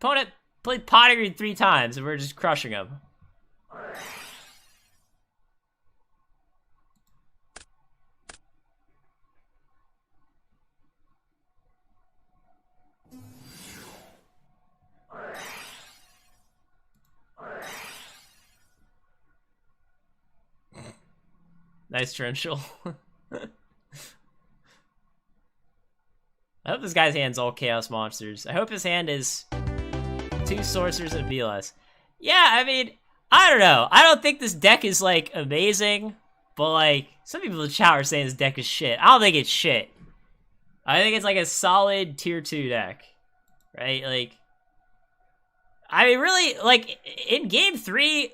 Opponent played Potagreed 3 times, and we're just crushing him. Nice torrential. I hope this guy's hand's all chaos monsters. I hope his hand is 2 sorcerers and BLS. Yeah, I mean, I don't know. I don't think this deck is, like, amazing, but, like, some people in the chat are saying this deck is shit. I don't think it's shit. I think it's, like, a solid tier 2 deck, right? Like, I mean, really, like, in game 3,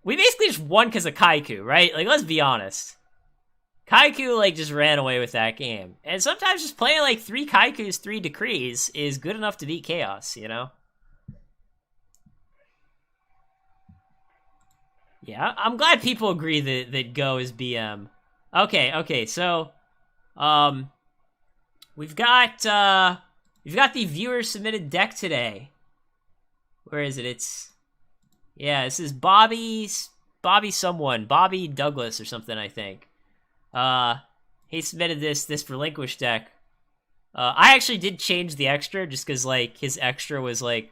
we basically just won because of Kaiku, right? Like, let's be honest. Kaiku, like, just ran away with that game. And sometimes just playing, like, 3 Kaikus, 3 Decrees is good enough to beat Chaos, you know? Yeah, I'm glad people agree that Go is BM. Okay, so, we've got the viewer-submitted deck today. Where is it? Yeah, this is Bobby Douglas or something, I think. He submitted this Relinquished deck. I actually did change the extra just because, like, his extra was, like,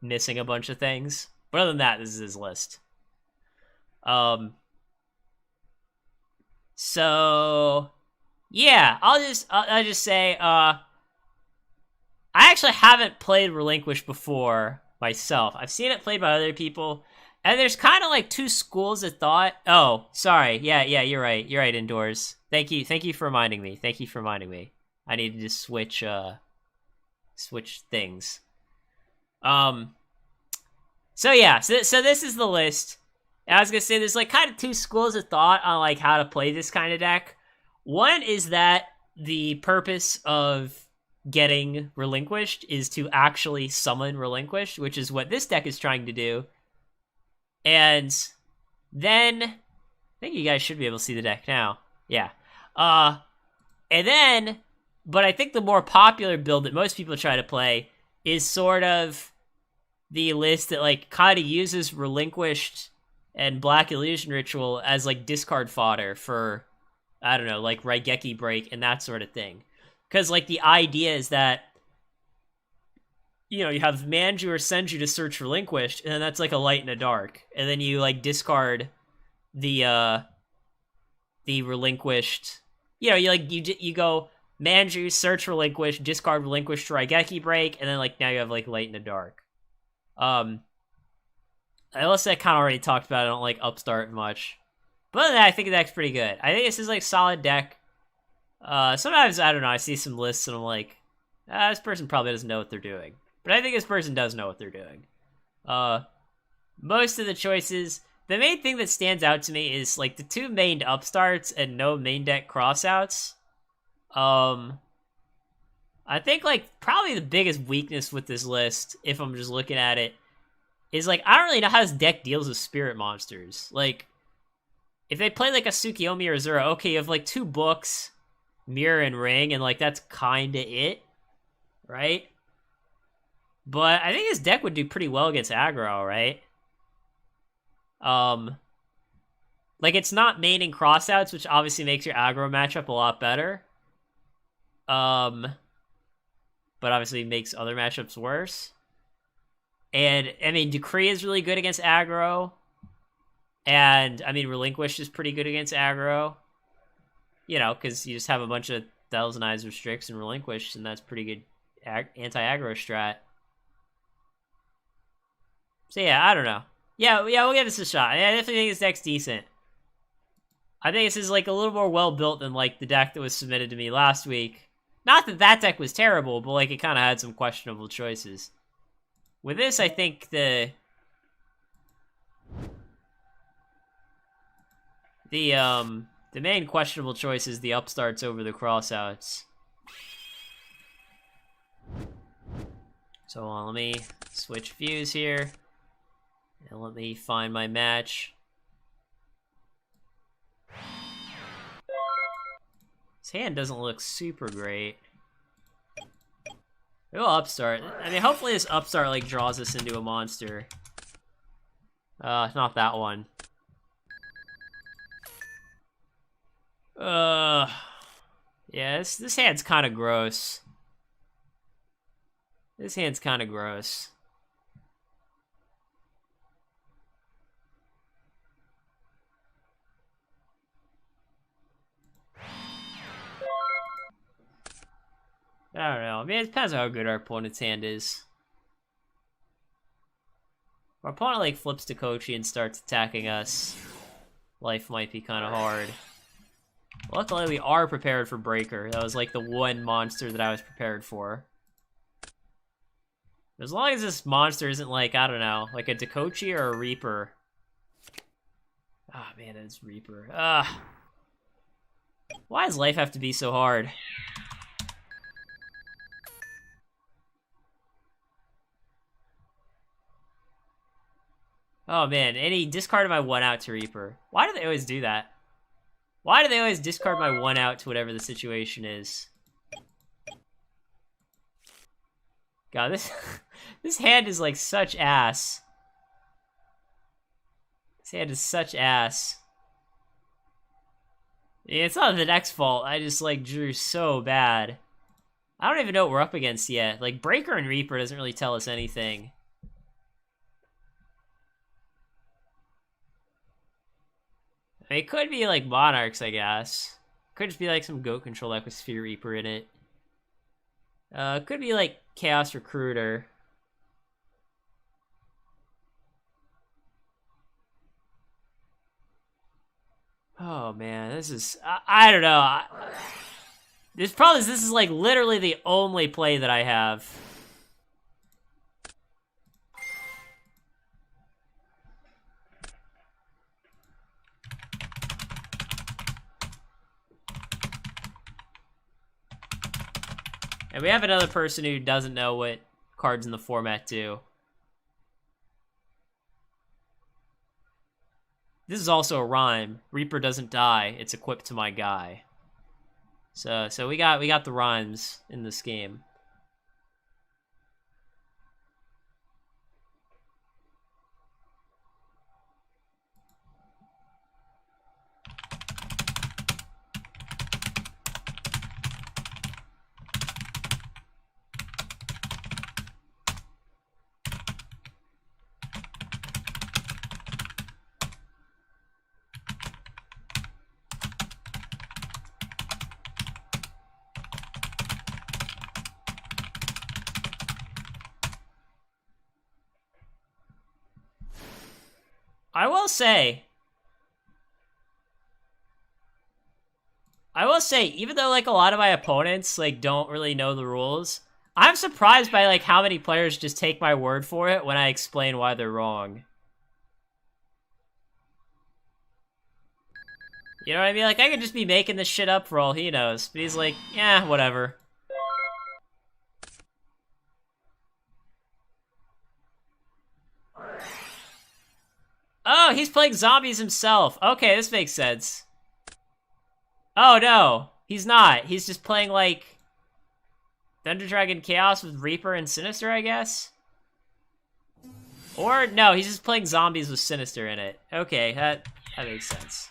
missing a bunch of things. But other than that, this is his list. So, yeah, I'll just say, I actually haven't played Relinquish before myself. I've seen it played by other people. And there's kind of like 2 schools of thought. Oh, sorry. Yeah, you're right. You're right, Indoors. Thank you for reminding me. I needed to switch things. So yeah, so this is the list. And I was gonna say there's like kind of 2 schools of thought on like how to play this kind of deck. One is that the purpose of getting Relinquished is to actually summon Relinquished, which is what this deck is trying to do. And then, I think you guys should be able to see the deck now. Yeah. And then, but I think the more popular build that most people try to play is sort of the list that, like, kind of uses Relinquished and Black Illusion Ritual as, like, discard fodder for, I don't know, like, Raigeki Break and that sort of thing. Because, like, the idea is that, you know, you have Manju or Senju to search Relinquished, and then that's like a light and a dark. And then you, like, discard the Relinquished. You know, you go Manju, search Relinquished, discard Relinquished to Raigeki Break, and then, like, now you have, like, light and a dark. Unless I kind of already talked about it, I don't like Upstart much. But other than that, I think the deck's pretty good. I think this is, like, solid deck. Sometimes, I don't know, I see some lists and I'm like, this person probably doesn't know what they're doing. But I think this person does know what they're doing. Most of the choices, the main thing that stands out to me is, like, the 2 main Upstarts and no main deck crossouts. I think, like, probably the biggest weakness with this list, if I'm just looking at it, is, like, I don't really know how this deck deals with spirit monsters. Like, if they play, like, a Tsukiyomi or Azura, okay, you have, like, 2 books, Mirror and Ring, and, like, that's kinda it, right? But I think this deck would do pretty well against aggro, right? Like, it's not maining crossouts, which obviously makes your aggro matchup a lot better. But obviously makes other matchups worse. And, I mean, Decree is really good against aggro. And, I mean, Relinquish is pretty good against aggro. You know, because you just have a bunch of Thousand Eyes Restricts and Relinquish, and that's pretty good anti-aggro strat. So yeah, I don't know. Yeah, we'll give this a shot. I definitely think this deck's decent. I think this is, like, a little more well-built than, like, the deck that was submitted to me last week. Not that that deck was terrible, but, like, it kind of had some questionable choices. With this, I think the main questionable choice is the upstarts over the crossouts. So let me switch views here, and let me find my match. His hand doesn't look super great. Maybe I'll upstart. I mean, hopefully this upstart like draws us into a monster. Not that one. Yeah, this hand's kind of gross. This hand's kind of gross. I don't know. I mean, it depends on how good our opponent's hand is. If our opponent like flips to Kochi and starts attacking us, life might be kind of hard. Luckily, we are prepared for Breaker. That was like the one monster that I was prepared for. As long as this monster isn't like, I don't know, like a Dakochi or a Reaper. Ah, oh, man, it's Reaper. Why does life have to be so hard? Oh man, and he discarded my 1-out to Reaper. Why do they always do that? Why do they always discard my 1-out to whatever the situation is? God, this hand is like such ass. This hand is such ass. Yeah, it's not the next fault. I just like drew so bad. I don't even know what we're up against yet. Like Breaker and Reaper doesn't really tell us anything. I mean, it could be like Monarchs, I guess. Could just be like some goat control deck with Sphere Reaper in it. Could be like Chaos Recruiter. Oh man, this is I don't know. This is like literally the only play that I have. And we have another person who doesn't know what cards in the format do. This is also a rhyme. Reaper doesn't die. It's equipped to my guy. So we got the rhymes in this game. I will say, even though like a lot of my opponents like don't really know the rules, I'm surprised by like how many players just take my word for it when I explain why they're wrong. You know what I mean? Like I could just be making this shit up for all he knows, but he's like, yeah, whatever. Oh, he's playing zombies himself. Okay, this makes sense. Oh, no. He's not. He's just playing, like, Thunder Dragon Chaos with Reaper and Sinister, I guess? Or, no, he's just playing zombies with Sinister in it. Okay, that makes sense.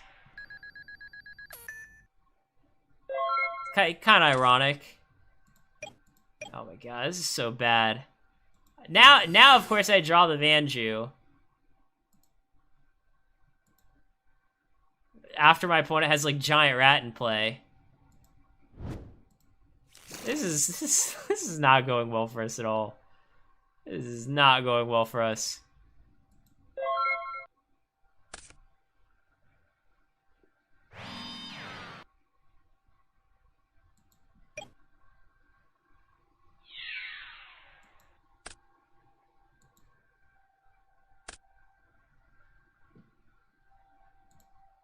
Kind of ironic. Oh my god, this is so bad. Now, of course, I draw the Vanju. After my opponent has like Giant Rat in play. This is not going well for us at all. This is not going well for us.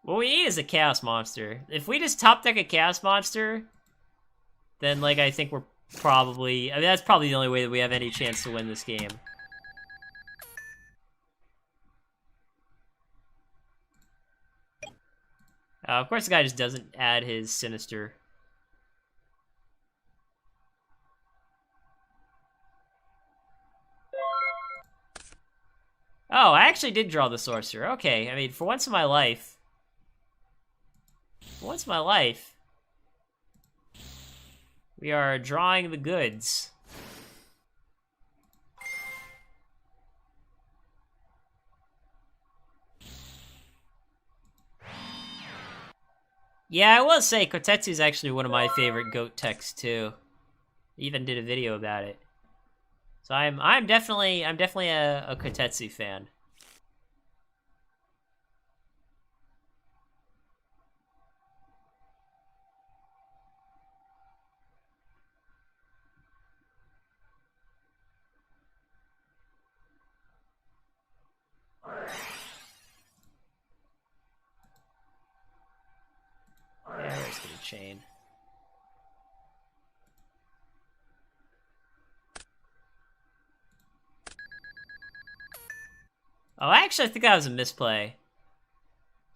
What we need is a Chaos Monster. If we just top deck a Chaos Monster, then, like, I think we're probably... I mean, that's probably the only way that we have any chance to win this game. Of course, the guy just doesn't add his Sinister. Oh, I actually did draw the Sorcerer. Okay, I mean, for once in my life... For once in my life... We are drawing the goods. Yeah, I will say Kotetsu is actually one of my favorite goat techs too. Even did a video about it. So I'm definitely a Kotetsu fan. Yeah, we're just gonna chain. Oh, actually, I think that was a misplay.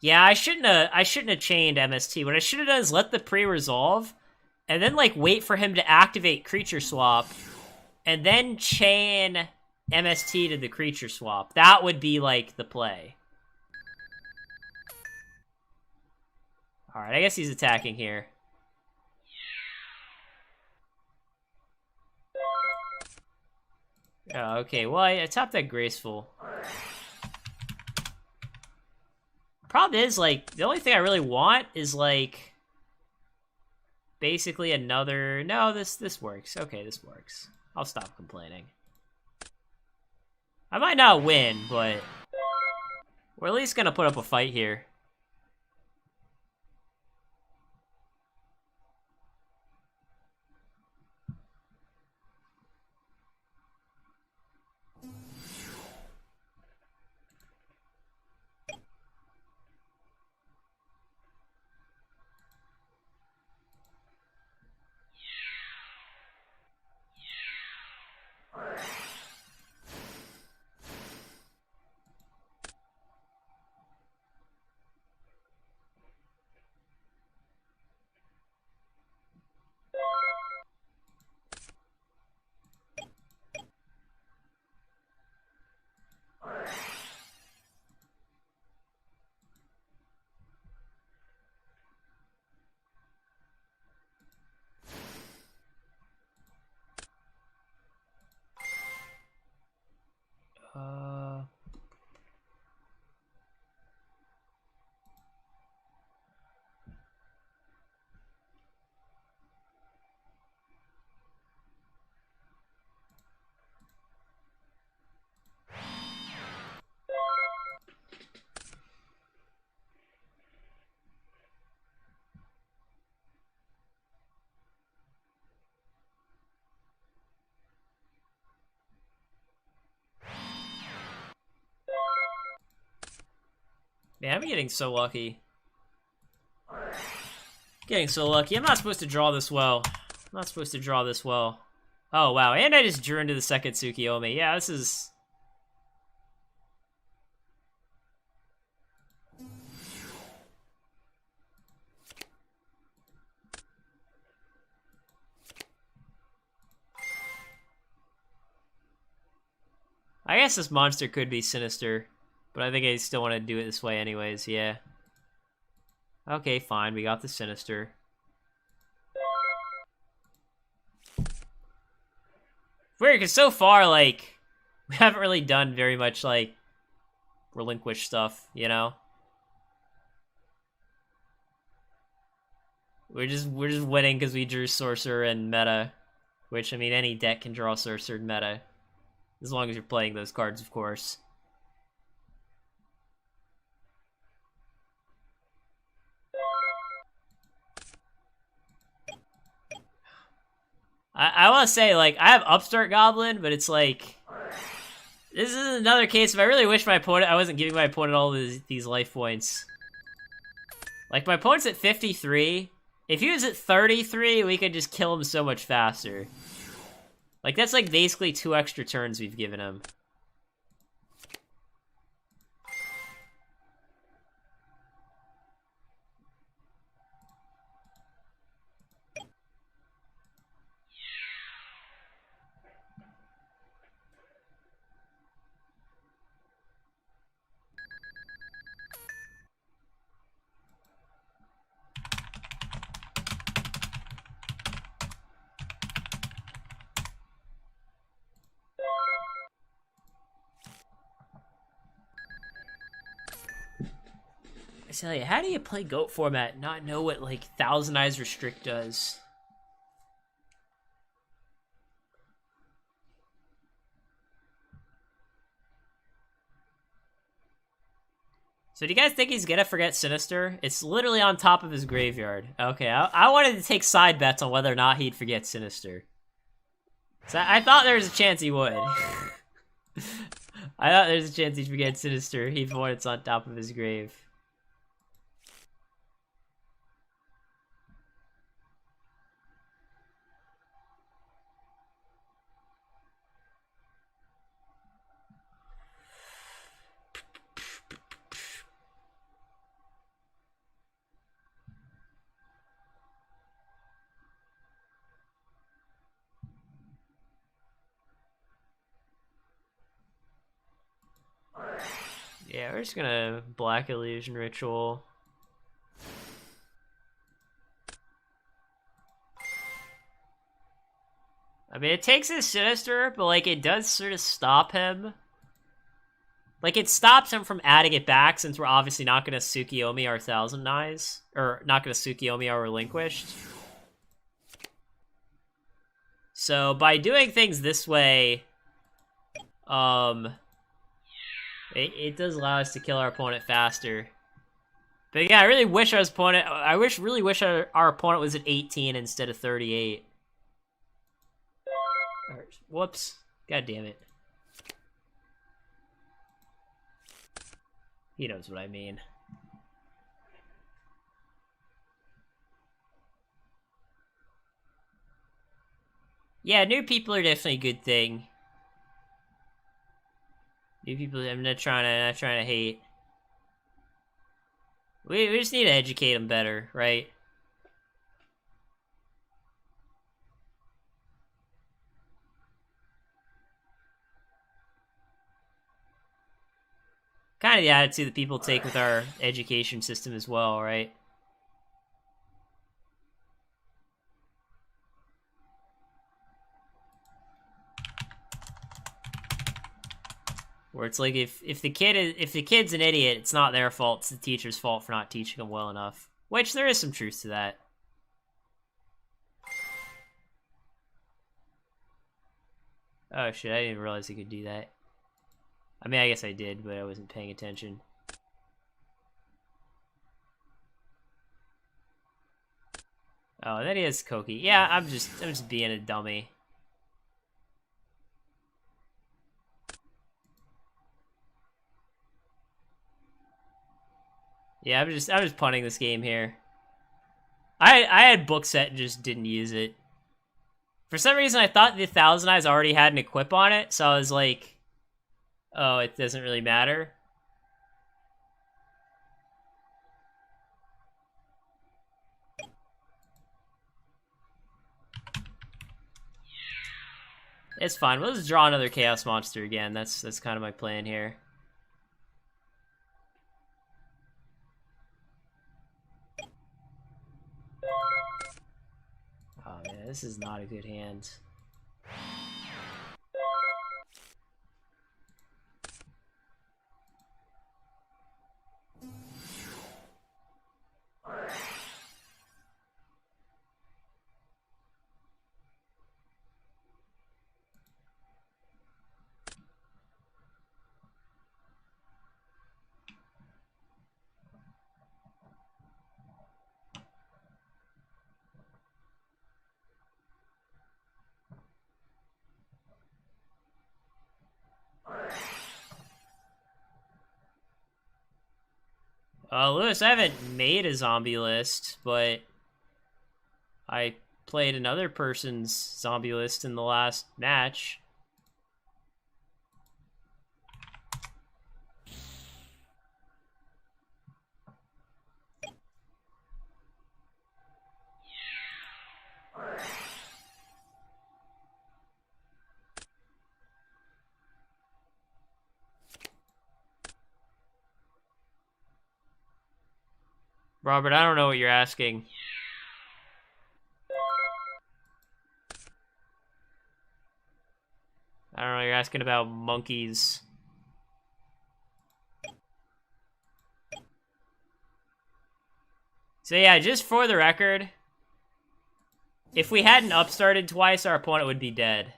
Yeah, I shouldn't have chained MST. What I should have done is let the pre-resolve, and then like wait for him to activate creature swap, and then chain MST to the creature swap. That would be like the play. Alright, I guess he's attacking here. Oh, okay, well, I topped that graceful. Problem is, like, the only thing I really want is, like, basically another... No, this works. Okay, this works. I'll stop complaining. I might not win, but we're at least gonna put up a fight here. Man, I'm getting so lucky. Getting so lucky. I'm not supposed to draw this well. I'm not supposed to draw this well. Oh, wow. And I just drew into the second Tsukiyomi. Yeah, this is... I guess this monster could be Sinister, but I think I still want to do it this way anyways, yeah. Okay, fine, we got the Sinister. Weird, because so far, like, we haven't really done very much, like, relinquish stuff, you know? We're just winning because we drew Sorcerer and meta, which, I mean, any deck can draw Sorcerer and meta. As long as you're playing those cards, of course. I want to say, like, I have Upstart Goblin, but it's like... This is another case of I really wish my opponent... I wasn't giving my opponent all these life points. Like, my opponent's at 53. If he was at 33, we could just kill him so much faster. Like, that's like basically 2 extra turns we've given him. I tell you, how do you play GOAT format and not know what, like, Thousand Eyes Restrict does? So do you guys think he's gonna forget Sinister? It's literally on top of his graveyard. Okay, I wanted to take side bets on whether or not he'd forget Sinister. So I thought there was a chance he would. I thought there's a chance he'd forget Sinister even when it's on top of his grave. Yeah, we're just gonna Black Illusion Ritual. I mean, it takes his Sinister, but, like, it does sort of stop him. Like, it stops him from adding it back, since we're obviously not gonna Tsukiyomi our Thousand Eyes. Or, not gonna Tsukiyomi our Relinquished. So, by doing things this way, it does allow us to kill our opponent faster. But yeah, I really wish our opponent, really wish our opponent was at 18 instead of 38. Whoops. God damn it. He knows what I mean. Yeah, new people are definitely a good thing. New people, I'm not trying to hate. We just need to educate them better, right? Kind of the attitude that people take with our education system as well, right? Where it's like if the kid's an idiot, it's not their fault, it's the teacher's fault for not teaching them well enough. Which there is some truth to that. Oh shit, I didn't even realize he could do that. I mean, I guess I did, but I wasn't paying attention. Oh, and then he has Koki. Yeah, I'm just being a dummy. Yeah, I'm just punting this game here. I had book set and just didn't use it. For some reason, I thought the Thousand Eyes already had an equip on it, so I was like, oh, it doesn't really matter. It's fine. We'll just draw another Chaos Monster again. That's kind of my plan here. Oh man, this is not a good hand. Lewis, I haven't made a zombie list, but I played another person's zombie list in the last match. Robert, I don't know what you're asking. I don't know, you're asking about monkeys. So yeah, just for the record, if we hadn't upstarted twice, our opponent would be dead.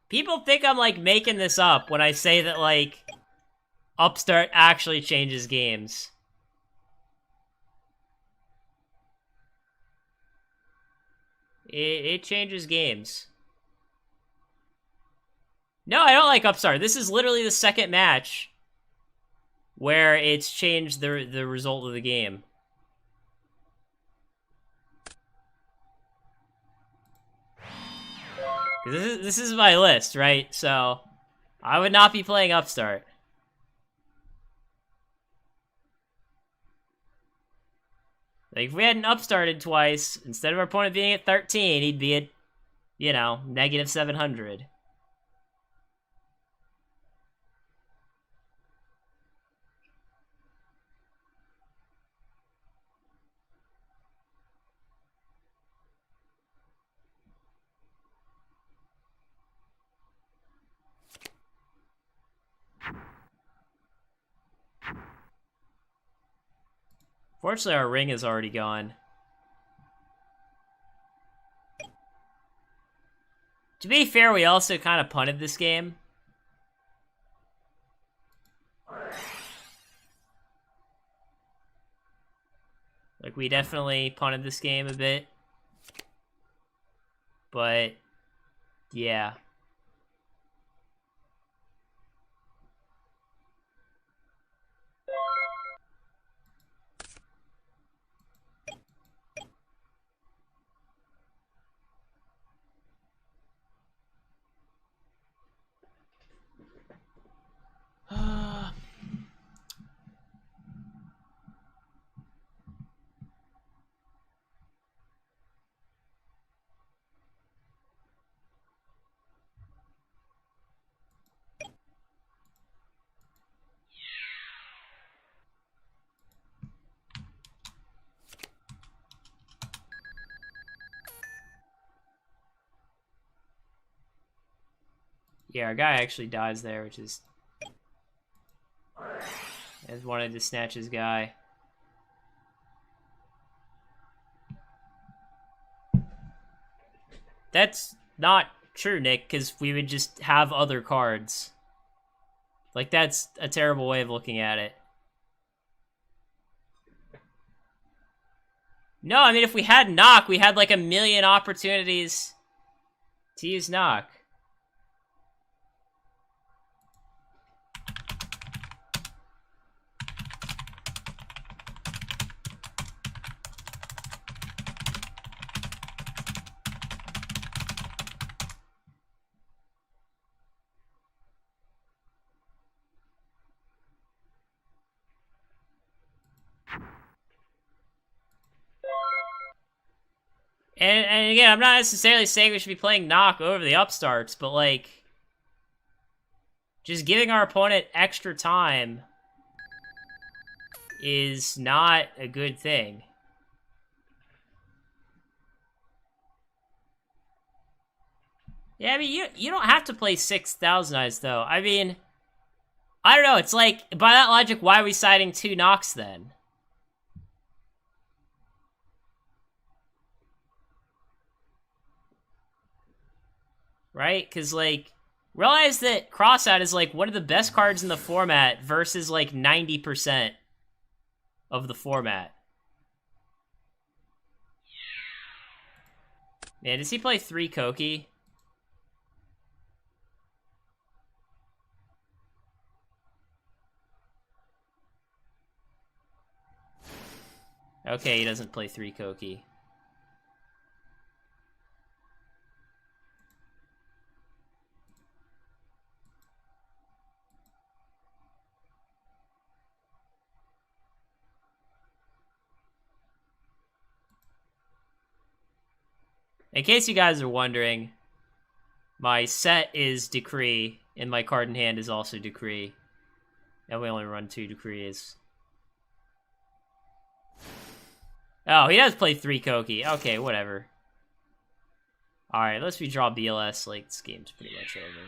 People think I'm, like, making this up when I say that, like, Upstart actually changes games. It changes games. No, I don't like Upstart. This is literally the second match where it's changed the result of the game. This is my list, right? So I would not be playing Upstart. Like, if we hadn't upstarted twice, instead of our opponent being at 13, he'd be at, you know, negative 700. Fortunately, our ring is already gone. To be fair, we also kind of punted this game. Like, we definitely punted this game a bit. But, yeah. Yeah, our guy actually dies there, which is... I just wanted to snatch his guy. That's not true, Nick, because we would just have other cards. Like, that's a terrible way of looking at it. No, I mean, if we had knock, we had like a million opportunities to use knock. And again, I'm not necessarily saying we should be playing knock over the upstarts, but like, just giving our opponent extra time is not a good thing. Yeah, I mean, you don't have to play 6,000 eyes, though. I mean, I don't know, it's like, by that logic, why are we siding 2 knocks then? Right? Because, like, Realize that Crossout is like one of the best cards in the format versus like 90% of the format. Man, does he play 3 Koki? Okay, he doesn't play 3 Koki. In case you guys are wondering, my set is Decree, and my card in hand is also Decree. And we only run 2 Decrees. Oh, he does play 3 Koki. Okay, whatever. Alright, let's redraw BLS. Like, this game's pretty much over.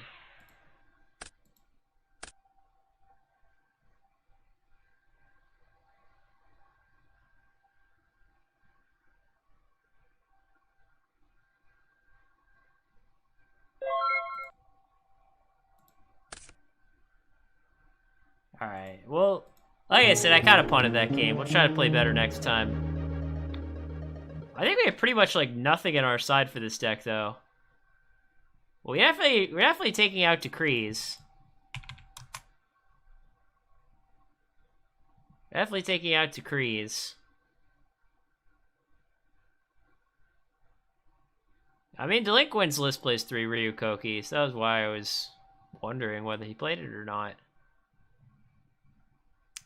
Alright, well, like I said, I kind of punted that game. We'll try to play better next time. I think we have pretty much, like, nothing in our side for this deck, though. Well, we're definitely taking out Decrees. Definitely taking out Decrees. I mean, Delinquent's list plays 3 Ryu Koki, so that was why I was wondering whether he played it or not.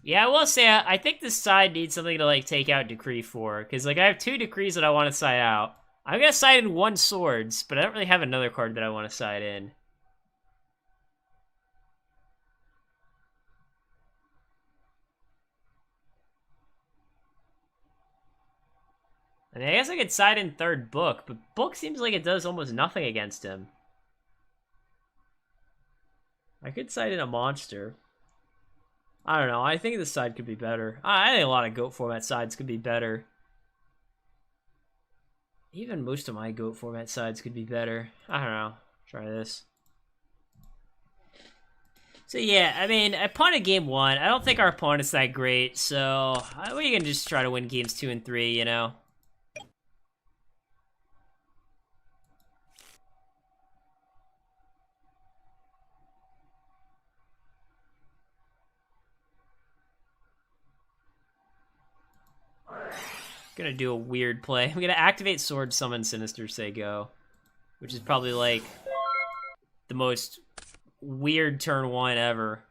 Yeah, I will say, I think this side needs something to, like, take out Decree for, because, like, I have 2 Decrees that I want to side out. I'm going to side in 1 Swords, but I don't really have another card that I want to side in. I mean, I guess I could side in 3rd Book, but Book seems like it does almost nothing against him. I could side in a monster. I don't know. I think this side could be better. I think a lot of GOAT format sides could be better. Even most of my GOAT format sides could be better. I don't know. Try this. So yeah, I mean, I punted game 1. I don't think our opponent's that great, so we can just try to win games 2 and 3, you know? Gonna do a weird play. I'm gonna activate Sword, Summon Sinister, say go. Which is probably, like, the most weird turn 1 ever.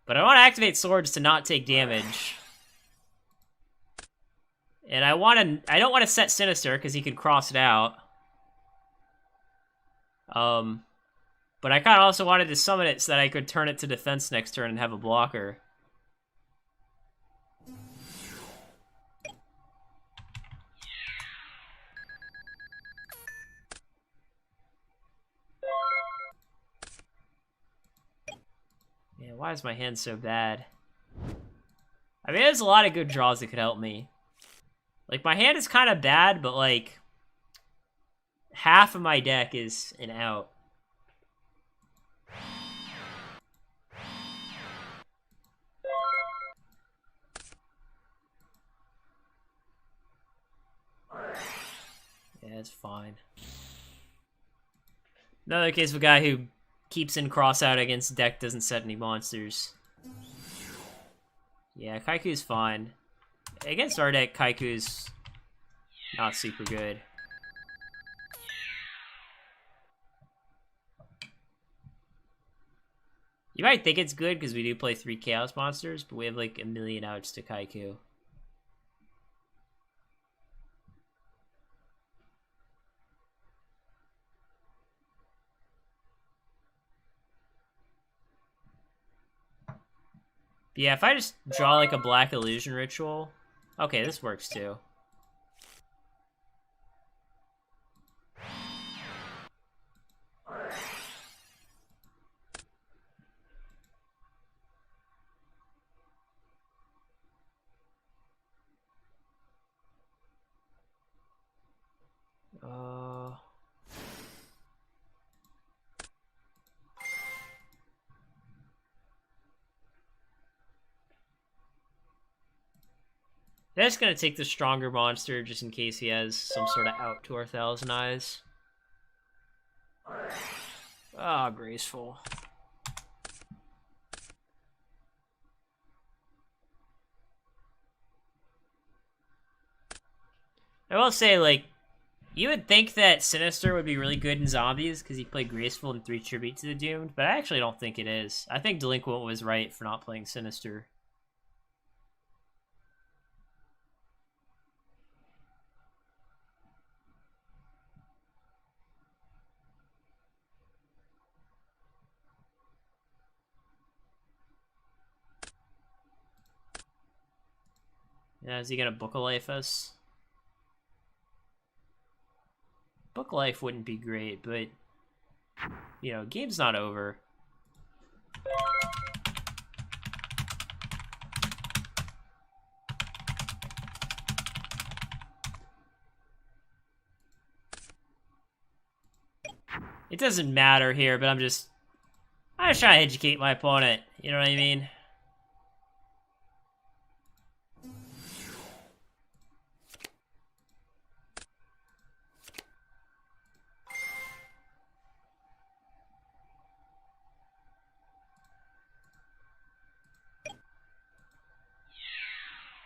But I want to activate Swords to not take damage. And I don't want to set Sinister, because he could cross it out. But I kind of also wanted to summon it so that I could turn it to defense next turn and have a blocker. Man, why is my hand so bad? I mean, there's a lot of good draws that could help me. Like, my hand is kind of bad, but, like, half of my deck is an out. Yeah, it's fine. Another case of a guy who keeps in cross out against deck, doesn't set any monsters. Yeah, Kaiku's fine. Against our deck, Kaiku's not super good. You might think it's good because we do play 3 Chaos Monsters, but we have like a million outs to Kaiku. But yeah, if I just draw like a Black Illusion Ritual... Okay, this works too. That's gonna take the stronger monster just in case he has some sort of out to our Thousand Eyes. Ah, graceful. I will say, like, you would think that Sinister would be really good in zombies because he played Graceful and 3 Tribute to the Doomed, but I actually don't think it is. I think Delinquent was right for not playing Sinister. Yeah, is he gonna Book a Life us? Book Life wouldn't be great, but, you know, game's not over. It doesn't matter here, but I'm just trying to educate my opponent. You know what I mean?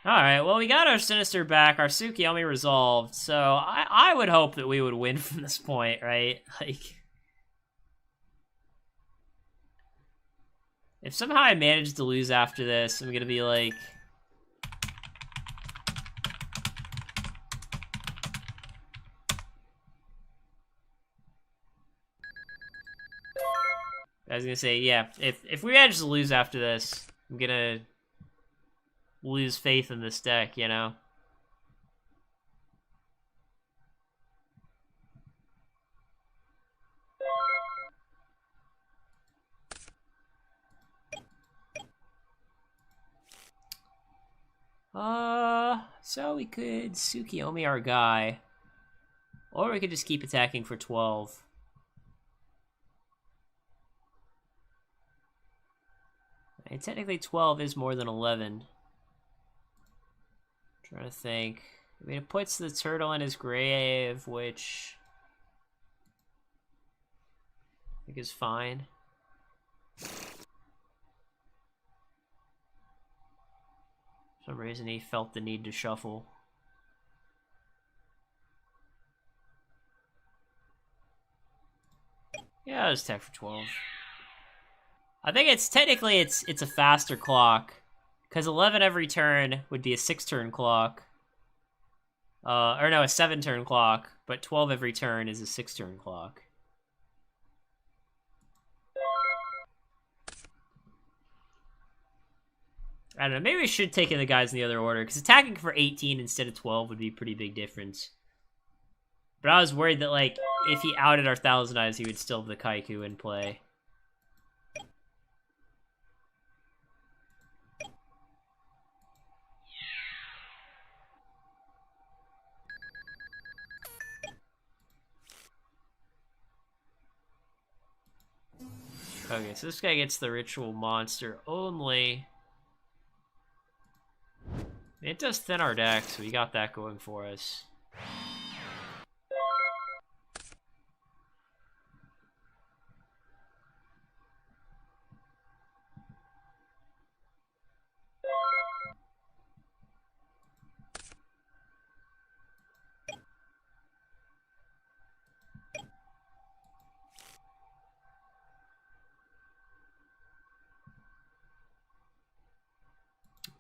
Alright, well, we got our Sinister back, our Tsukiyomi resolved, so I would hope that we would win from this point, right? Like, if somehow I manage to lose after this, I'm gonna be like... I was gonna say, yeah, if we manage to lose after this, I'm gonna lose faith in this deck, you know? So we could Tsukiyomi our guy. Or we could just keep attacking for 12. And technically 12 is more than 11. Trying to think. I mean, it puts the turtle in his grave, which I think is fine. For some reason, he felt the need to shuffle. Yeah, I'll just attack for 12. I think it's technically it's a faster clock. Because 11 every turn would be a 6-turn clock. Or no, a 7-turn clock. But 12 every turn is a 6-turn clock. I don't know, maybe we should take in the guys in the other order. Because attacking for 18 instead of 12 would be a pretty big difference. But I was worried that, like, if he outed our Thousand Eyes, he would still have the Kaiku in play. Okay, so this guy gets the ritual monster only. It does thin our deck, so we got that going for us.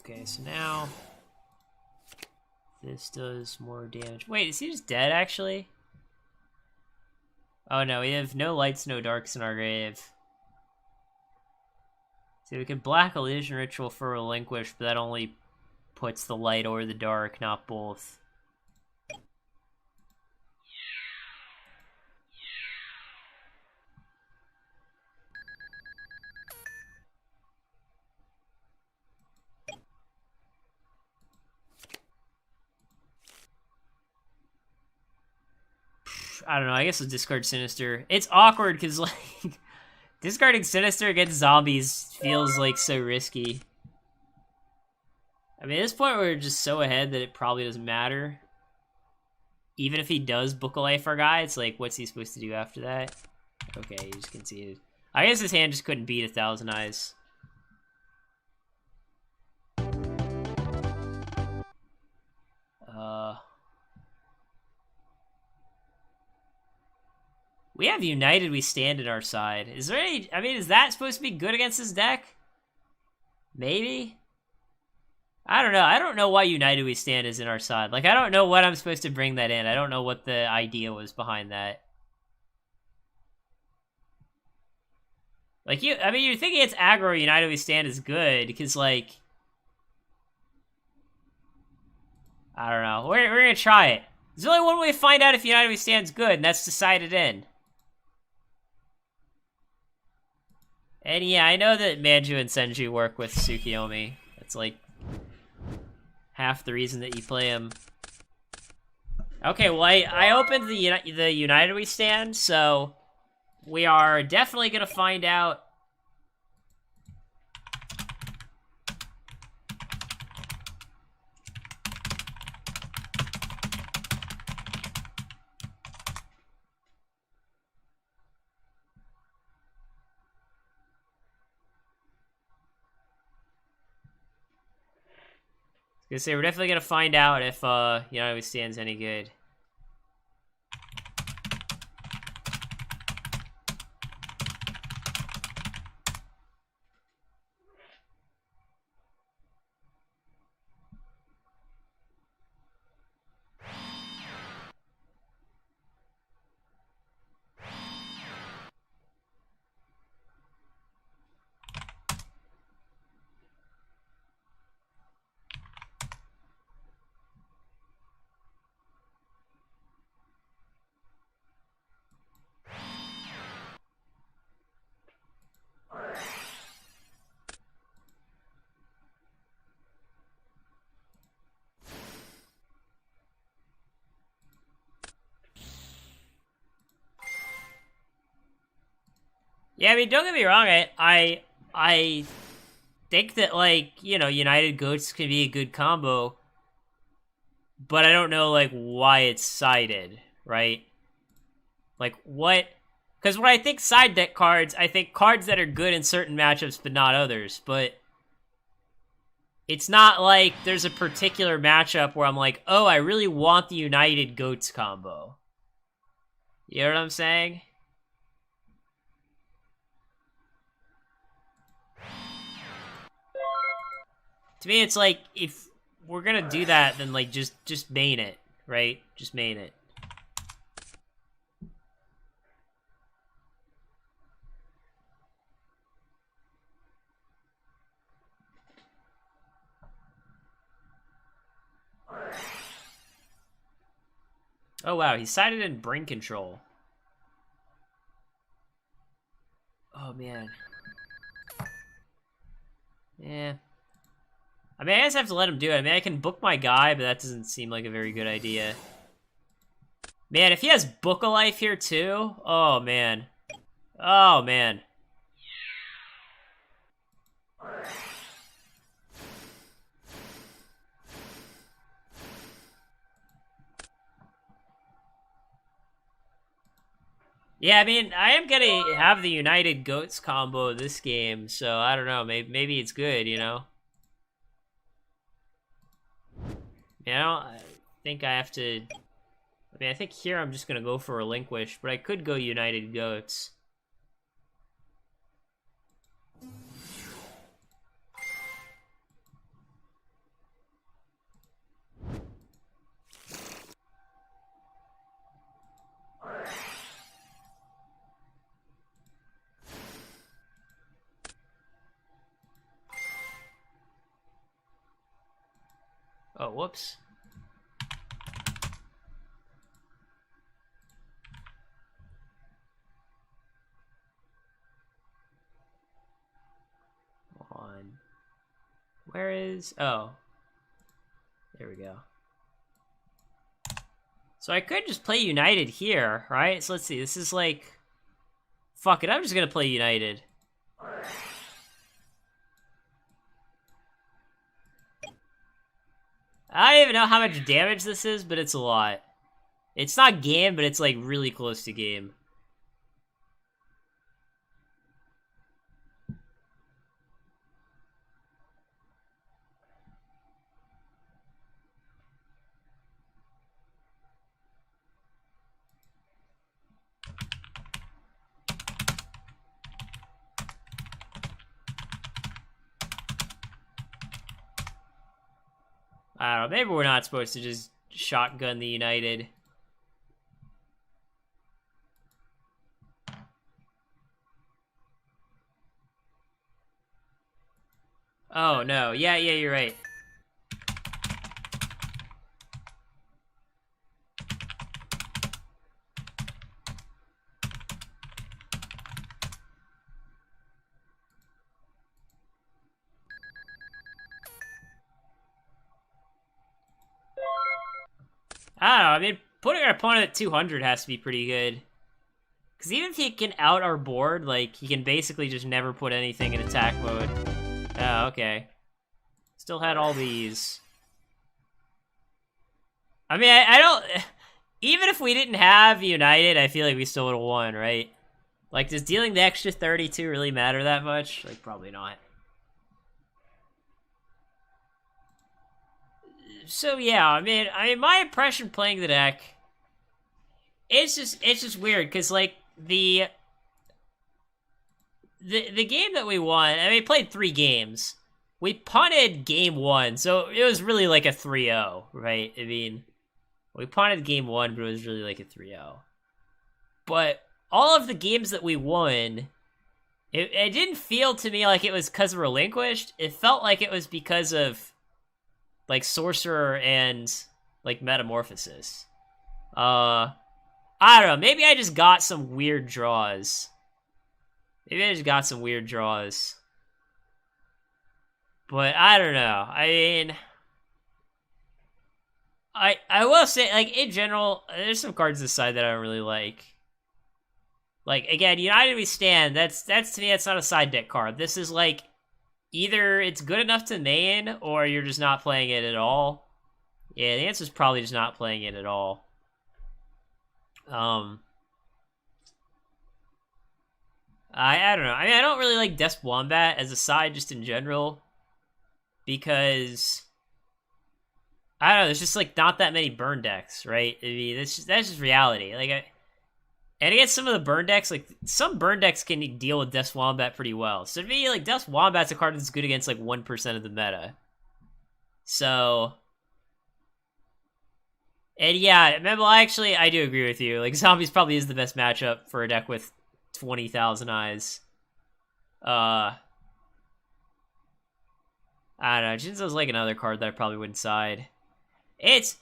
Okay, so now this does more damage. Wait, is he just dead, actually? Oh no, we have no lights, no darks in our grave. So we could Black Illusion Ritual for Relinquish, but that only puts the light or the dark, not both. I don't know, I guess I'll discard Sinister. It's awkward, because, like, discarding Sinister against zombies feels, like, so risky. I mean, at this point, we're just so ahead that it probably doesn't matter. Even if he does book a life our guy, it's like, what's he supposed to do after that? Okay, he just conceded. I guess his hand just couldn't beat 1,000 Eyes. We have United We Stand in our side. Is there any... I mean, is that supposed to be good against this deck? Maybe? I don't know. I don't know why United We Stand is in our side. Like, I don't know what I'm supposed to bring that in. I don't know what the idea was behind that. Like, I mean, you're thinking it's aggro United We Stand is good, because, like... I don't know. We're gonna try it. There's only one way to find out if United We Stand's good, and that's decided in. And yeah, I know that Manju and Senju work with Tsukiyomi. It's like half the reason that you play him. Okay, well, I opened the United We Stand, so we are definitely gonna find out. I was gonna say, we're definitely gonna find out if United We Stand's any good. Yeah, I mean, don't get me wrong. I think that, like, you know, United Goats can be a good combo, but I don't know, like, why it's sided, right? Like, what? Because when I think side deck cards, I think cards that are good in certain matchups, but not others. But it's not like there's a particular matchup where I'm like, oh, I really want the United Goats combo. You know what I'm saying? To me, it's like, if we're gonna do that, then, like, just main it, right? Just main it. Oh, wow, he sided in brain control. Oh, man. Yeah. I mean, I guess I have to let him do it. I mean, I can book my guy, but that doesn't seem like a very good idea. Man, if he has Book a Life here, too? Oh, man. Oh, man. Yeah, I mean, I am gonna have the United Goats combo this game, so I don't know. Maybe it's good, you know? You know, I think I have to... I mean, I think here I'm just gonna go for Relinquish, but I could go United Goats. Oh, whoops. On. Where is... Oh. There we go. So I could just play United here, right? So let's see. This is like... Fuck it, I'm just gonna play United. I don't even know how much damage this is, but it's a lot. It's not game, but it's like really close to game. I don't know, maybe we're not supposed to just shotgun the United. Oh, no. Yeah, you're right. I don't know, I mean, putting our opponent at 200 has to be pretty good. Because even if he can out our board, like, he can basically just never put anything in attack mode. Oh, okay. Still had all these. I mean, I don't... Even if we didn't have United, I feel like we still would have won, right? Like, does dealing the extra 32 really matter that much? Like, probably not. So, yeah, I mean, my impression playing the deck... It's just weird, because, like, the game that we won... I mean, we played 3 games. We punted game 1, so it was really like a 3-0, right? I mean... We punted game 1, but it was really like a 3-0. But all of the games that we won, it didn't feel to me like it was because of Relinquished. It felt like it was because of, like, Sorcerer and, like, Metamorphosis. I don't know. Maybe I just got some weird draws. But I don't know. I mean... I will say, like, in general, there's some cards this side that I don't really like. Like, again, United We Stand, that's to me, that's not a side deck card. This is, like, either it's good enough to main, or you're just not playing it at all. Yeah, the answer is probably just not playing it at all. I don't know. I mean, I don't really like Death Wombat as a side, just in general. Because... I don't know, there's just, like, not that many burn decks, right? I mean, that's just reality. Like, and against some of the burn decks, like, some burn decks can deal with Death Wombat pretty well. So to me, like, Death Wombat's a card that's good against, like, 1% of the meta. So... And yeah, Mebel, I do agree with you. Like, Zombies probably is the best matchup for a deck with 20,000 eyes. I don't know, Jinzo's, like, another card that I probably wouldn't side. It's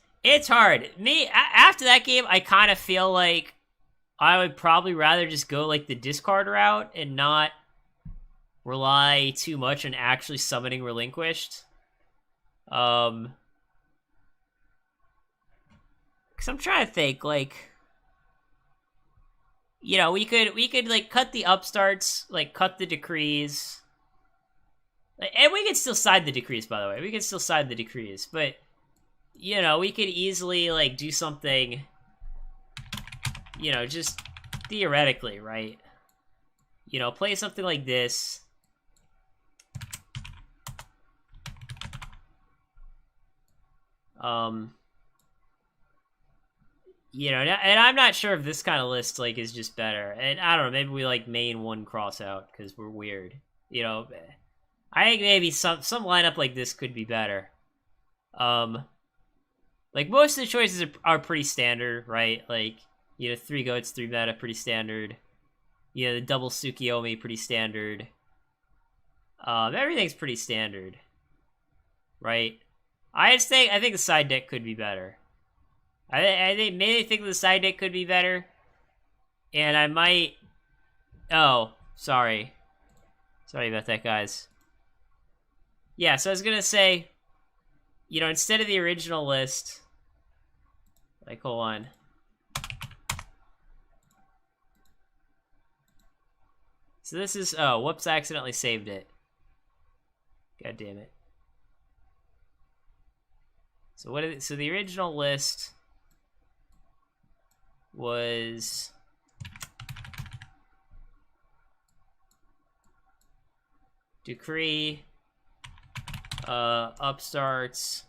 hard. After that game, I kind of feel like I would probably rather just go, like, the discard route and not rely too much on actually summoning Relinquished. Because I'm trying to think, like, you know, we could like cut the upstarts, like cut the decrees, and we could still side the decrees. By the way, we could still side the decrees, but you know, we could easily like do something, you know, just theoretically, right? You know, play something like this. You know, and I'm not sure if this kind of list, like, is just better. And I don't know, maybe we, like, main one cross out, because we're weird. You know, I think maybe some lineup like this could be better. Like, most of the choices are pretty standard, right? Like, you know, 3 goats, 3 meta, pretty standard. You know, the double Tsukiyomi, pretty standard. Everything's pretty standard. Right? I think the side deck could be better. I think the side deck could be better. And I might... Oh, sorry. Sorry about that, guys. Yeah, so I was gonna say, you know, instead of the original list... Like, hold on. So this is... Oh, whoops, I accidentally saved it. God damn it. So what? So the original list was Decree, Upstarts,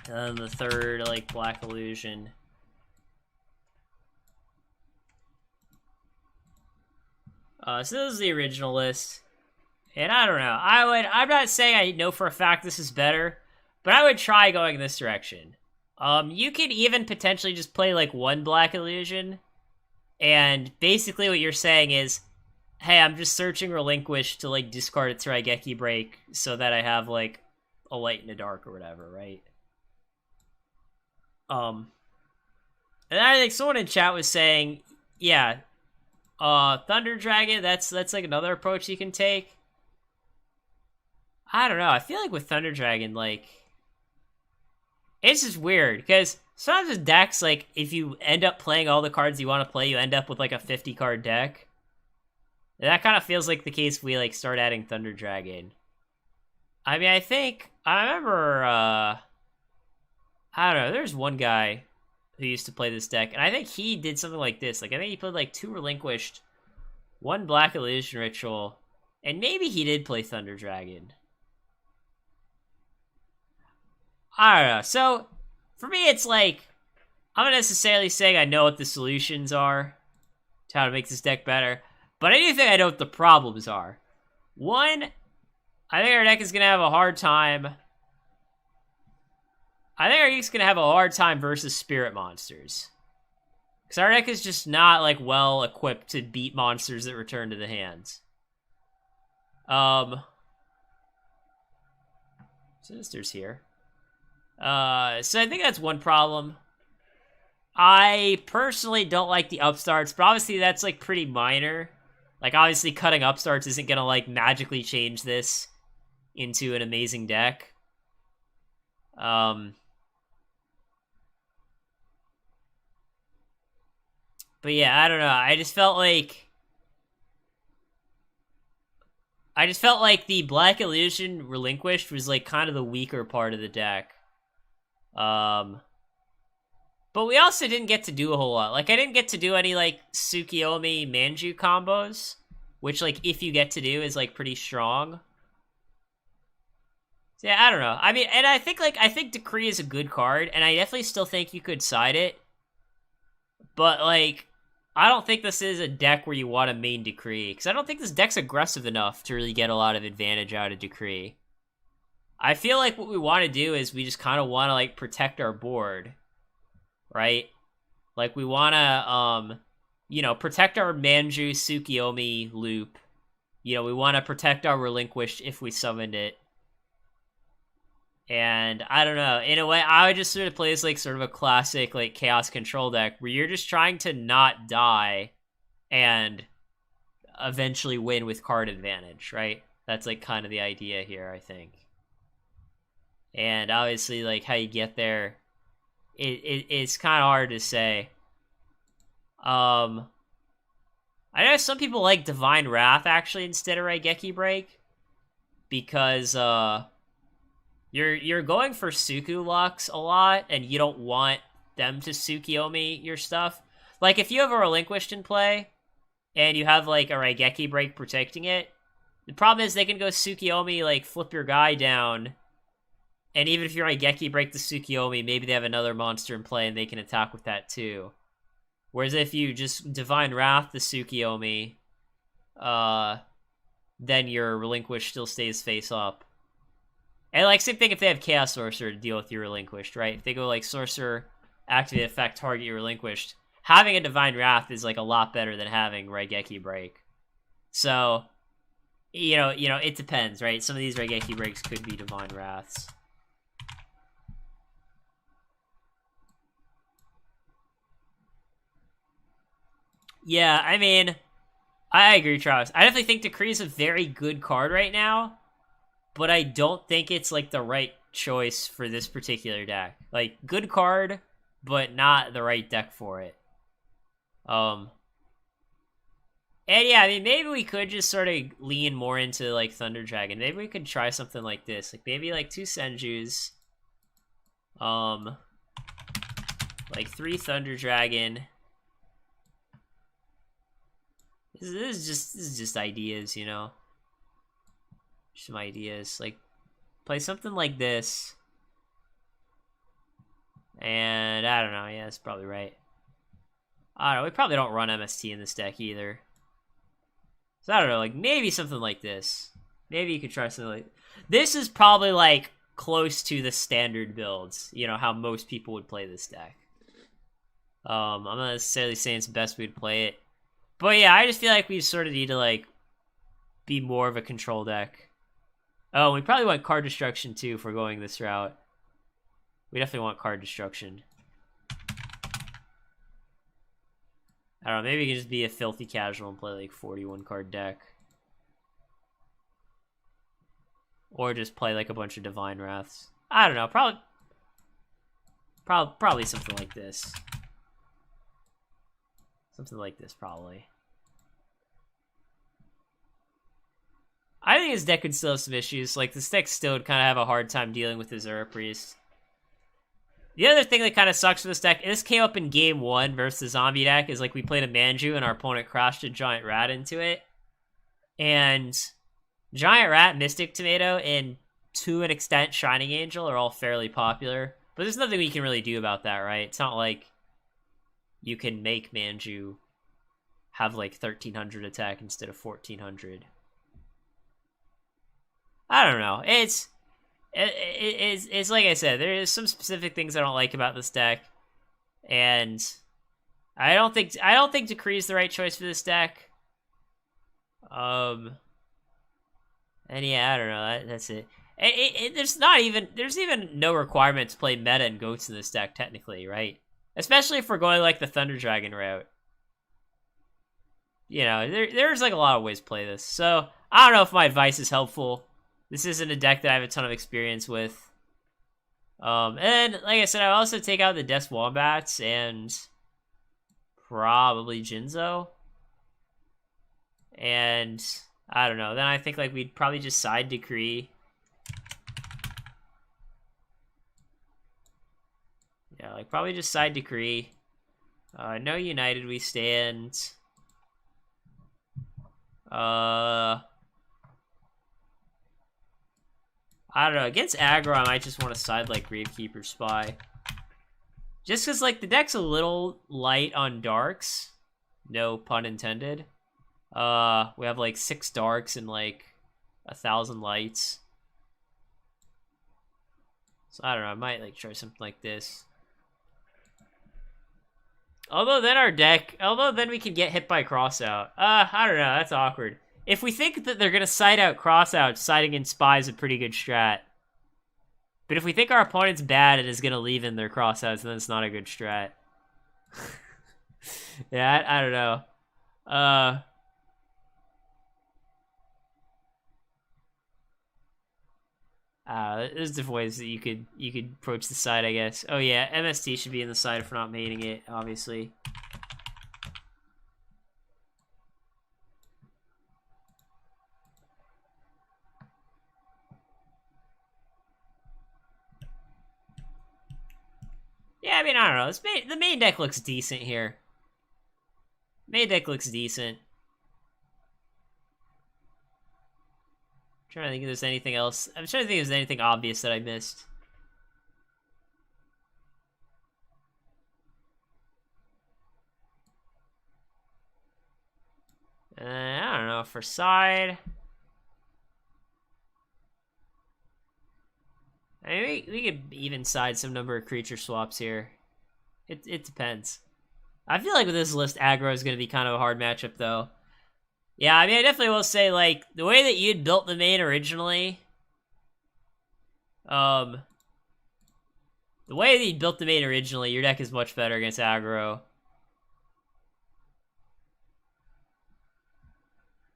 and then the third, like, Black Illusion. So this is the original list. And I don't know. I'm not saying I know for a fact this is better, but I would try going in this direction. You could even potentially just play, like, one Black Illusion, and basically what you're saying is, hey, I'm just searching Relinquish to, like, discard its Raigeki Break so that I have, like, a Light in the Dark or whatever, right? And I think someone in chat was saying, yeah, Thunder Dragon, that's like another approach you can take. I don't know. I feel like with Thunder Dragon, like, it's just weird because sometimes with decks, like, if you end up playing all the cards you want to play, you end up with like a 50-card deck. And that kind of feels like the case if we like start adding Thunder Dragon. I mean, I remember, I don't know. There's one guy who used to play this deck, and I think he did something like this. Like, I think he played like 2 Relinquished, 1 Black Illusion Ritual, and maybe he did play Thunder Dragon. I don't know. So, for me, it's like, I'm not necessarily saying I know what the solutions are to how to make this deck better, but I do think I know what the problems are. One, I think our deck is going to have a hard time. I think our deck's going to have a hard time versus Spirit Monsters. Because our deck is just not, like, well equipped to beat monsters that return to the hands. Sinister's here. So I think that's one problem. I personally don't like the Upstarts, but obviously that's, like, pretty minor. Like, obviously cutting Upstarts isn't gonna, like, magically change this into an amazing deck. But yeah, I don't know. I just felt like the Black Illusion Relinquished was, like, kind of the weaker part of the deck. But we also didn't get to do a whole lot. Like, I didn't get to do any, like, Tsukiyomi Manju combos, which, like, if you get to do, is, like, pretty strong. So, yeah, I don't know. I mean, and I think Decree is a good card, and I definitely still think you could side it. But, like, I don't think this is a deck where you want to main Decree, because I don't think this deck's aggressive enough to really get a lot of advantage out of Decree. I feel like what we want to do is we just kind of want to, like, protect our board, right? Like, we want to, protect our Manju Tsukiyomi loop. We want to protect our Relinquished if we summoned it. And, I don't know, in a way, I would just sort of play this, like, sort of a classic, like, Chaos Control deck, where you're just trying to not die and eventually win with card advantage, right? That's, like, kind of the idea here, I think. And obviously, like, how you get there, it's kind of hard to say. I know some people like Divine Wrath, actually, instead of Raigeki Break, because, you're going for Suku Lux a lot, and you don't want them to Tsukiyomi your stuff. Like, if you have a Relinquished in play, and you have, like, a Raigeki Break protecting it, the problem is they can go Tsukiyomi, like, flip your guy down, and even if you're Raigeki Break the Tsukiyomi, maybe they have another monster in play, and they can attack with that, too. Whereas if you just Divine Wrath the Tsukiyomi, then your Relinquish still stays face up. And, like, same thing if they have Chaos Sorcerer to deal with your Relinquished, right? If they go, like, Sorcerer, activate effect, target your Relinquished, having a Divine Wrath is, like, a lot better than having Raigeki Break. So, it depends, right? Some of these Raigeki Breaks could be Divine Wraths. Yeah, I mean, I agree, Travis. I definitely think Decree is a very good card right now, but I don't think it's, like, the right choice for this particular deck. Like, good card, but not the right deck for it. And yeah, I mean, maybe we could just sort of lean more into, like, Thunder Dragon. Maybe we could try something like this. Like, maybe, like, 2 Senjus. Like, 3 Thunder Dragon. This is just ideas, you know? Some ideas. Like, play something like this. And, I don't know. Yeah, that's probably right. I don't know. We probably don't run MST in this deck either. So I don't know, like, maybe something like this. Maybe you could try something like... This is probably, like, close to the standard builds. You know, how most people would play this deck. I'm not necessarily saying it's the best way to play it. But yeah, I just feel like we sort of need to, like, be more of a control deck. Oh, we probably want card destruction, too, if we're going this route. We definitely want card destruction. I don't know, maybe we can just be a filthy casual and play like 41 card deck. Or just play like a bunch of Divine Wraths. I don't know, probably something like this. Something like this, probably. I think his deck could still have some issues. Like, this deck still would kind of have a hard time dealing with his Zera Priest. The other thing that kind of sucks for this deck, this came up in game 1 versus the zombie deck, is like we played a Manju and our opponent crashed a Giant Rat into it. And Giant Rat, Mystic Tomato, and to an extent Shining Angel are all fairly popular. But there's nothing we can really do about that, right? It's not like you can make Manju have like 1300 attack instead of 1400. I don't know. It's like I said, there's some specific things I don't like about this deck, and I don't think Decree is the right choice for this deck. And yeah, I don't know. That's it. There's even no requirement to play meta and goats in this deck technically, right? Especially if we're going like the Thunder Dragon route. You know, there's like a lot of ways to play this. So I don't know if my advice is helpful. This isn't a deck that I have a ton of experience with. And like I said, I also take out the Des Wombats and probably Jinzo. And I don't know. Then I think like we'd probably just side Decree. Yeah, like probably just side Decree. No United we stand. I don't know, against aggro, I might just want to side, like, Gravekeeper Spy. Just because, like, the deck's a little light on darks. No pun intended. We have, like, 6 darks and, like, 1,000 lights. So, I don't know, I might, like, try something like this. Although then we can get hit by Crossout. I don't know, that's awkward. If we think that they're going to side out Crossout, siding in Spy is a pretty good strat. But if we think our opponent's bad and is going to leave in their Crossouts, then it's not a good strat. Yeah, I don't know. There's different ways that you could approach the side, I guess. Oh yeah, MST should be in the side if we're not maining it, obviously. Yeah, I mean, I don't know. The main deck looks decent here. Main deck looks decent. I'm trying to think if there's anything else. I'm trying to think if there's anything obvious that I missed. I don't know. For side... I mean, we could even side some number of creature swaps here. It depends. I feel like with this list, aggro is going to be kind of a hard matchup, though. Yeah, I mean, I definitely will say, like, the way that you'd built the main originally... the way that you built the main originally, your deck is much better against aggro.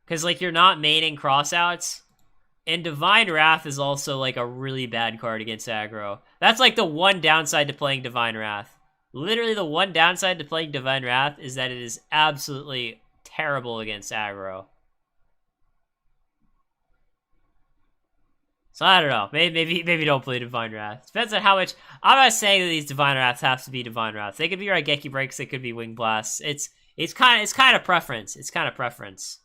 Because, like, you're not maining crossouts. And Divine Wrath is also, like, a really bad card against aggro. That's, like, the one downside to playing Divine Wrath. Literally the one downside to playing Divine Wrath is that it is absolutely terrible against aggro. So I don't know. Maybe don't play Divine Wrath. Depends on how much. I'm not saying that these Divine Wraths have to be Divine Wraths. They could be Raigeki Breaks. They could be Wing Blasts. It's kind of preference. It's kind of preference.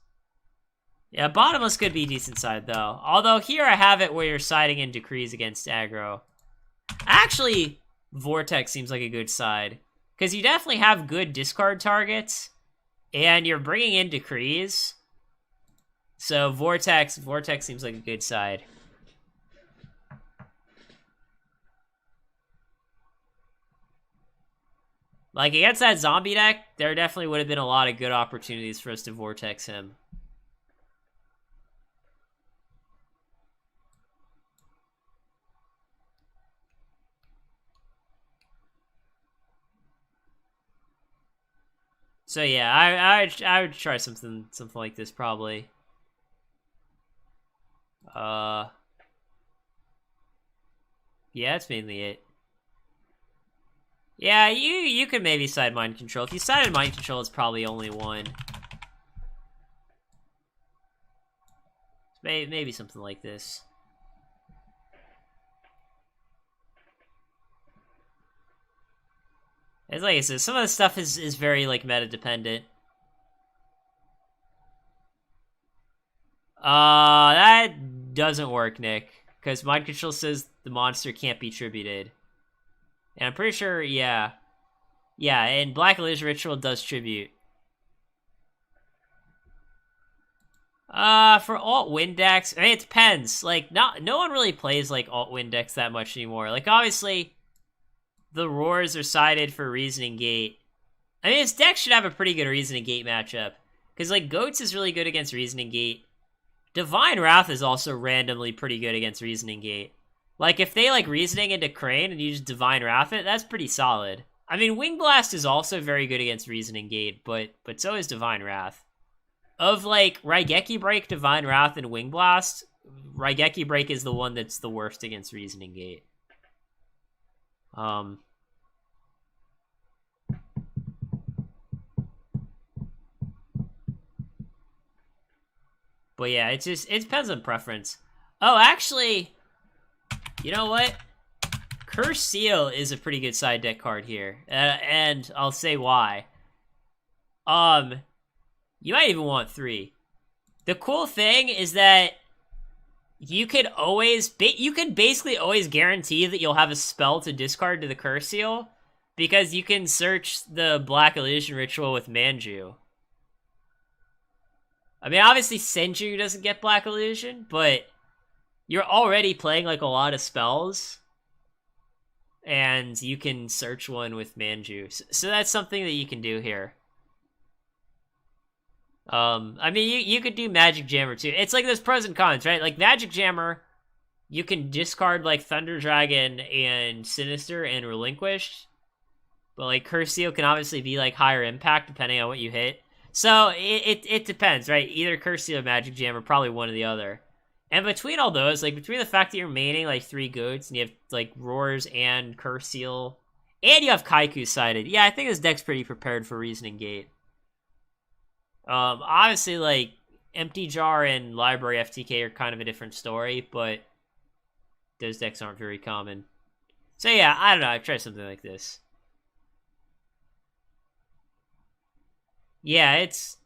Yeah, Bottomless could be decent side though. Although here I have it where you're siding in Decrees against aggro. Actually, Vortex seems like a good side because you definitely have good discard targets, and you're bringing in Decrees. So Vortex seems like a good side. Like, against that zombie deck, there definitely would have been a lot of good opportunities for us to Vortex him. So yeah, I would try something like this probably. Yeah, that's mainly it. Yeah, you could maybe side Mind Control. If you sided Mind Control, it's probably only one. Maybe something like this. It's like I said, some of the stuff is very, like, meta-dependent. That doesn't work, Nick. Because Mind Control says the monster can't be tributed. And I'm pretty sure, yeah. Yeah, and Black Illusion Ritual does tribute. For alt-win decks, I mean, it depends. Like, no one really plays, like, alt-win decks that much anymore. Like, obviously, the Roars are sided for Reasoning Gate. I mean, this deck should have a pretty good Reasoning Gate matchup. Because, like, Goats is really good against Reasoning Gate. Divine Wrath is also randomly pretty good against Reasoning Gate. Like, if they, like, Reasoning into Crane and you just Divine Wrath it, that's pretty solid. I mean, Wing Blast is also very good against Reasoning Gate, but so is Divine Wrath. Of, like, Raigeki Break, Divine Wrath, and Wing Blast, Raigeki Break is the one that's the worst against Reasoning Gate. But yeah, it depends on preference. Oh, actually, you know what? Curse Seal is a pretty good side deck card here, and I'll say why. You might even want 3. The cool thing is that you could basically always guarantee that you'll have a spell to discard to the Curse Seal, because you can search the Black Illusion Ritual with Manju. I mean, obviously Senju doesn't get Black Illusion, but you're already playing, like, a lot of spells, and you can search one with Manju. So that's something that you can do here. I mean, you could do Magic Jammer, too. It's like there's pros and cons, right? Like, Magic Jammer, you can discard, like, Thunder Dragon and Sinister and Relinquished, but, like, Curse Seal can obviously be, like, higher impact depending on what you hit. So, it depends, right? Either Curse Seal or Magic Jam, or probably one or the other. And between all those, like, between the fact that you're maining, like, 3 Goats, and you have, like, Roars and Curse Seal, and you have Kaiku sided, yeah, I think this deck's pretty prepared for Reasoning Gate. Obviously, like, Empty Jar and Library FTK are kind of a different story, but those decks aren't very common. So yeah, I don't know, I've tried something like this. Yeah, it's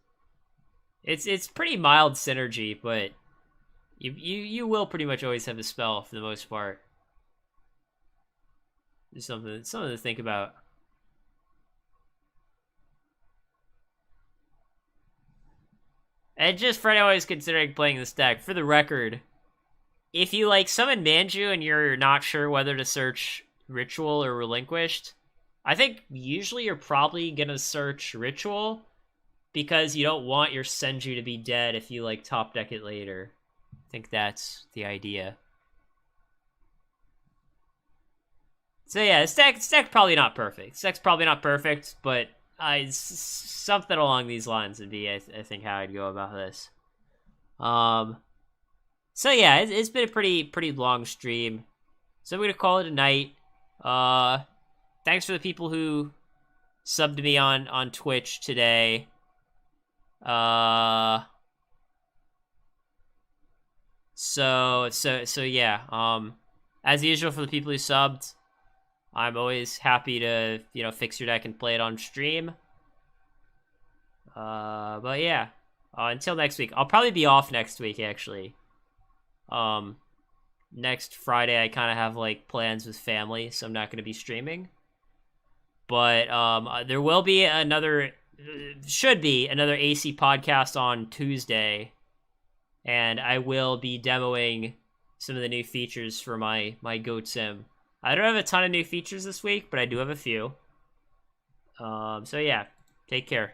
pretty mild synergy, but you will pretty much always have a spell for the most part. Just something to think about. And just for anyone who's considering playing this deck, for the record, if you, like, summon Manju and you're not sure whether to search Ritual or Relinquished, I think usually you're probably gonna search Ritual, because you don't want your Senju to be dead if you, like, top deck it later. I think that's the idea. So yeah, this deck's probably not perfect. This deck's probably not perfect, but something along these lines would be, I think, how I'd go about this. So yeah, it's been a pretty long stream. So I'm gonna call it a night. Thanks for the people who subbed me on Twitch today. So yeah. As usual for the people who subbed, I'm always happy to, fix your deck and play it on stream. But yeah. Until next week. I'll probably be off next week, actually. Next Friday I kind of have like plans with family, so I'm not going to be streaming. But there will be should be another AC podcast on Tuesday, and I will be demoing some of the new features for my goat sim. I don't have a ton of new features this week, but I do have a few. So yeah, take care.